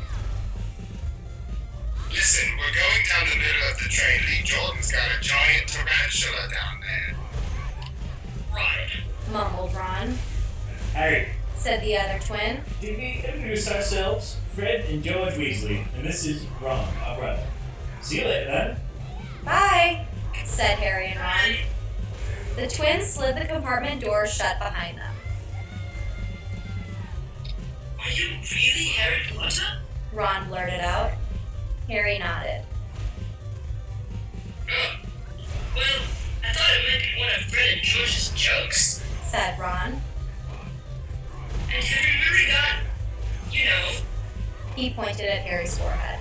Listen, we're going down the middle of the train. Lee Jordan's got a giant tarantula down there. Right. Mumbled Ron. Hey, Said the other twin. did we introduce ourselves? Fred and George Weasley, and this is Ron, our brother. See you later, then. Bye, said Harry and Ron. The twins slid the compartment door shut behind them. Are you really Harry Potter? Ron blurted out. Harry nodded. Well, I thought it might be one of Fred and George's jokes. Said Ron. And have you really got, He pointed at Harry's forehead.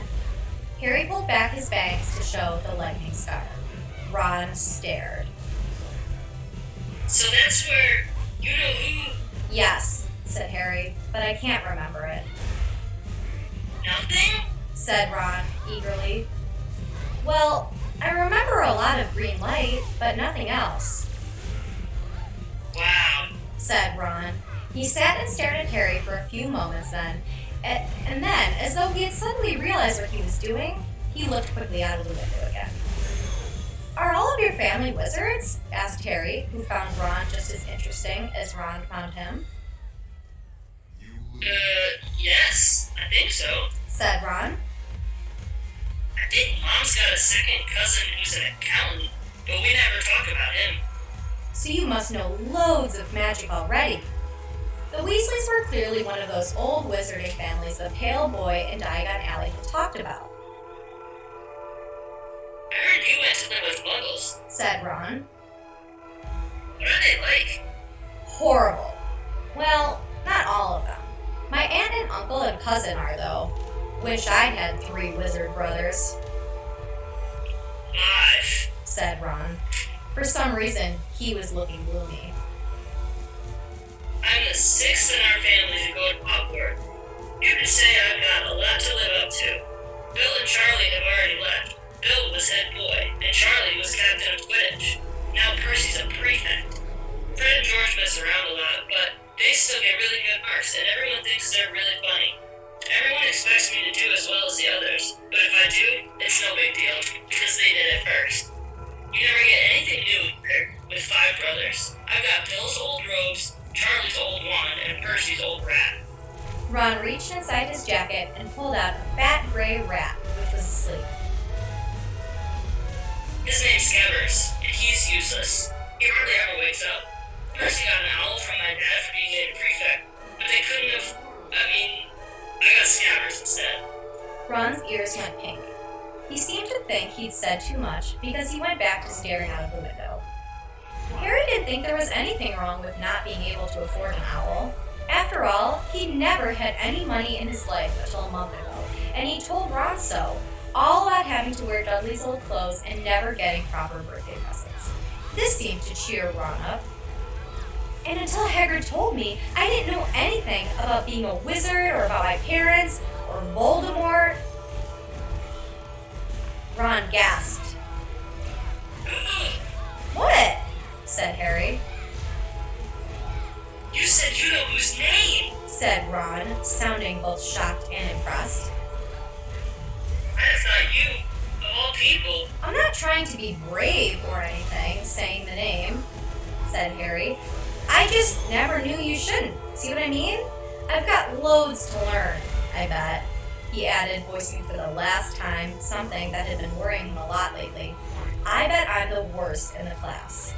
Harry pulled back his bangs to show the lightning star. Ron stared. So that's where, who? Yes, said Harry, but I can't remember it. Nothing? Said Ron eagerly. Well, I remember a lot of green light, but nothing else, Wow. said Ron. He sat and stared at Harry for a few moments then, and then, as though he had suddenly realized what he was doing, he looked quickly out of the window again. Are all of your family wizards? Asked Harry, who found Ron just as interesting as Ron found him. Yes, I think so. Said Ron. I think Mom's got a second cousin who's an accountant, but we never talk about him. So you must know loads of magic already. The Weasleys were clearly one of those old wizarding families the pale boy in Diagon Alley had talked about, I heard you went to live with Muggles. said Ron. What are they like? Horrible. Well, not all of them. My aunt and uncle and cousin are, though. Wish I'd had 3 wizard brothers, 5. said Ron. For some reason, he was looking gloomy. I'm the 6th in our family to go to Hogwarts. You could say I've got a lot to live up to. Bill and Charlie have already left. Bill was head boy, and Charlie was captain of Quidditch. Now Percy's a prefect. Fred and George mess around a lot, but they still get really good marks, and everyone thinks they're really funny. Everyone expects me to do as well as the others, but if I do, it's no big deal, because they did it first. You never get anything new here with 5 brothers. I've got Bill's old robes, Charlie's old wand, and Percy's old rat. Ron reached inside his jacket and pulled out a fat gray rat, which was asleep. His name's Scabbers, and he's useless. He hardly ever wakes up. Percy got an owl from my dad for being named prefect, but they couldn't have. I got Scabbers instead. Ron's ears went pink. He seemed to think he'd said too much because he went back to staring out of the window. Harry didn't think there was anything wrong with not being able to afford an owl. After all, he never had any money in his life until a month ago, and he told Ron so. all about having to wear Dudley's old clothes and never getting proper birthday presents. This seemed to cheer Ron up. And until Hagrid told me, I didn't know anything about being a wizard or about my parents or Voldemort. Ron gasped. What? Said Harry. You said you know whose name? Said Ron, sounding both shocked and impressed. That's not you, of all people. I'm not trying to be brave or anything, saying the name, said Harry. I just never knew you shouldn't. See what I mean? I've got loads to learn, I bet. He added, voicing for the last time something that had been worrying him a lot lately. I bet I'm the worst in the class.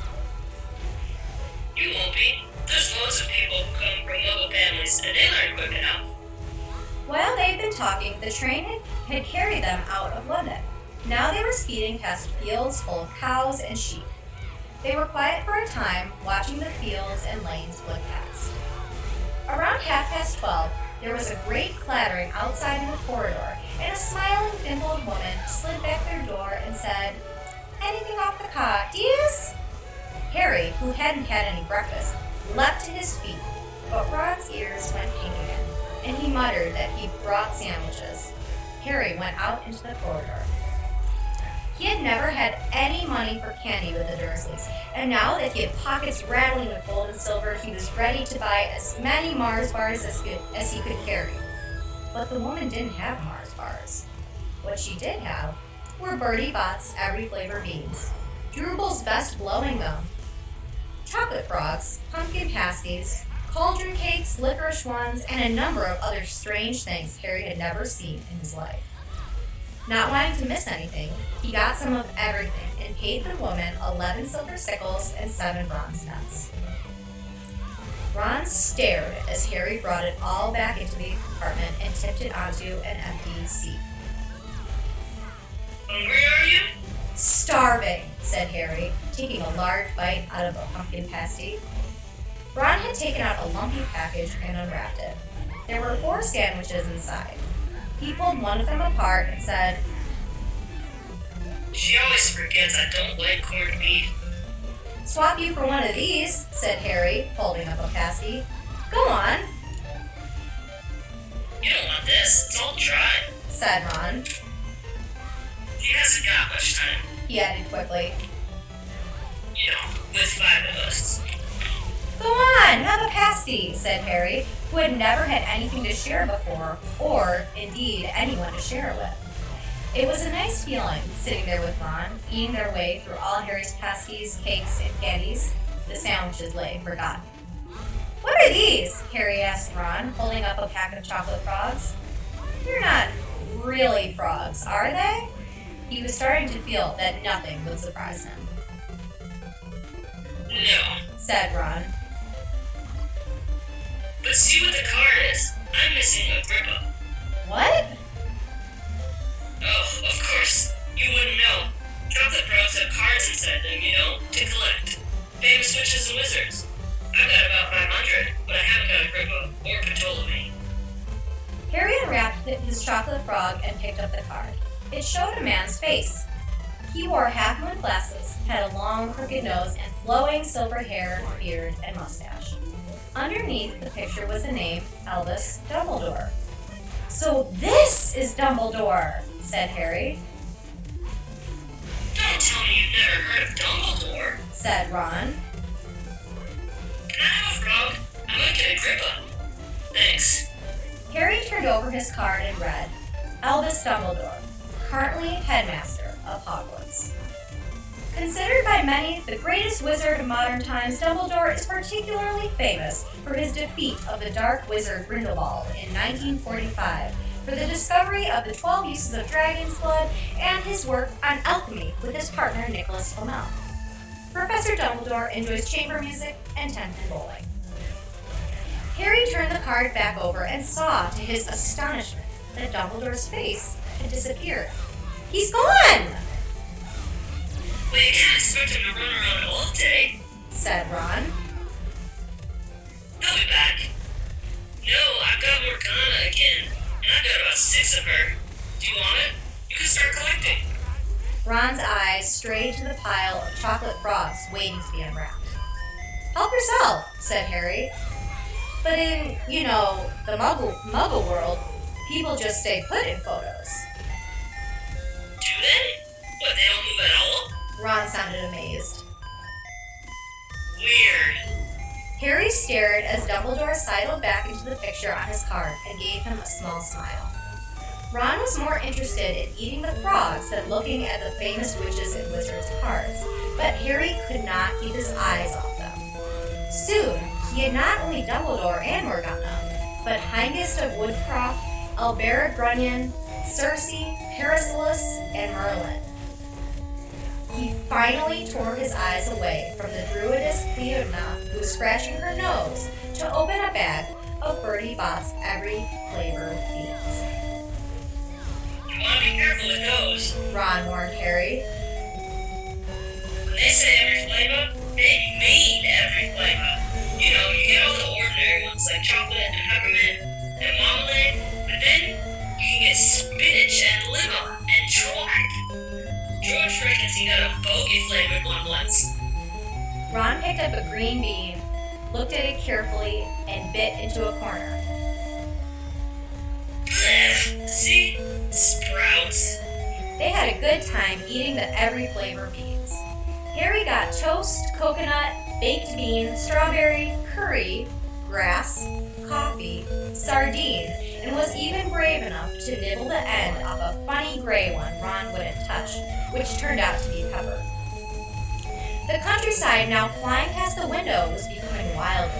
You won't be. There's loads of people who come from noble families, and they aren't quick enough. While they'd been talking, the train had carried them out of London. Now they were speeding past fields full of cows and sheep. They were quiet for a time, watching the fields and lanes flit past. Around 12:30, there was a great clattering outside in the corridor, and a smiling, dimpled woman slid back their door and said, "Anything off the cot, dears?" Harry, who hadn't had any breakfast, leapt to his feet, but Ron's ears went pink again, and he muttered that he brought sandwiches. Harry went out into the corridor. He had never had any money for candy with the Dursleys, and now that he had pockets rattling with gold and silver, he was ready to buy as many Mars bars as he could carry. But the woman didn't have Mars bars. What she did have were Bertie Bott's every flavor beans, Drubel's best blowing gum, chocolate frogs, pumpkin pasties, cauldron cakes, licorice ones, and a number of other strange things Harry had never seen in his life. Not wanting to miss anything, he got some of everything and paid the woman 11 silver sickles and 7 bronze nuts. Ron stared as Harry brought it all back into the compartment and tipped it onto an empty seat. Hungry, are you? Starving, said Harry, taking a large bite out of a pumpkin pasty. Ron had taken out a lumpy package and unwrapped it. There were 4 sandwiches inside. He pulled one of them apart and said, She always forgets I don't like corned beef. "Swap you for one of these," said Harry, holding up a pasty. "Go on," You don't want this, it's all dry. said Ron. He hasn't got much time. He added quickly. You know, with 5 of us. "Go on, have a pasty," said Harry, who had never had anything to share before, or, indeed, anyone to share it with. It was a nice feeling, sitting there with Ron, eating their way through all Harry's pasties, cakes, and candies. The sandwiches lay forgotten. "What are these?" Harry asked Ron, holding up a pack of chocolate frogs. "They're not really frogs, are they?" He was starting to feel that nothing would surprise him. No. Said Ron. But see what the card is. I'm missing Agrippa. "What?" Oh, of course. You wouldn't know. Chocolate frogs have cards inside them, you know, to collect. Famous witches and wizards. I've got about 500, but I haven't got Agrippa or Ptolemy. Harry unwrapped his chocolate frog and picked up the card. It showed a man's face. He wore half-moon glasses, had a long, crooked nose, and flowing silver hair, beard, and mustache. Underneath the picture was the name Albus Dumbledore. "So this is Dumbledore," said Harry. Don't tell me you've never heard of Dumbledore. Said Ron. Can I have a frog? I might get Agrippa. Thanks. Harry turned over his card and read, "Albus Dumbledore, currently headmaster of Hogwarts." Considered by many the greatest wizard of modern times, Dumbledore is particularly famous for his defeat of the dark wizard Grindelwald in 1945, for the discovery of the 12 uses of dragon's blood, and his work on alchemy with his partner Nicholas Flamel. Professor Dumbledore enjoys chamber music and 10-pin bowling. Harry turned the card back over and saw, to his astonishment, that Dumbledore's face had disappeared. "He's gone!" Well, you can't expect him to run around all day, said Ron. He'll be back. No, I've got Morgana again, and I've got about 6 of her. Do you want it? You can start Ron's eyes strayed to the pile of chocolate frogs waiting to be unwrapped. "Help yourself," said Harry. "But in, the muggle world, people just stay put in photos." Do they? But they don't move at all? Ron sounded amazed. Weird. Harry stared as Dumbledore sidled back into the picture on his card and gave him a small smile. Ron was more interested in eating the frogs than looking at the famous witches and wizards' cards, but Harry could not keep his eyes off them. Soon, he had not only Dumbledore and Morgana, but Hengist of Woodcroft, Albera Grunion, Cersei, Paracelsus, and Merlin. He finally tore his eyes away from the druidess Theodna, who was scratching her nose, to open a bag of Bertie Bott's every flavor beans. You want to be careful with those. Ron warned Harry. When they say every flavor, they mean every flavor. You get all the ordinary ones like chocolate and peppermint and marmalade, but then you can get spinach and liver and George. George reckons he got a bogey flavored one once. Ron picked up a green bean, looked at it carefully, and bit into a corner. Blech, see? Sprouts. They had a good time eating the every flavor beans. Harry got toast, coconut, baked bean, strawberry, curry, grass, coffee, sardine, and was even brave enough to nibble the end off a funny gray one Ron wouldn't touch, which turned out to be pepper. The countryside now flying past the window was becoming wilder.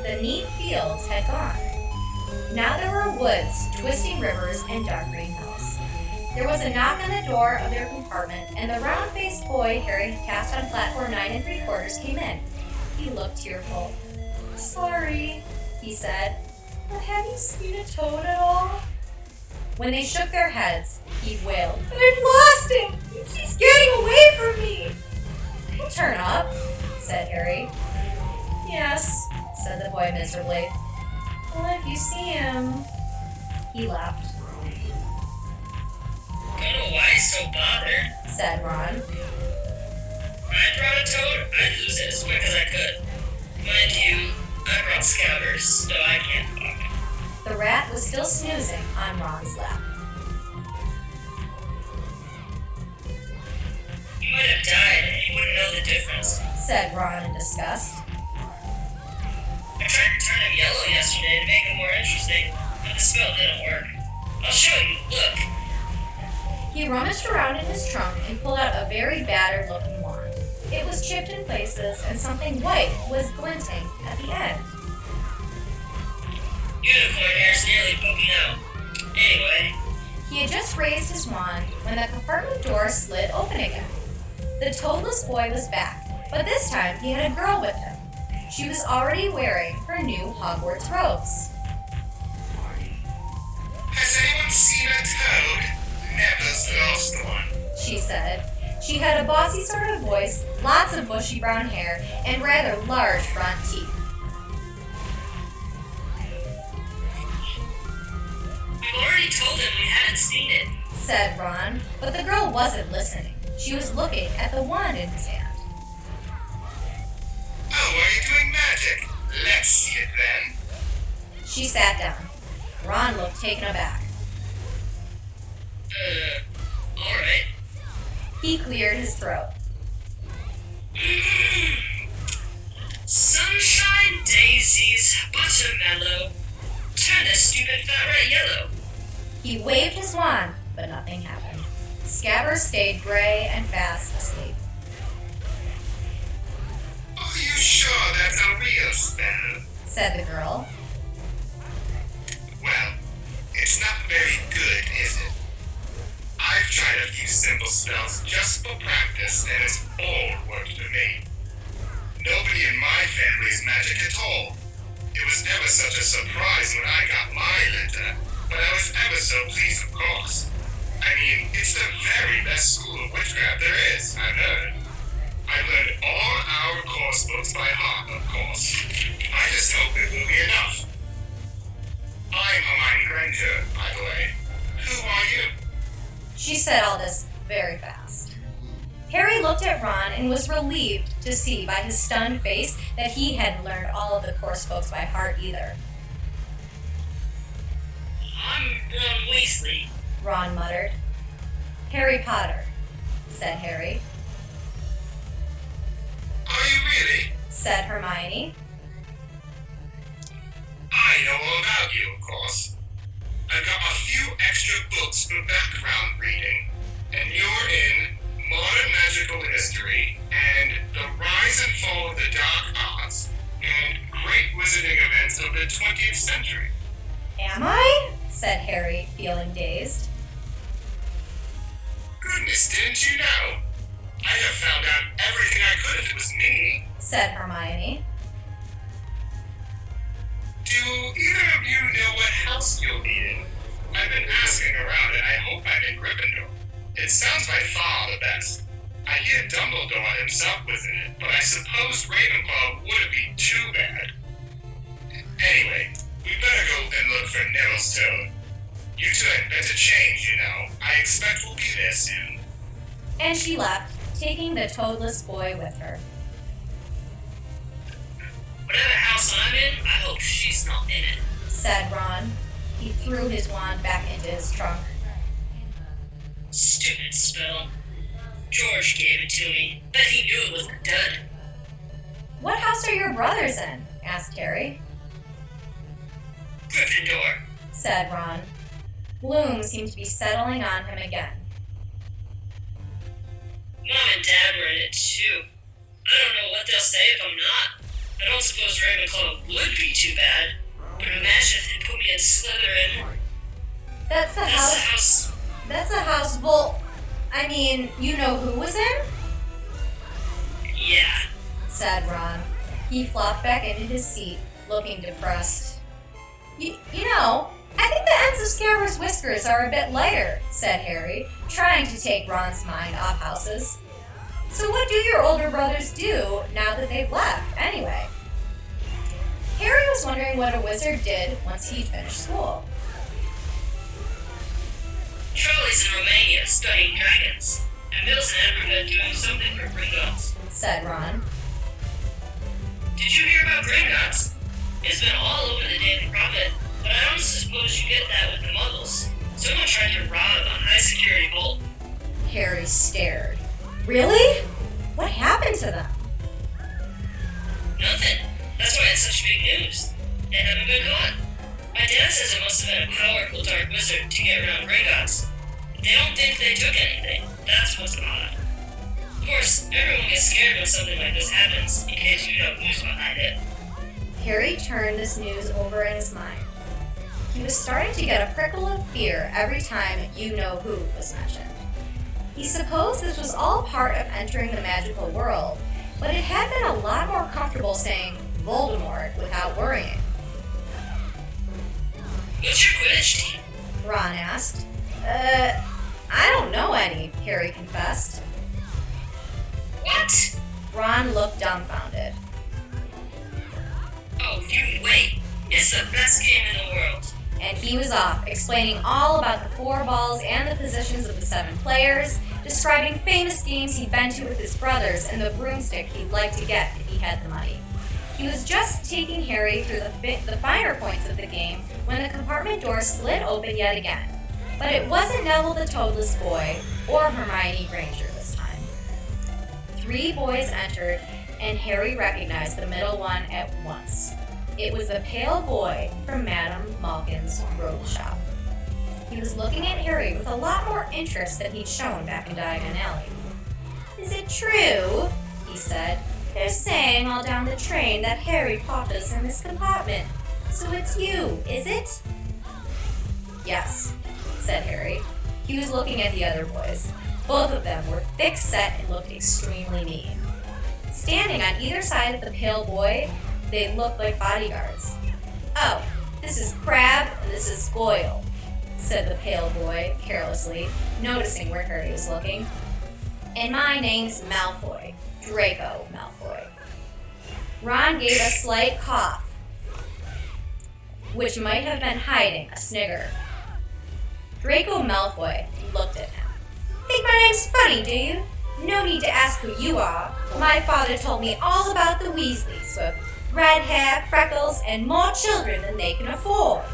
The neat fields had gone. Now there were woods, twisting rivers, and dark green hills. There was a knock on the door of their compartment, and the round-faced boy Harry had cast on platform 9 3/4 came in. He looked tearful. "Sorry," he said, "but have you seen a toad at all?" When they shook their heads, he wailed, "I've lost him! He keeps getting away from me!" "He'll turn up," said Harry. "Yes," said the boy miserably. "Well, if you see him..." He laughed. Don't know why he's so bothered. Said Ron. When I brought a toad, I'd lose it as quick as I could. Mind you, I brought scouters, so I can't talk. The rat was still snoozing on Ron's lap. He might have died and he wouldn't know the difference. Said Ron in disgust. I tried to turn him yellow yesterday to make him more interesting, but the spell didn't work. I'll show you, look. He rummaged around in his trunk and pulled out a very battered-looking wand. It was chipped in places, and something white was glinting at the end. Unicorn hair's nearly poking out. Anyway. He had just raised his wand when the compartment door slid open again. The toadless boy was back, but this time he had a girl with him. She was already wearing her new Hogwarts robes. Has anyone seen a toad? Never's lost one. She said. She had a bossy sort of voice, lots of bushy brown hair, and rather large front teeth. We've already told him we hadn't seen it, said Ron, but the girl wasn't listening. She was looking at the wand in his hand. Oh, are you doing magic? Let's see it then. She sat down. Ron looked taken aback. Alright. He cleared his throat. Sunshine, daisies, buttermellow. Turn this stupid fat rat yellow. He waved his wand, but nothing happened. Scabbers stayed gray and fast asleep. Are you sure that's a real spell? Said the girl. Well, it's not very good, is it? I've tried a few simple spells just for practice, and it's all worked for me. Nobody in my family is magic at all. It was never such a surprise when I got my letter, but I was ever so pleased, of course. I mean, it's the very best school of witchcraft there is, I've heard. I learned all our course books by heart, of course. I just hope it will be enough. I'm Hermione Granger, by the way. Who are you? She said all this very fast. Harry looked at Ron and was relieved to see by his stunned face that he hadn't learned all of the course books by heart either. I'm Ron Weasley. Ron muttered. Harry Potter, said Harry. Are you really? Said Hermione. I know all about you, of course. I've got a few extra books for background reading, and you're in Modern Magical History and The Rise and Fall of the Dark Arts and Great Wizarding Events of the 20th Century. Am I? Said Harry, feeling dazed. Goodness, didn't you know? I'd have found out everything I could if it was me. Said Hermione. Do either of you know what house you'll be in? I've been asking around and I hope I'm in Gryffindor. It sounds by far the best. I hear Dumbledore himself was in it, but I suppose Ravenclaw wouldn't be too bad. Anyway, we better go and look for Neville's Toad. You two had better change, you know. I expect we'll be there soon. And she left, taking the toadless boy with her. Whatever house I'm in, I hope she's not in it. Said Ron. He threw his wand back into his trunk. Stupid spell. George gave it to me. Bet he knew it was a dud. What house are your brothers in? Asked Harry. Gryffindor. Said Ron. Gloom seemed to be settling on him again. Mom and Dad were in it too. I don't know what they'll say if I'm not. I don't suppose Ravenclaw would be too bad. But imagine if they put me in Slytherin. That's the house I mean, you know who was in? Yeah. Said Ron. He flopped back into his seat, looking depressed. You know, I think the ends of Scabrous whiskers are a bit lighter, said Harry, trying to take Ron's mind off houses. So what do your older brothers do now that they've left, anyway? Harry was wondering what a wizard did once he'd finished school. Charlie's in Romania studying dragons, and Bill's in Edinburgh doing something for Gringotts, said Ron. Did you hear about Gringotts? It's been all over the Daily Prophet, but I don't suppose you get that with the Muggles. Someone tried to rob a high-security vault. Harry stared. Really? What happened to them? Nothing. That's why it's such big news. They haven't been gone. My dad says it must have been a powerful dark wizard to get around Gringotts. They don't think they took anything. That's what's odd. Of course, everyone gets scared when something like this happens, in case you know who's behind it. Harry turned this news over in his mind. He was starting to get a prickle of fear every time "you know who" was mentioned. He supposed this was all part of entering the magical world, but it had been a lot more comfortable saying Voldemort without worrying. What's your Quidditch team? Ron asked. I don't know any, Harry confessed. What? Ron looked dumbfounded. Oh, you wait. It's the best game in the world. And he was off, explaining all about the 4 balls and the positions of the 7 players, describing famous games he'd been to with his brothers and the broomstick he'd like to get if he had the money. He was just taking Harry through the finer points of the game when the compartment door slid open yet again. But it wasn't Neville the Toadless Boy or Hermione Granger this time. 3 boys entered, and Harry recognized the middle one at once. It was the pale boy from Madame Malkin's robe shop. He was looking at Harry with a lot more interest than he'd shown back in Diagon Alley. "Is it true?" he said. "They're saying all down the train that Harry Potter's in this compartment. So it's you, is it?" "Yes," said Harry. He was looking at the other boys. Both of them were thick-set and looked extremely mean. Standing on either side of the pale boy, they looked like bodyguards. "Oh, this is Crabbe and this is Goyle," said the pale boy carelessly, noticing where Harry was looking. "And my name's Malfoy, Draco Malfoy." Ron gave a slight cough, which might have been hiding a snigger. Draco Malfoy looked at him. "Think my name's funny, do you?" No need to ask who you are. My father told me all about the Weasleys, with red hair, freckles, and more children than they can afford.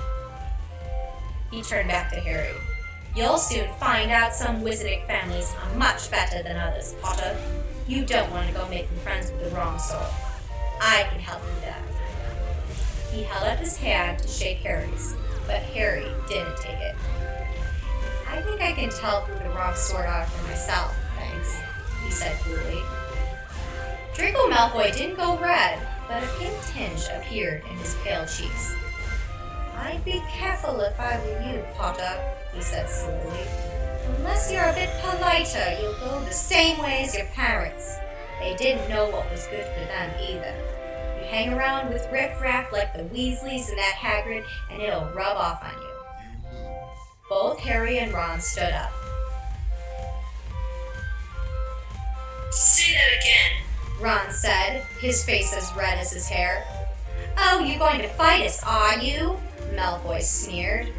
He turned back to Harry. You'll soon find out some wizarding families are much better than others, Potter. You don't want to go making friends with the wrong sort. I can help you there. He held out his hand to shake Harry's, but Harry didn't take it. I think I can tell who the wrong sort are for myself, thanks, he said coolly. Draco Malfoy didn't go red, but a pink tinge appeared in his pale cheeks. I'd be careful if I were you, Potter, he said slowly. Unless you're a bit politer, you'll go the same way as your parents. They didn't know what was good for them either. You hang around with riffraff like the Weasleys and that Hagrid, and it'll rub off on you. Both Harry and Ron stood up. Say that again. Ron said, his face as red as his hair. Oh, you're going to fight us, are you? Malfoy sneered.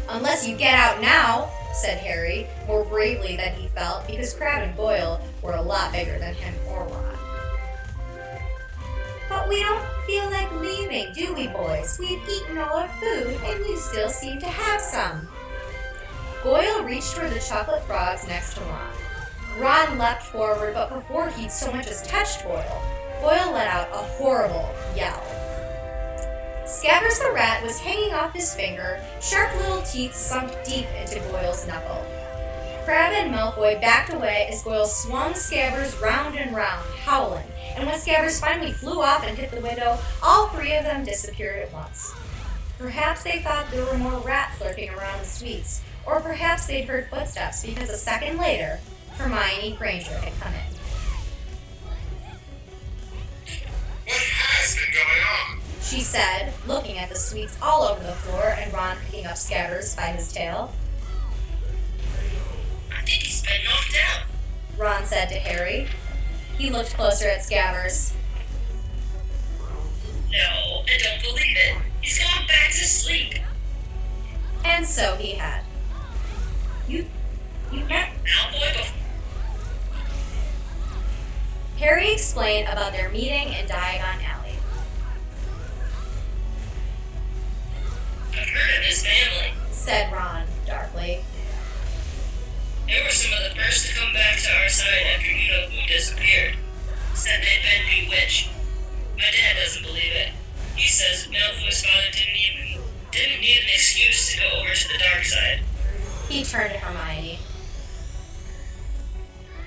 Unless you get out now, said Harry, more bravely than he felt, because Crabbe and Goyle were a lot bigger than him or Ron. But we don't feel like leaving, do we, boys? We've eaten all our food, and you still seem to have some. Goyle reached for the chocolate frogs next to Ron. Ron leapt forward, but before he'd so much as touched Goyle, Goyle let out a horrible yell. Scabbers the rat was hanging off his finger, sharp little teeth sunk deep into Goyle's knuckle. Crabbe and Malfoy backed away as Goyle swung Scabbers round and round, howling, and when Scabbers finally flew off and hit the window, all three of them disappeared at once. Perhaps they thought there were more rats lurking around the suites, or perhaps they'd heard footsteps because a second later, Hermione Granger had come in. What has been going on? She said, looking at the sweets all over the floor and Ron picking up Scabbers by his tail. I think he's been knocked out. Ron said to Harry. He looked closer at Scabbers. No, I don't believe it. He's gone back to sleep. And so he had. You've met Malfoy before. Harry explained about their meeting in Diagon Alley. I've heard of his family. Said Ron, darkly. They were some of the first to come back to our side after you-know-who disappeared. Said they'd been bewitched. My dad doesn't believe it. He says Malfoy's father didn't need an excuse to go over to the dark side. He turned to Hermione.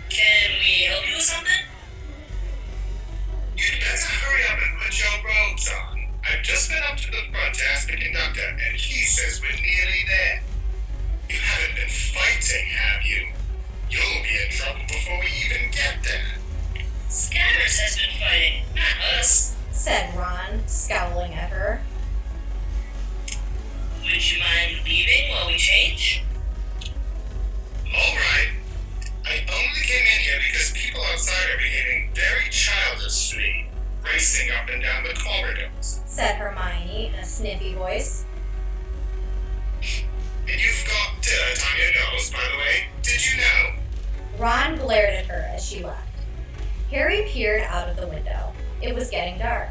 Can we help you with something? You'd better hurry up and put your robes on. I've just been up to the front to ask the conductor, and he says we're nearly there. You haven't been fighting, have you? You'll be in trouble before we even get there. Scabbers has been fighting, not us. Said Ron, scowling at her. Would you mind leaving while we change? All right. I only came in here because people outside are behaving very childishly, racing up and down the corridors. Said Hermione in a sniffy voice. And you've got dirt on your nose, by the way. Did you know? Ron glared at her as she left. Harry peered out of the window. It was getting dark.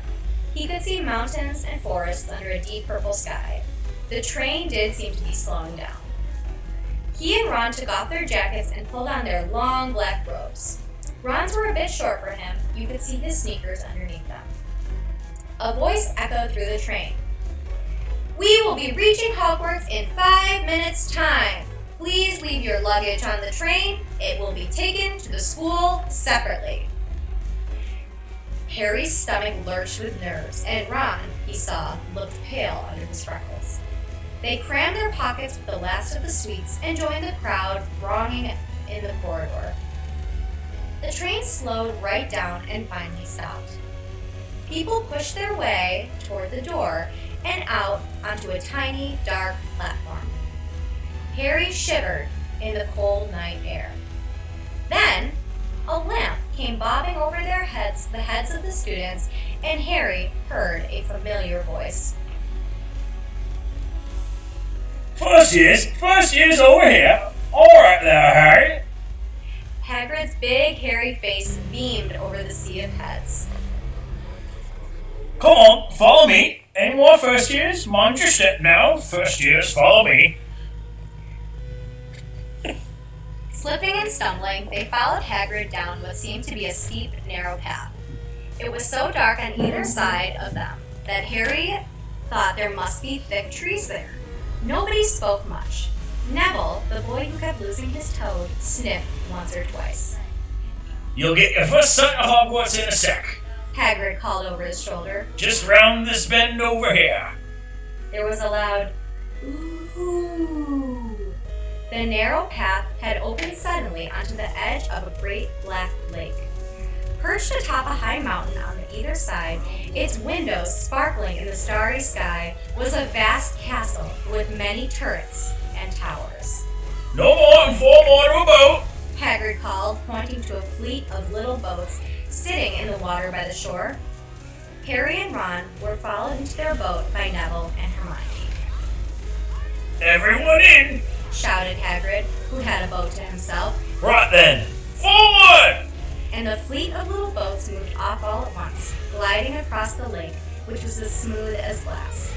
He could see mountains and forests under a deep purple sky. The train did seem to be slowing down. He and Ron took off their jackets and pulled on their long black robes. Ron's were a bit short for him. You could see his sneakers underneath them. A voice echoed through the train. We will be reaching Hogwarts in 5 minutes' time. Please leave your luggage on the train. It will be taken to the school separately. Harry's stomach lurched with nerves, and Ron, he saw, looked pale under his freckles. They crammed their pockets with the last of the sweets and joined the crowd thronging in the corridor. The train slowed right down and finally stopped. People pushed their way toward the door and out onto a tiny, dark platform. Harry shivered in the cold night air. Then, a lamp came bobbing over their heads, the heads of the students, and Harry heard a familiar voice. First year's over here. All right there, Harry. Hagrid's big, hairy face beamed over the sea of heads. Come on, follow me. Any more first years? Mind your step now. First years, follow me. Slipping and stumbling, they followed Hagrid down what seemed to be a steep, narrow path. It was so dark on either side of them that Harry thought there must be thick trees there. Nobody spoke much. Neville, the boy who kept losing his toad, sniffed once or twice. You'll get your first sight of Hogwarts in a sec. Hagrid called over his shoulder. Just round this bend over here. There was a loud ooh. The narrow path had opened suddenly onto the edge of a great black lake. Perched atop a high mountain on either side, its windows sparkling in the starry sky, was a vast castle with many turrets and towers. No more than 4 more to a boat. Hagrid called, pointing to a fleet of little boats sitting in the water by the shore. Harry and Ron were followed into their boat by Neville and Hermione. Everyone in. Shouted Hagrid, who had a boat to himself. Right then, forward! And the fleet of little boats moved off all at once, gliding across the lake, which was as smooth as glass.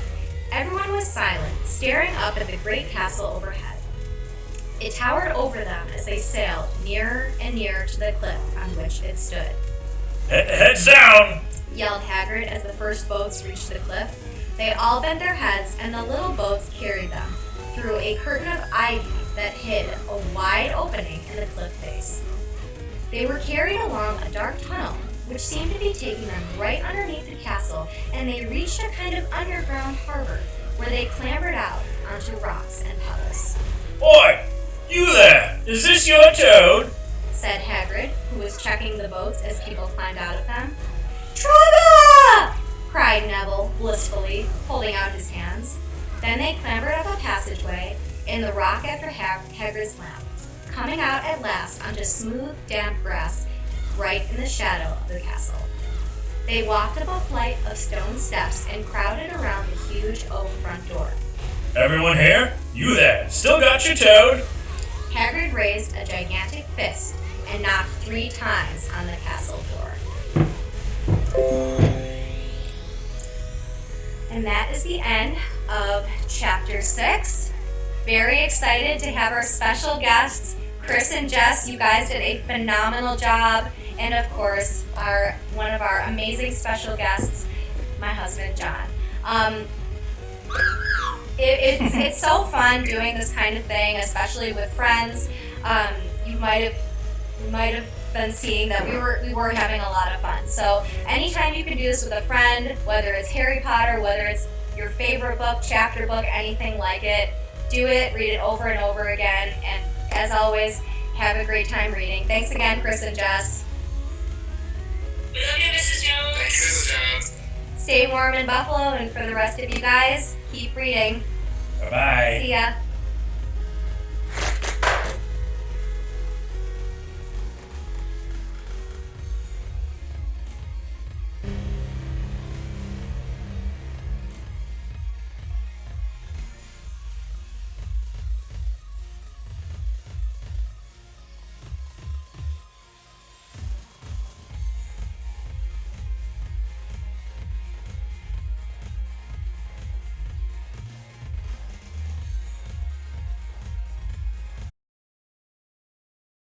Everyone was silent, staring up at the great castle overhead. It towered over them as they sailed nearer and nearer to the cliff on which it stood. Heads down! Yelled Hagrid as the first boats reached the cliff. They all bent their heads, and the little boats carried them through a curtain of ivy that hid a wide opening in the cliff face. They were carried along a dark tunnel, which seemed to be taking them right underneath the castle, and they reached a kind of underground harbor, where they clambered out onto rocks and pebbles. Oi! You there! Is this your toad? Said Hagrid, who was checking the boats as people climbed out of them. Trevor! Cried Neville blissfully, holding out his hands. Then they clambered up a passageway in the rock after Hagrid's lamp, coming out at last onto smooth, damp grass right in the shadow of the castle. They walked up a flight of stone steps and crowded around the huge oak front door. Everyone here? You there? Still got your toad? Hagrid raised a gigantic fist and knocked 3 times on the castle door. And that is the end of Chapter 6. Very excited to have our special guests, Chris and Jess. You guys did a phenomenal job. And of course, one of our amazing special guests, my husband, John. It's so fun doing this kind of thing, especially with friends. You might have been seeing that we were having a lot of fun. So anytime you can do this with a friend, whether it's Harry Potter, whether it's your favorite book, chapter book, anything like it, do it, read it over and over again, and as always, have a great time reading. Thanks again, Chris and Jess. We love you, Mrs. Jones. Thank you, Mrs. Jones. Stay warm in Buffalo, and for the rest of you guys, keep reading. Bye-bye.